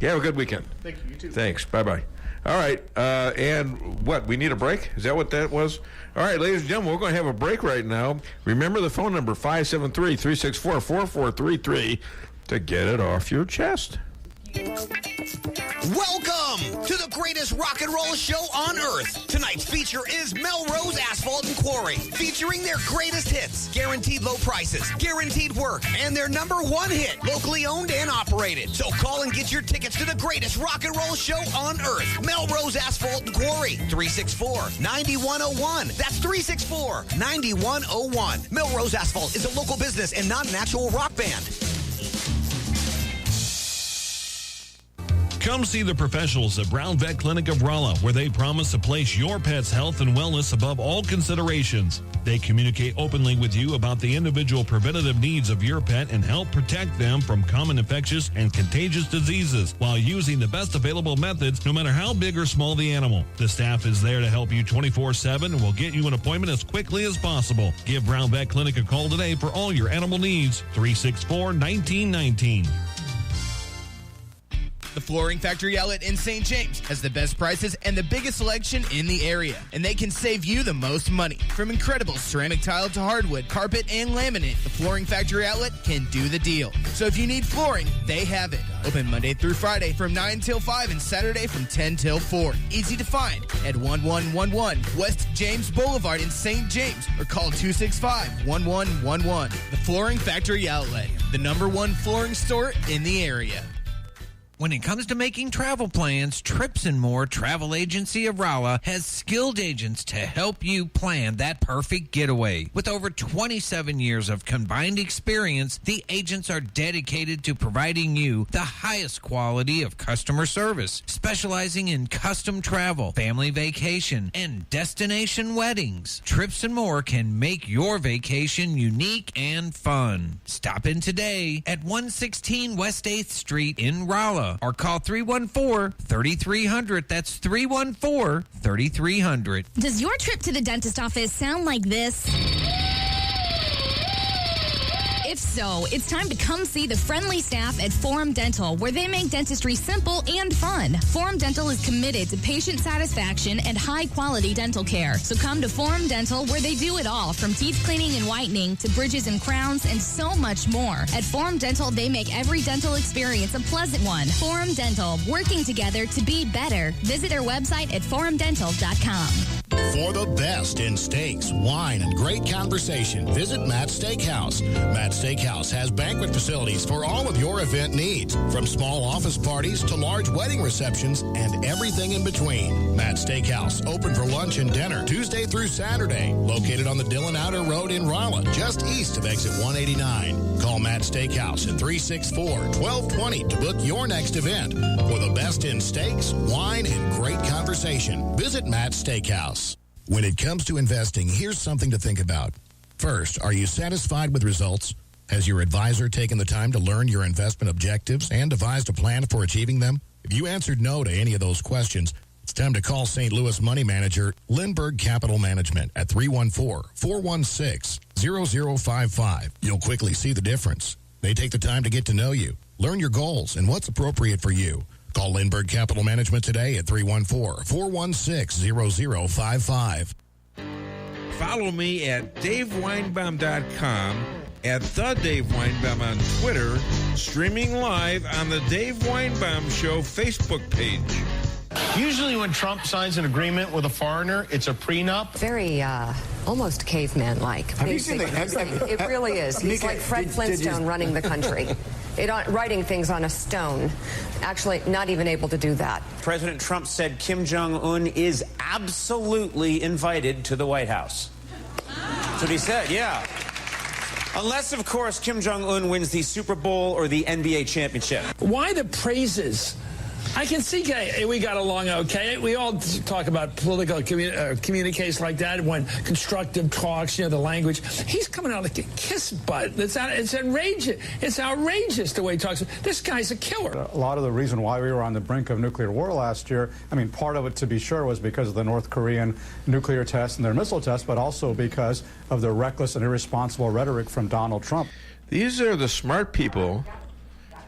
Yeah, have a good weekend. Thank you, you too. Thanks. Bye-bye. All right, and what, we need a break? Is that what that was? All right, ladies and gentlemen, we're going to have a break right now. Remember the phone number, 573-364-4433, to get it off your chest. Welcome to the the greatest rock and roll show on earth. Tonight's feature is Melrose Asphalt and Quarry, featuring their greatest hits, guaranteed low prices, guaranteed work, and their #1 hit, locally owned and operated. So call and get your tickets to the greatest rock and roll show on earth. Melrose Asphalt and Quarry, 364-9101. That's 364-9101. Melrose Asphalt is a local business and not an actual rock band. Come see the professionals at Brown Vet Clinic of Rolla, where they promise to place your pet's health and wellness above all considerations. They communicate openly with you about the individual preventative needs of your pet and help protect them from common infectious and contagious diseases while using the best available methods, no matter how big or small the animal. The staff is there to help you 24/7 and will get you an appointment as quickly as possible. Give Brown Vet Clinic a call today for all your animal needs. 364-1919. The Flooring Factory Outlet in St. James has the best prices and the biggest selection in the area, and they can save you the most money. From incredible ceramic tile to hardwood, carpet, and laminate, the Flooring Factory Outlet can do the deal. So if you need flooring, they have it. Open Monday through Friday from 9 till 5 and Saturday from 10 till 4. Easy to find at 1111 West James Boulevard in St. James or call 265-1111. The Flooring Factory Outlet, the #1 flooring store in the area. When it comes to making travel plans, Trips and More Travel Agency of Rolla has skilled agents to help you plan that perfect getaway. With over 27 years of combined experience, the agents are dedicated to providing you the highest quality of customer service, specializing in custom travel, family vacation, and destination weddings. Trips and More can make your vacation unique and fun. Stop in today at 116 West 8th Street in Rolla. Or call 314-3300. That's 314-3300. Does your trip to the dentist office sound like this? If so, it's time to come see the friendly staff at Forum Dental, where they make dentistry simple and fun. Forum Dental is committed to patient satisfaction and high-quality dental care. So come to Forum Dental, where they do it all, from teeth cleaning and whitening to bridges and crowns and so much more. At Forum Dental, they make every dental experience a pleasant one. Forum Dental, working together to be better. Visit their website at forumdental.com. For the best in steaks, wine, and great conversation, visit Matt's Steakhouse. Matt's Steakhouse has banquet facilities for all of your event needs, from small office parties to large wedding receptions and everything in between. Matt's Steakhouse, open for lunch and dinner Tuesday through Saturday, located on the Dillon Outer Road in Rolla, just east of exit 189. Call Matt's Steakhouse at 364-1220 to book your next event. For the best in steaks, wine, and great conversation, visit Matt's Steakhouse. When it comes to investing, here's something to think about. First, are you satisfied with results? Has your advisor taken the time to learn your investment objectives and devised a plan for achieving them? If you answered no to any of those questions, it's time to call St. Louis money manager Lindbergh Capital Management at 314-416-0055. You'll quickly see the difference. They take the time to get to know you, learn your goals, and what's appropriate for you. Call Lindbergh Capital Management today at 314-416-0055. Follow me at DaveWeinbaum.com, at The Dave Weinbaum on Twitter, streaming live on the Dave Weinbaum Show Facebook page. Usually when Trump signs an agreement with a foreigner, it's a prenup. Very, almost caveman-like. Have you seen the... It really is. He's like Fred Flintstone running the country. Writing things on a stone. Actually, not even able to do that. President Trump said Kim Jong-un is absolutely invited to the White House. That's what he said, yeah. Unless, of course, Kim Jong-un wins the Super Bowl or the NBA championship. Why the praises? I can see we got along okay. We all talk about political communiques like that when constructive talks, the language. He's coming out like a kiss butt. It's outrageous. It's outrageous the way he talks. This guy's a killer. A lot of the reason why we were on the brink of nuclear war last year, part of it, to be sure, was because of the North Korean nuclear tests and their missile tests, but also because of the reckless and irresponsible rhetoric from Donald Trump. These are the smart people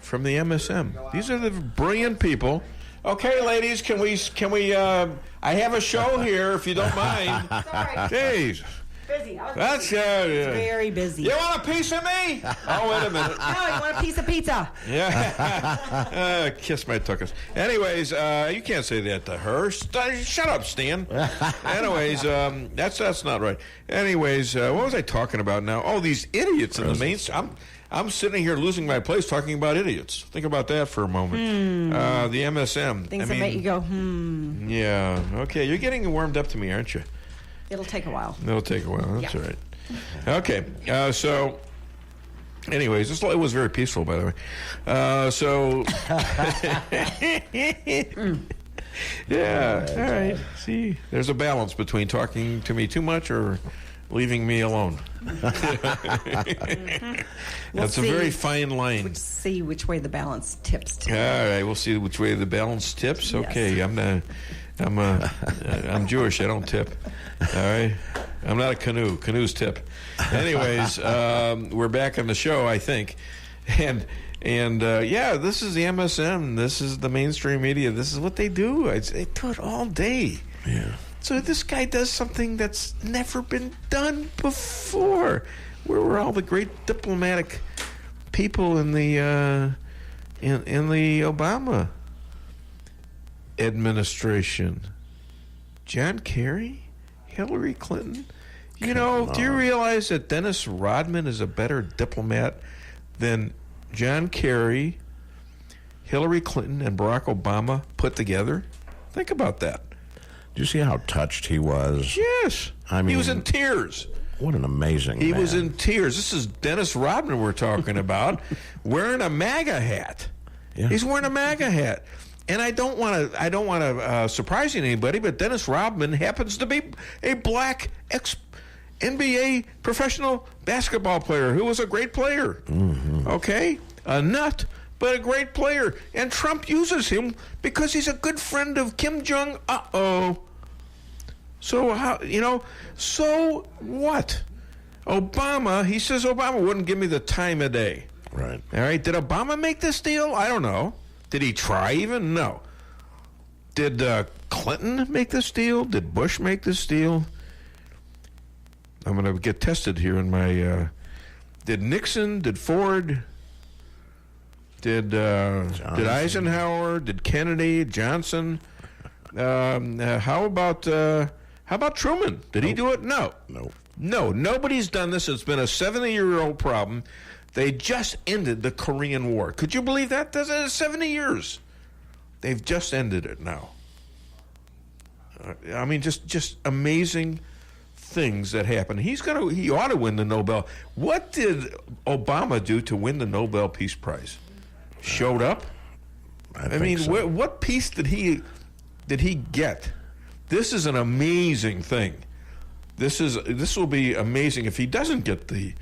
from the MSM. These are the brilliant people. Okay, ladies, can we I have a show here, if you don't mind. Jeez. Busy. That's very busy. You want a piece of me? Oh, wait a minute. No, you want a piece of pizza? Yeah. Kiss my tuchus. Anyways, you can't say that to her. Shut up, Stan. Anyways, that's not right. Anyways, what was I talking about now? Oh, these idiots in the mainstream. I'm sitting here losing my place talking about idiots. Think about that for a moment. The MSM. Things that make you go, Yeah. Okay, you're getting warmed up to me, aren't you? It'll take a while. It'll take a while. That's all right. Okay. So, anyways, it was very peaceful, by the way. Yeah. All right. See, there's a balance between talking to me too much or leaving me alone. That's a very fine line. We'll see which way the balance tips to. All right, we'll see which way the balance tips. Okay, Yes. I'm Jewish. I don't tip. All right, I'm not a canoe. Canoes tip. Anyways, we're back on the show, I think, and this is the MSM. This is the mainstream media. This is what they do. They do it all day. Yeah. So this guy does something that's never been done before. Where were all the great diplomatic people in the Obama administration? John Kerry, Hillary Clinton. Do you realize that Dennis Rodman is a better diplomat than John Kerry, Hillary Clinton, and Barack Obama put together? Think about that. Do you see how touched he was? Yes. I mean, he was in tears. What an amazing He man. was in tears. This is Dennis Rodman we're talking about, wearing a MAGA hat. Yeah. He's wearing a MAGA hat. And I don't want to surprise anybody, but Dennis Rodman happens to be a black NBA professional basketball player who was a great player. Mm-hmm. Okay? A nut, but a great player. And Trump uses him because he's a good friend of Kim Jong. So so what? He says Obama wouldn't give me the time of day. Right. All right. Did Obama make this deal? I don't know. Did he try even? No. Did Clinton make this deal? Did Bush make this deal? I'm going to get tested here in my... did Nixon? Did Ford? Did Eisenhower? Did Kennedy? Johnson? How about Truman? Did he do it? No. No, nobody's done this. It's been a 70-year-old problem. They just ended the Korean War. Could you believe that? That's 70 years. They've just ended it now. I mean, just amazing things that happen. He ought to win the Nobel. What did Obama do to win the Nobel Peace Prize? Showed up? I mean, so. What peace did he get? This is an amazing thing. This will be amazing if he doesn't get the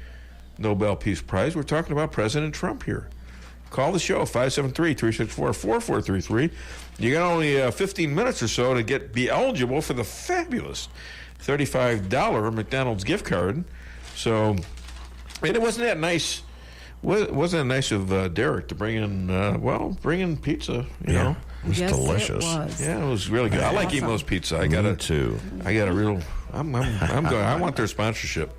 Nobel Peace Prize. We're talking about President Trump here. Call the show, 573-364-4433. You got only 15 minutes or so to be eligible for the fabulous $35 McDonald's gift card. So, and it wasn't that nice. Wasn't that nice of Derek to bring in pizza? You know, it was delicious. It was. Yeah, it was really good. I like Emo's Pizza. I got a real. I'm going. I want their sponsorship.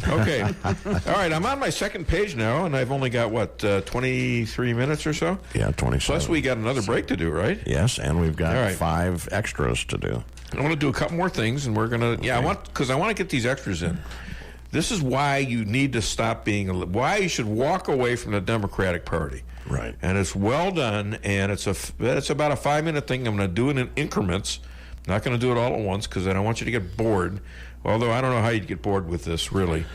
Okay. All right. I'm on my second page now, and I've only got 23 minutes or so. Yeah, 27. Plus, we got another break to do, right? Yes, and we've got 5 extras to do. I want to do a couple more things, and we're gonna. Okay. Yeah, I want to get these extras in. This is why you need to stop why you should walk away from the Democratic Party. Right. And it's well done, and it's about a 5-minute thing. I'm going to do it in increments. I'm not going to do it all at once because I don't want you to get bored. Although I don't know how you'd get bored with this, really.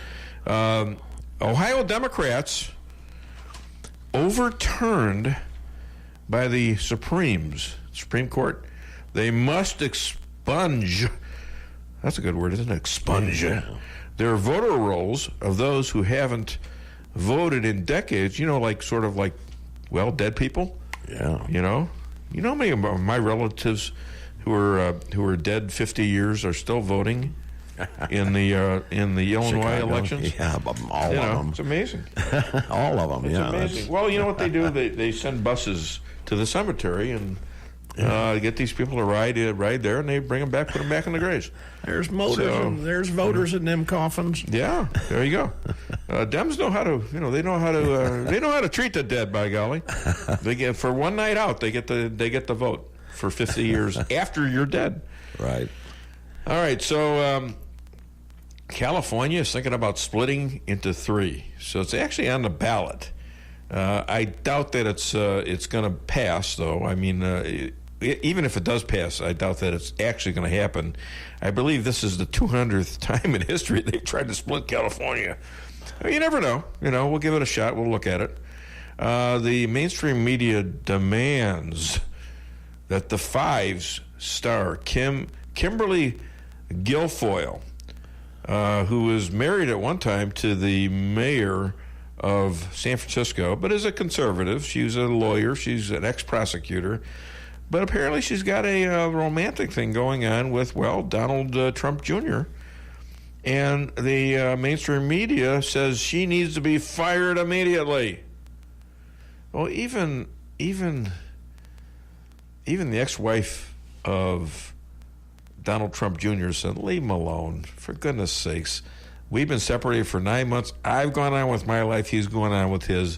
Ohio Democrats overturned by the Supreme Court. They must expunge. That's a good word, isn't it? Expunge. Yeah. Their voter rolls of those who haven't voted in decades. Dead people. Yeah. You know how many of my relatives who are dead 50 years are still voting in the Illinois elections? Yeah, all of them. It's amazing. All of them. It's amazing. Well, you know what they do? They send buses to the cemetery and Get these people to ride there, and they bring them back, put them back in the graves. There's motors, and there's voters in them coffins. Yeah, there you go. Dems know how to, they know how to, they know how to treat the dead. By golly, they get for one night out, they get the vote for 50 years after you're dead. Right. All right. So California is thinking about splitting into 3. So it's actually on the ballot. I doubt that it's going to pass, though. I mean, even if it does pass, I doubt that it's actually going to happen. I believe this is the 200th time in history they've tried to split California. You never know. We'll give it a shot. We'll look at it. The mainstream media demands that the Fives star Kimberly Guilfoyle, who was married at one time to the mayor of San Francisco, but is a conservative. She's a lawyer. She's an ex-prosecutor. But apparently she's got a romantic thing going on with, Donald Trump Jr. And the mainstream media says she needs to be fired immediately. Well, even the ex-wife of Donald Trump Jr. said, leave him alone, for goodness sakes. We've been separated for 9 months. I've gone on with my life. He's going on with his.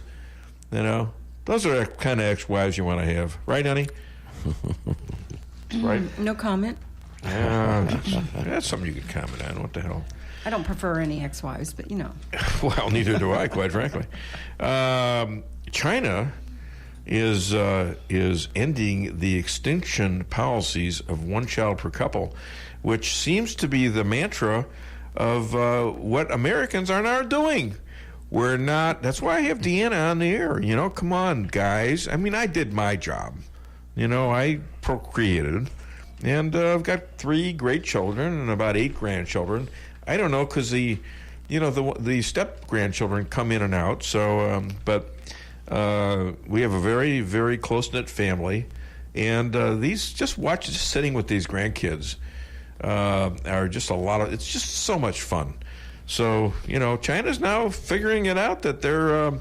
Those are the kind of ex-wives you want to have. Right, honey? Right? No comment. That's something you could comment on. What the hell? I don't prefer any ex-wives, but Well, neither do I, quite frankly. China is ending the extinction policies of one child per couple, which seems to be the mantra of what Americans are now doing. We're not. That's why I have Deanna on the air. Come on, guys. I mean, I did my job. I procreated, and I've got 3 great children and about 8 grandchildren. I don't know, because the step grandchildren come in and out. So, but we have a very, very close knit family, and just sitting with these grandkids are just a lot of. It's just so much fun. So China's now figuring it out that they're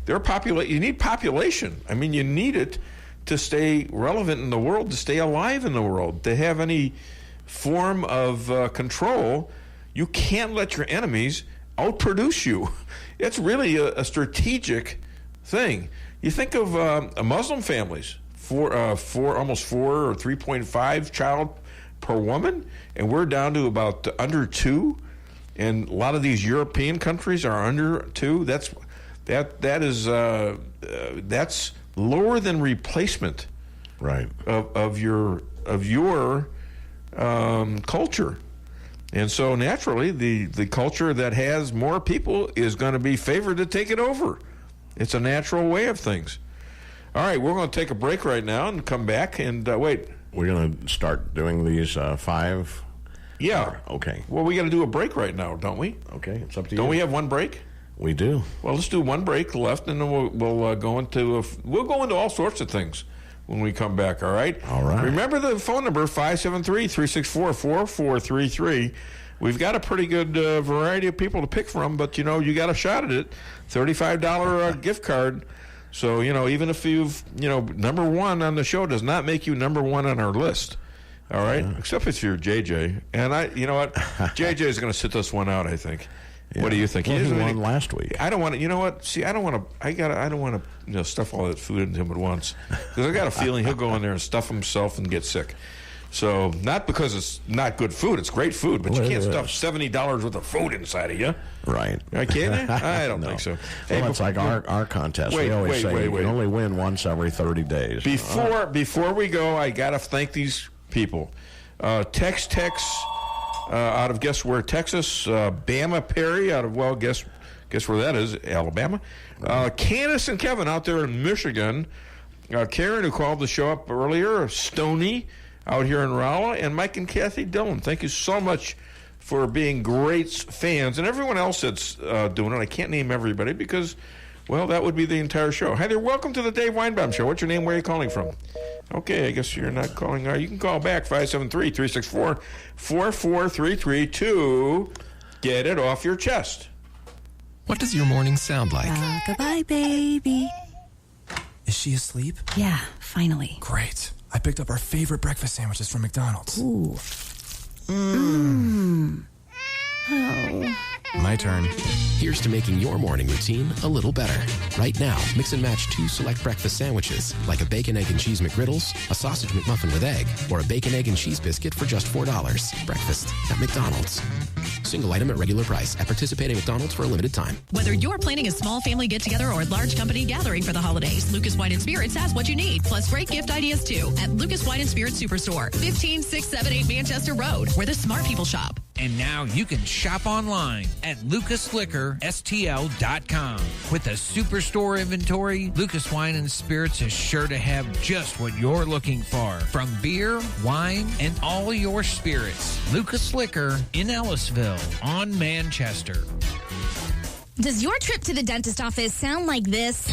you need population. I mean, you need it to stay relevant in the world, to stay alive in the world, to have any form of control. You can't let your enemies outproduce you. It's really a strategic thing. You think of Muslim families, almost 4 or 3.5 child per woman, and we're down to about under 2. And a lot of these European countries are under 2. That's lower than replacement, right? Of your culture, and so naturally the culture that has more people is going to be favored to take it over. It's a natural way of things. All right, we're going to take a break right now and come back and wait. We're going to start doing these 5. Yeah. Okay. Well, we got to do a break right now, don't we? Okay, it's up to you. Don't we have one break? We do. Well, let's do one break left, and then we'll go into all sorts of things when we come back. All right. All right. Remember the phone number 573-364-4433. We've got a pretty good variety of people to pick from, but you got a shot at it. $35 gift card. So even if you've number 1 on the show does not make you number 1 on our list. All right, except if you're JJ, and JJ is going to sit this one out, I think. Yeah. What do you think? Well, he won last week. I don't want to. You know what? See, I don't want to. I don't want to stuff all that food into him at once, because I got a feeling he'll go in there and stuff himself and get sick. So not because it's not good food; it's great food, but you can't stuff $70 worth of food inside of you. Right? Can you? I don't think so. Well, it's like our contest. We always say you can only win once every 30 days. Before we go, I got to thank these people. Tex out of guess where, Texas. Bama Perry out of guess where that is, Alabama. Candace and Kevin out there in Michigan. Karen, who called the show up earlier. Stoney out here in Rolla, and Mike and Kathy Dillon. Thank you so much for being great fans, and everyone else that's doing it. I can't name everybody because, that would be the entire show. Hi there, welcome to the Dave Weinbaum Show. What's your name? Where are you calling from? Okay, I guess you're not calling. You can call back 573-364-4433 to get it off your chest. What does your morning sound like? Rock-a-bye, baby. Is she asleep? Yeah, finally. Great. I picked up our favorite breakfast sandwiches from McDonald's. Ooh. Mmm. Oh. My turn. Here's to making your morning routine a little better. Right now, mix and match 2 select breakfast sandwiches, like a bacon, egg, and cheese McGriddles, a sausage McMuffin with egg, or a bacon, egg, and cheese biscuit for just $4. Breakfast at McDonald's. Single item at regular price at participating McDonald's for a limited time. Whether you're planning a small family get-together or a large company gathering for the holidays, Lucas Wine & Spirits has what you need, plus great gift ideas, too, at Lucas Wine & Spirits Superstore, 15678 Manchester Road, where the smart people shop. And now you can shop online at lucasliquorstl.com. With a superstore inventory, Lucas Wine & Spirits is sure to have just what you're looking for. From beer, wine, and all your spirits. Lucas Liquor in Ellisville on Manchester. Does your trip to the dentist office sound like this?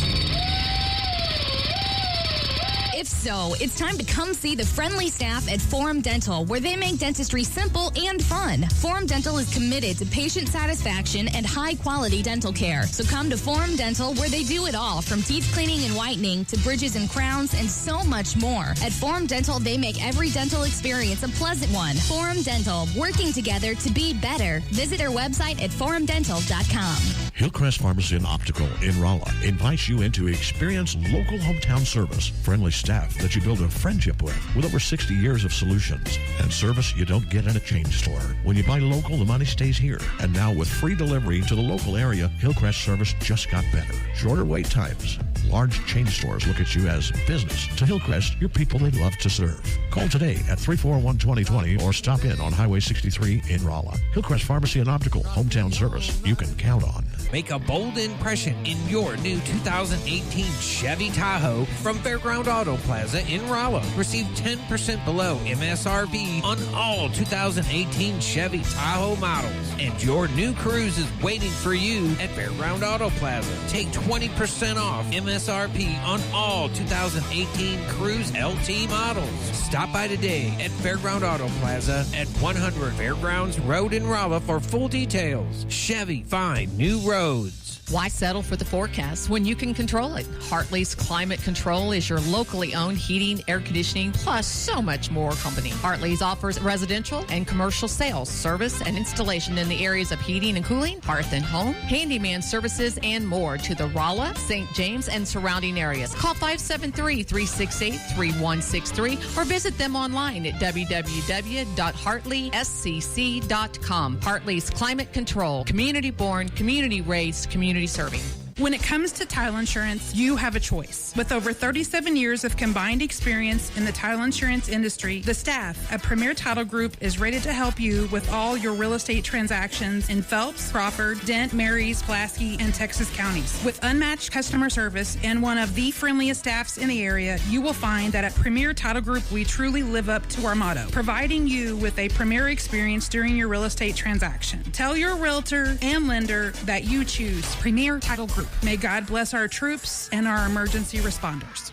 If so, it's time to come see the friendly staff at Forum Dental, where they make dentistry simple and fun. Forum Dental is committed to patient satisfaction and high-quality dental care. So come to Forum Dental, where they do it all, from teeth cleaning and whitening to bridges and crowns and so much more. At Forum Dental, they make every dental experience a pleasant one. Forum Dental, working together to be better. Visit our website at forumdental.com. Hillcrest Pharmacy and Optical in Rolla invites you in to experience local hometown service, friendly staff that you build a friendship with over 60 years of solutions and service you don't get in a chain store. When you buy local, the money stays here. And now with free delivery to the local area, Hillcrest service just got better. Shorter wait times. Large chain stores look at you as business. To Hillcrest, you're people they love to serve. Call today at 341-2020 or stop in on Highway 63 in Rolla. Hillcrest Pharmacy and Optical, hometown service you can count on. Make a bold impression in your new 2018 Chevy Tahoe from Fairground Auto Plaza in Rolla. Receive 10% below MSRP on all 2018 Chevy Tahoe models. And your new Cruze is waiting for you at Fairground Auto Plaza. Take 20% off MSRP on all 2018 Cruze LT models. Stop by today at Fairground Auto Plaza at 100 Fairgrounds Road in Rolla for full details. Chevy, find new roads. Why settle for the forecast when you can control it? Hartley's Climate Control is your locally owned heating, air conditioning, plus so much more company. Hartley's offers residential and commercial sales, service, and installation in the areas of heating and cooling, hearth and home, handyman services, and more to the Rolla, St. James, and surrounding areas. Call 573-368-3163 or visit them online at www.hartleyscc.com. Hartley's Climate Control, community-born, community-raised, community serving. When it comes to title insurance, you have a choice. With over 37 years of combined experience in the title insurance industry, the staff at Premier Title Group is ready to help you with all your real estate transactions in Phelps, Crawford, Dent, Marys, Pulaski, and Texas counties. With unmatched customer service and one of the friendliest staffs in the area, you will find that at Premier Title Group, we truly live up to our motto, providing you with a premier experience during your real estate transaction. Tell your realtor and lender that you choose Premier Title Group. May God bless our troops and our emergency responders.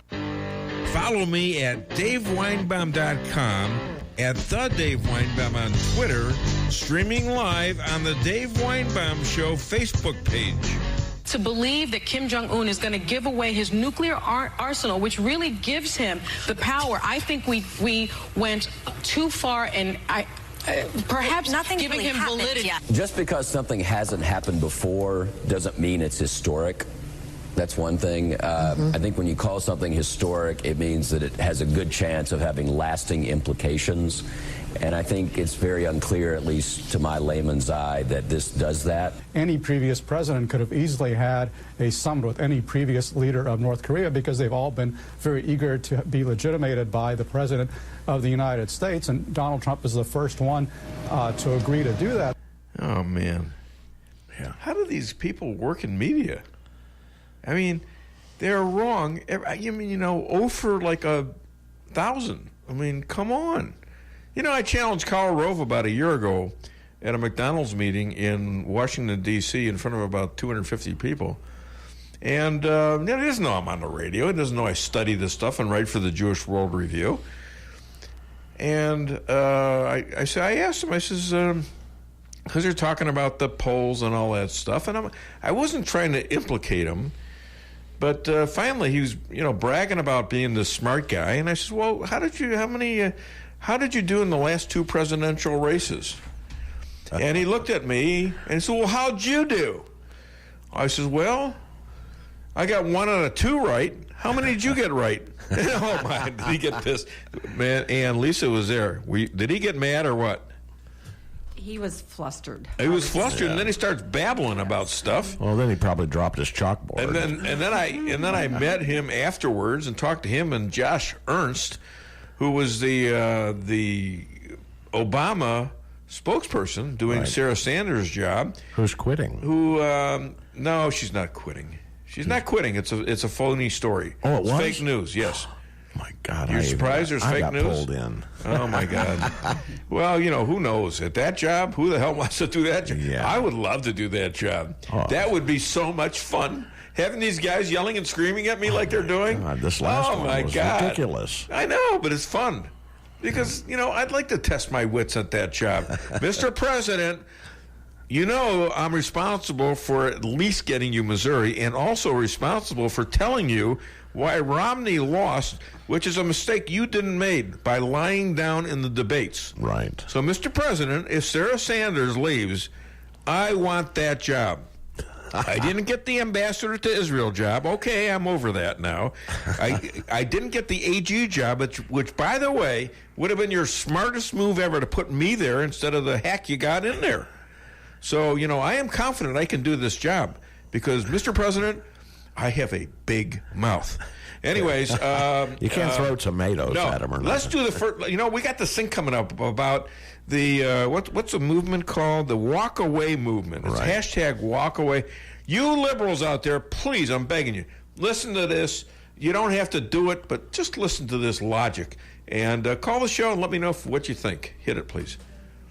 Follow me at DaveWeinbaum.com, at The Dave Weinbaum on Twitter, streaming live on the Dave Weinbaum Show Facebook page. To believe that Kim Jong-un is going to give away his nuclear arsenal, which really gives him the power, I think we went too far, and perhaps nothing giving really him validity. yet. Just because something hasn't happened before doesn't mean it's historic. That's one thing. I think when you call something historic, it means that it has a good chance of having lasting implications. And I think it's very unclear, at least to my layman's eye, that this does that. Any previous president could have easily had a summit with any previous leader of North Korea because they've all been very eager to be legitimated by the president of the United States. And Donald Trump is the first one to agree to do that. Oh, man. Yeah. How do these people work in media? I mean, they're wrong. I mean, 0 for like 1,000. I mean, come on. I challenged Karl Rove about a year ago at a McDonald's meeting in Washington, D.C. in front of about 250 people. And he doesn't know I'm on the radio. He doesn't know I study this stuff and write for the Jewish World Review. And I asked him, I says, because they're talking about the polls and all that stuff. And I wasn't trying to implicate him, But finally, he was, bragging about being this smart guy, and I said, "Well, how did you do in the last 2 presidential races?" And he looked at me and he said, "Well, how'd you do?" I said, "Well, I got 1 out of 2 right. How many did you get right?" Oh my! Did he get pissed? Man, and Lisa was there. Did he get mad or what? He was flustered. He was flustered, and then he starts babbling about stuff. Well, then he probably dropped his chalkboard. And then I met him afterwards and talked to him and Josh Ernst, who was the Obama spokesperson doing Sarah Sanders' job. Who's quitting? No, she's not quitting. She's not quitting. It's a phony story. Oh, it was? It's fake news. Yes. My God! You're surprised there's fake news? I got pulled in. Oh my God! Well, who knows? At that job, who the hell wants to do that job? Yeah. I would love to do that job. Oh. That would be so much fun. Having these guys yelling and screaming at me like they're doing. God, this last one was ridiculous. I know, but it's fun. Because, I'd like to test my wits at that job. Mr. President, I'm responsible for at least getting you Missouri and also responsible for telling you why Romney lost, which is a mistake you didn't make by lying down in the debates. Right. So, Mr. President, if Sarah Sanders leaves, I want that job. I didn't get the ambassador to Israel job. Okay, I'm over that now. I didn't get the AG job, which, by the way, would have been your smartest move ever to put me there instead of the hack you got in there. So, I am confident I can do this job because, Mr. President, I have a big mouth. Anyways. You can't throw tomatoes at him or nothing. Let's do the first. We got this thing coming up about the, what's the movement called? The Walk Away movement. It's hashtag Walk Away. You liberals out there, please, I'm begging you, listen to this. You don't have to do it, but just listen to this logic. And call the show and let me know what you think. Hit it, please.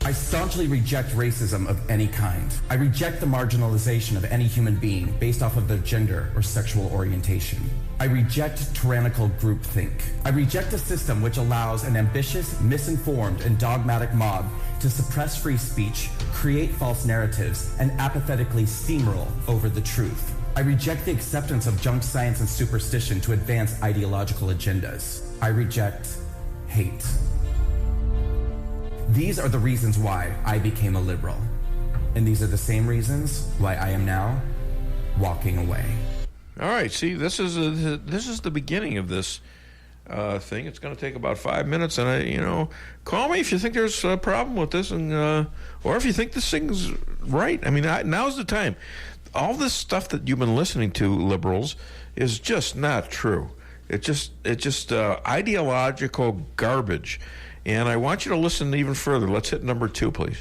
I staunchly reject racism of any kind. I reject the marginalization of any human being based off of their gender or sexual orientation. I reject tyrannical groupthink. I reject a system which allows an ambitious, misinformed, and dogmatic mob to suppress free speech, create false narratives, and apathetically steamroll over the truth. I reject the acceptance of junk science and superstition to advance ideological agendas. I reject hate. These are the reasons why I became a liberal. And these are the same reasons why I am now walking away. All right, see, this is the beginning of this thing. It's going to take about 5 minutes, and call me if you think there's a problem with this, and or if you think this thing's right. I mean, now's the time. All this stuff that you've been listening to, liberals, is just not true. It's just ideological garbage. And I want you to listen even further. Let's hit number 2, please.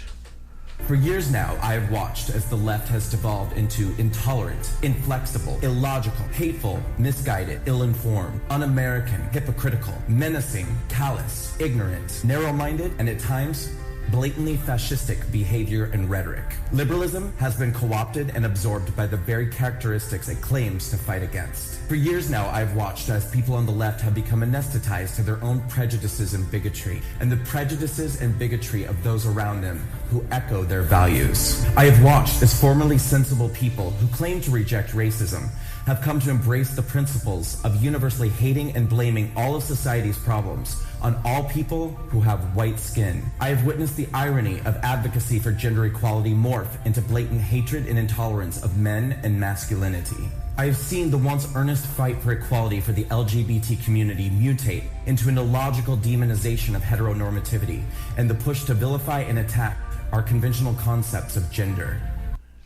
For years now, I have watched as the left has devolved into intolerant, inflexible, illogical, hateful, misguided, ill-informed, un-American, hypocritical, menacing, callous, ignorant, narrow-minded, and at times, blatantly fascistic behavior and rhetoric. Liberalism has been co-opted and absorbed by the very characteristics it claims to fight against. For years now, I've watched as people on the left have become anesthetized to their own prejudices and bigotry, and the prejudices and bigotry of those around them who echo their values. I have watched as formerly sensible people who claim to reject racism have come to embrace the principles of universally hating and blaming all of society's problems on all people who have white skin. I have witnessed the irony of advocacy for gender equality morph into blatant hatred and intolerance of men and masculinity. I have seen the once earnest fight for equality for the LGBT community mutate into an illogical demonization of heteronormativity and the push to vilify and attack our conventional concepts of gender.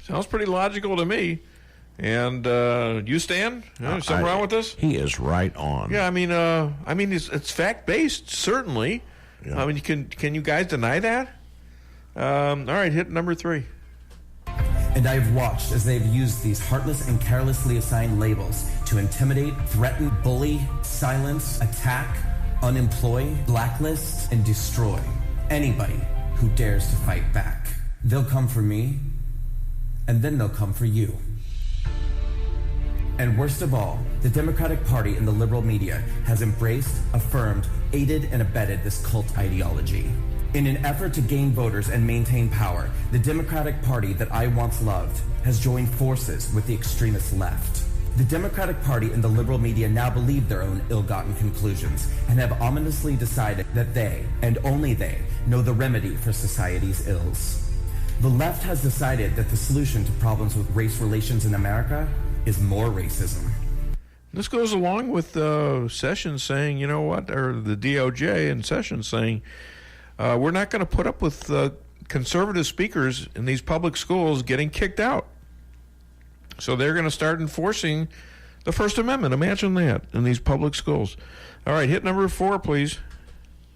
Sounds pretty logical to me. And you, Stan? Something wrong with this? He is right on. Yeah, I mean, it's fact-based, certainly. Yeah. I mean, can you guys deny that? All right, hit number 3. And I have watched as they have used these heartless and carelessly assigned labels to intimidate, threaten, bully, silence, attack, unemploy, blacklist, and destroy anybody who dares to fight back. They'll come for me, and then they'll come for you. And worst of all, the Democratic Party and the liberal media has embraced, affirmed, aided, and abetted this cult ideology. In an effort to gain voters and maintain power, the Democratic Party that I once loved has joined forces with the extremist left. The Democratic Party and the liberal media now believe their own ill-gotten conclusions and have ominously decided that they, and only they, know the remedy for society's ills. The left has decided that the solution to problems with race relations in America is more racism. This goes along with Sessions saying, you know what, or the DOJ and Sessions saying, we're not going to put up with conservative speakers in these public schools getting kicked out. So they're going to start enforcing the First Amendment. Imagine that in these public schools. All right, hit number 4, please.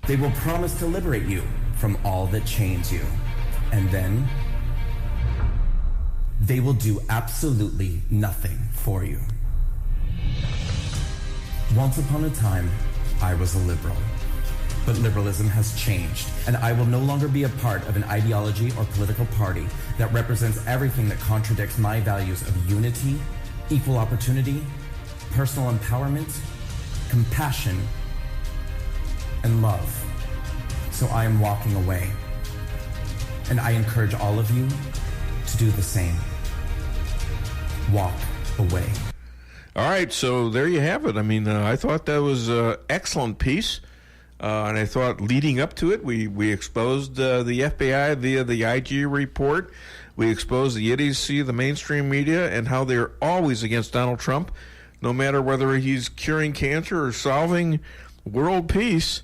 They will promise to liberate you from all that chains you. And then they will do absolutely nothing for you. Once upon a time, I was a liberal. But liberalism has changed, and I will no longer be a part of an ideology or political party that represents everything that contradicts my values of unity, equal opportunity, personal empowerment, compassion, and love. So I am walking away. And I encourage all of you to do the same. Walk away. All right, so there you have it. I mean, I thought that was an excellent piece. And I thought leading up to it, we exposed the FBI via the IG report. We exposed the idiocy of the mainstream media and how they're always against Donald Trump, no matter whether he's curing cancer or solving world peace.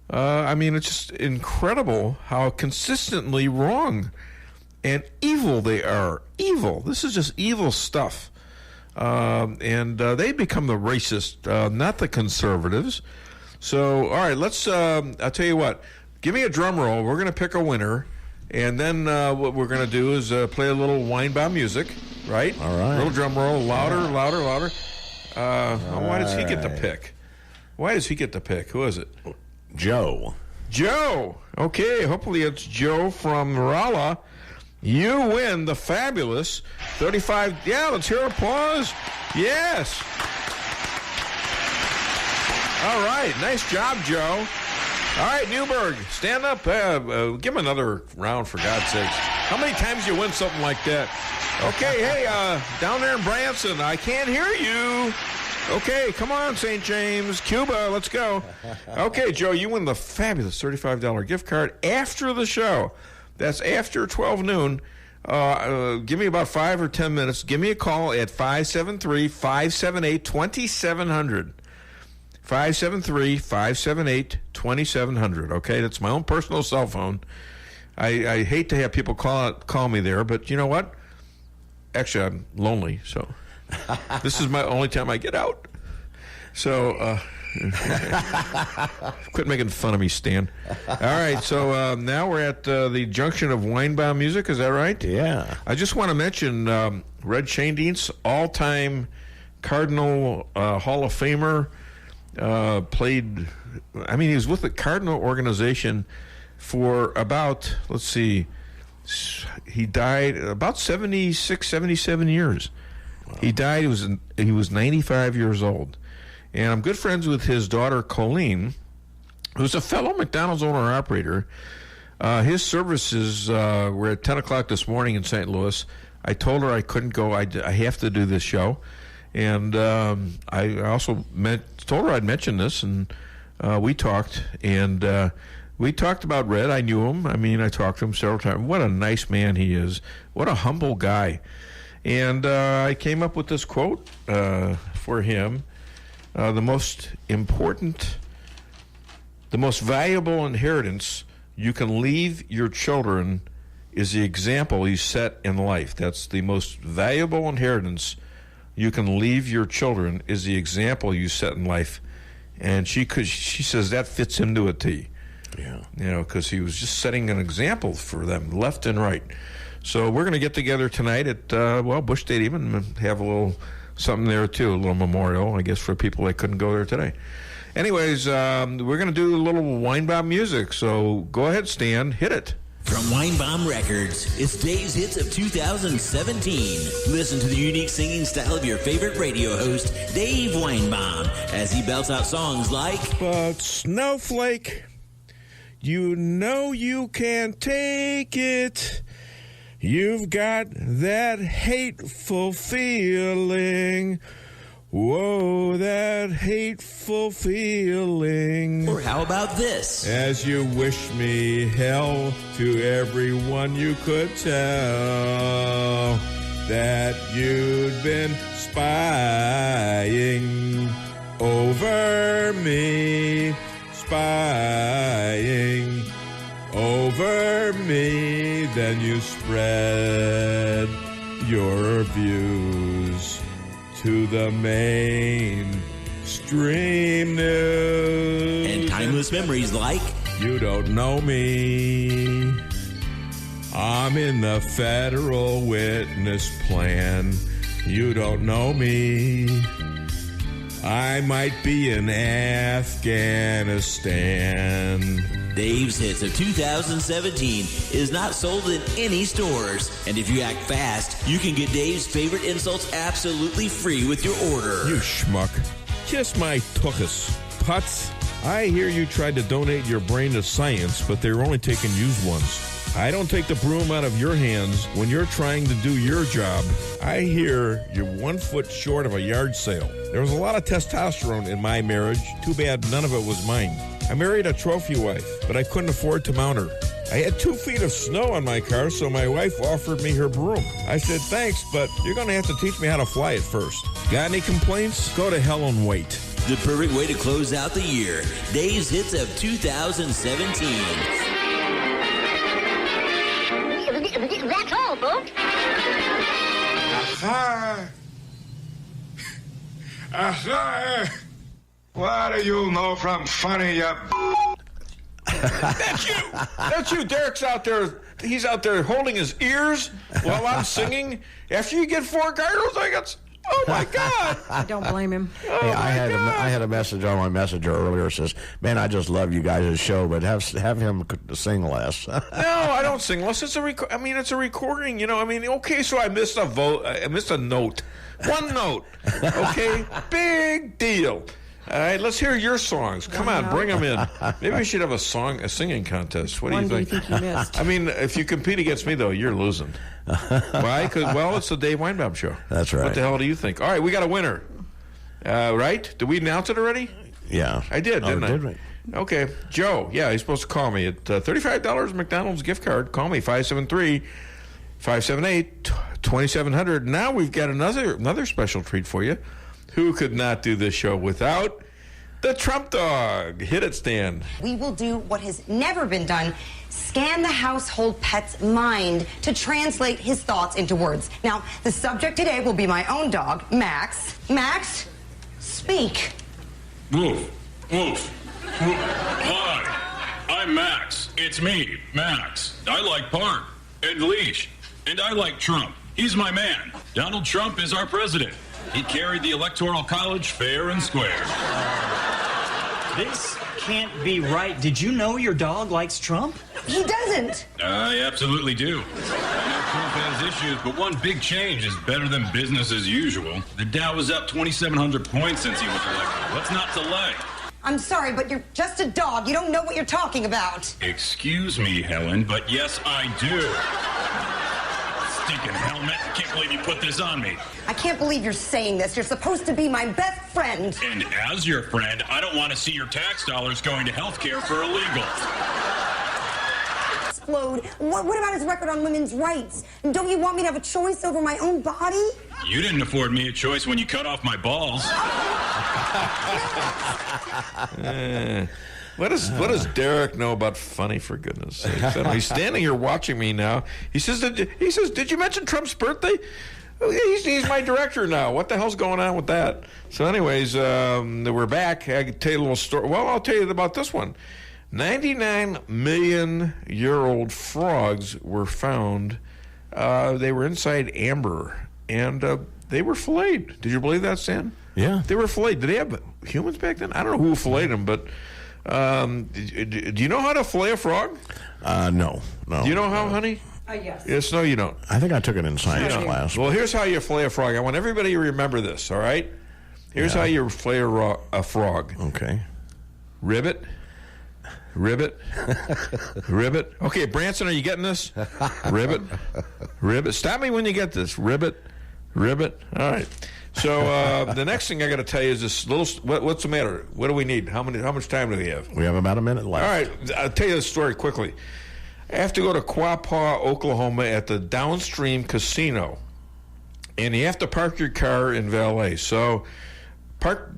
I mean, it's just incredible how consistently wrong and evil they are. Evil. This is just evil stuff. And they become the racist, not the conservatives. So, all right, let's, I'll tell you what, give me a drum roll. We're going to pick a winner, and then what we're going to do is play a little Weinbaum music, right? All right. A little drum roll, louder. Why does he get to pick? Why does he get to pick? Who is it? Joe. Okay, hopefully it's Joe from Rolla. You win the fabulous 35. Yeah, let's hear applause. Yes. All right, nice job, Joe. All right, Newberg, stand up. Give him another round, for God's sakes. How many times you win something like that? Okay, hey, down there in Branson, I can't hear you. Okay, come on, St. James, Cuba, let's go. Okay, Joe, you win the fabulous $35 gift card after the show. That's after 12 noon. Give me about 5 or 10 minutes. Give me a call at 573-578-2700. 573-578-2700. Okay, that's my own personal cell phone. I hate to have people call me there, but you know what? Actually, I'm lonely, so this is my only time I get out. So quit making fun of me, Stan. All right, so now we're at the junction of Weinbaum music. Is that right? Yeah. I just want to mention Red Schoendienst, all-time Cardinal Hall of Famer. Played, I mean, he was with the Cardinal organization for about, let's see, he died about 76, 77 years. Wow. He died, he was 95 years old. And I'm good friends with his daughter, Colleen, who's a fellow McDonald's owner-operator. His services were at 10 o'clock this morning in St. Louis. I told her I couldn't go. I have to do this show. And I also told her I'd mention this, and we talked. And we talked about Red. I knew him. I mean, I talked to him several times. What a nice man he is. What a humble guy. And I came up with this quote for him. The most valuable inheritance you can leave your children is the example you set in life. That's the most valuable inheritance you can leave your children is the example you set in life. And she says that fits into a T. Yeah. You know, because he was just setting an example for them, left and right. So we're going to get together tonight at, Bush Stadium and have a little something there, too, a little memorial, I guess, for people that couldn't go there today. Anyways, we're going to do a little Weinbaum music. So go ahead, Stan, hit it. From Weinbaum Records, it's Dave's Hits of 2017. Listen to the unique singing style of your favorite radio host, Dave Weinbaum, as he belts out songs like... But Snowflake, you know you can't take it. You've got that hateful feeling Whoa, that hateful feeling. Or how about this? As you wish me hell to everyone you could tell that you'd been spying over me, spying over me. Then you spread your views to the mainstream news. And timeless memories like, you don't know me. I'm in the federal witness plan. You don't know me. I might be in Afghanistan. Dave's Hits of 2017 is not sold in any stores. And if you act fast, you can get Dave's favorite insults absolutely free with your order. You schmuck. Kiss my tuchus. Putz. I hear you tried to donate your brain to science, but they're only taking used ones. I don't take the broom out of your hands when you're trying to do your job. I hear you're 1 foot short of a yard sale. There was a lot of testosterone in my marriage. Too bad none of it was mine. I married a trophy wife, but I couldn't afford to mount her. I had 2 feet of snow on my car, so my wife offered me her broom. I said, thanks, but you're going to have to teach me how to fly it first. Got any complaints? Go to hell and wait. The perfect way to close out the year. Dave's Hits of 2017. That's all, folks. Aha! Aha! What do you know from funny, you... That's you! That's you. Derek's out there. He's out there holding his ears while I'm singing. After you get 4 gargles, I got... Oh, my God. I don't blame him. Hey, I had a message on my messenger earlier. It says, man, I just love you guys' show, but have him sing less. No, I don't sing less. It's a recording, you know. I mean, okay, so I missed a vote. I missed a note. 1 note. Okay? Big deal. All right, let's hear your songs. Come on, bring them in. Maybe we should have a singing contest. What do you think? You missed? I mean, if you compete against me, though, you're losing. Why? Well, it's the Dave Weinbaum Show. That's right. What the hell do you think? All right, we got a winner. Right? Did we announce it already? Yeah. I did, didn't I? Did we? Okay. Joe, yeah, he's supposed to call me at $35 McDonald's gift card. Call me, 573-578-2700. Now we've got another special treat for you. Who could not do this show without the Trump Dog? Hit it, Stan. We will do what has never been done. Scan the household pet's mind to translate his thoughts into words. Now, the subject today will be my own dog, Max. Max, speak. Woof, woof, woof. Hi, I'm Max. It's me, Max. I like Park and Leash, and I like Trump. He's my man. Donald Trump is our president. He carried the Electoral College fair and square. This can't be right. Did you know your dog likes Trump? He doesn't. I absolutely do. I know Trump has issues, but one big change is better than business as usual. The Dow was up 2,700 points since he was elected. What's not to like? I'm sorry, but you're just a dog. You don't know what you're talking about. Excuse me, Helen, but yes, I do. Stinking helmet. I can't believe you put this on me. I can't believe you're saying this. You're supposed to be my best friend. And as your friend, I don't want to see your tax dollars going to health care for illegals. Explode. What about his record on women's rights? Don't you want me to have a choice over my own body? You didn't afford me a choice when you cut off my balls. What does Derek know about funny, for goodness sakes? He's standing here watching me now. He says, did you mention Trump's birthday? He's my director now. What the hell's going on with that? So anyways, we're back. I can tell you a little story. Well, I'll tell you about this one. 99-million-year-old frogs were found. They were inside amber, and they were filleted. Did you believe that, Stan? Yeah. They were filleted. Did they have humans back then? I don't know who filleted them, but do you know how to fillet a frog? No. Do you know how, honey? Yes. Yes, no, you don't. I think I took it in science class. Well, here's how you fillet a frog. I want everybody to remember this, all right? Here's how you fillet a frog. Okay. Ribbit. Ribbit. Okay, Branson, are you getting this? Ribbit. Stop me when you get this. Ribbit. Ribbit. All right. So the next thing I got to tell you is this little. What's the matter? What do we need? How much time do we have? We have about a minute left. All right. I'll tell you this story quickly. I have to go to Quapaw, Oklahoma, at the Downstream Casino, and you have to park your car in valet. So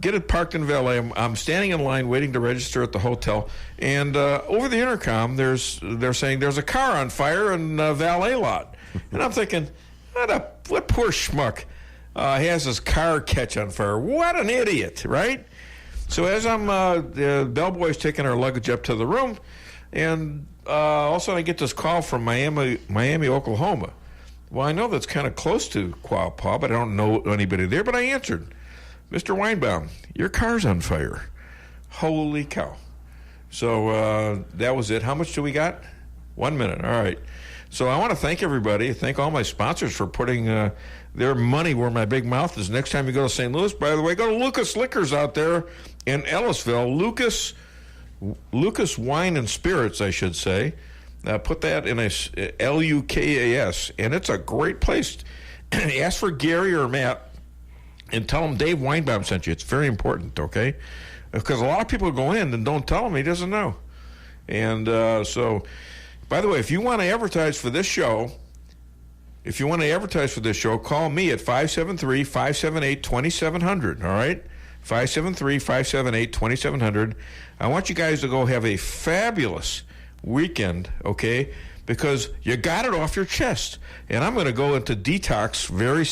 get it parked in valet. I'm standing in line waiting to register at the hotel, and over the intercom, they're saying there's a car on fire in the valet lot, and I'm thinking, what poor schmuck has his car catch on fire? What an idiot, right? So as the bellboy's taking our luggage up to the room, and all of a sudden I get this call from Miami, Oklahoma. Well, I know that's kind of close to Quapaw, but I don't know anybody there. But I answered, Mr. Weinbaum, your car's on fire. Holy cow. So that was it. How much do we got? 1 minute. All right. So I want to thank everybody, thank all my sponsors for putting their money where my big mouth is. Next time you go to St. Louis, by the way, go to Lucas Liquors out there in Ellisville. Lucas Wine and Spirits, I should say. Put that in a Lukas, and it's a great place. Ask for Gary or Matt and tell them Dave Weinbaum sent you. It's very important, okay? Because a lot of people go in and don't tell him, he doesn't know. And so, by the way, if you want to advertise for this show, call me at 573-578-2700, all right? 573-578-2700. I want you guys to go have a fabulous weekend, okay? Because you got it off your chest. And I'm going to go into detox very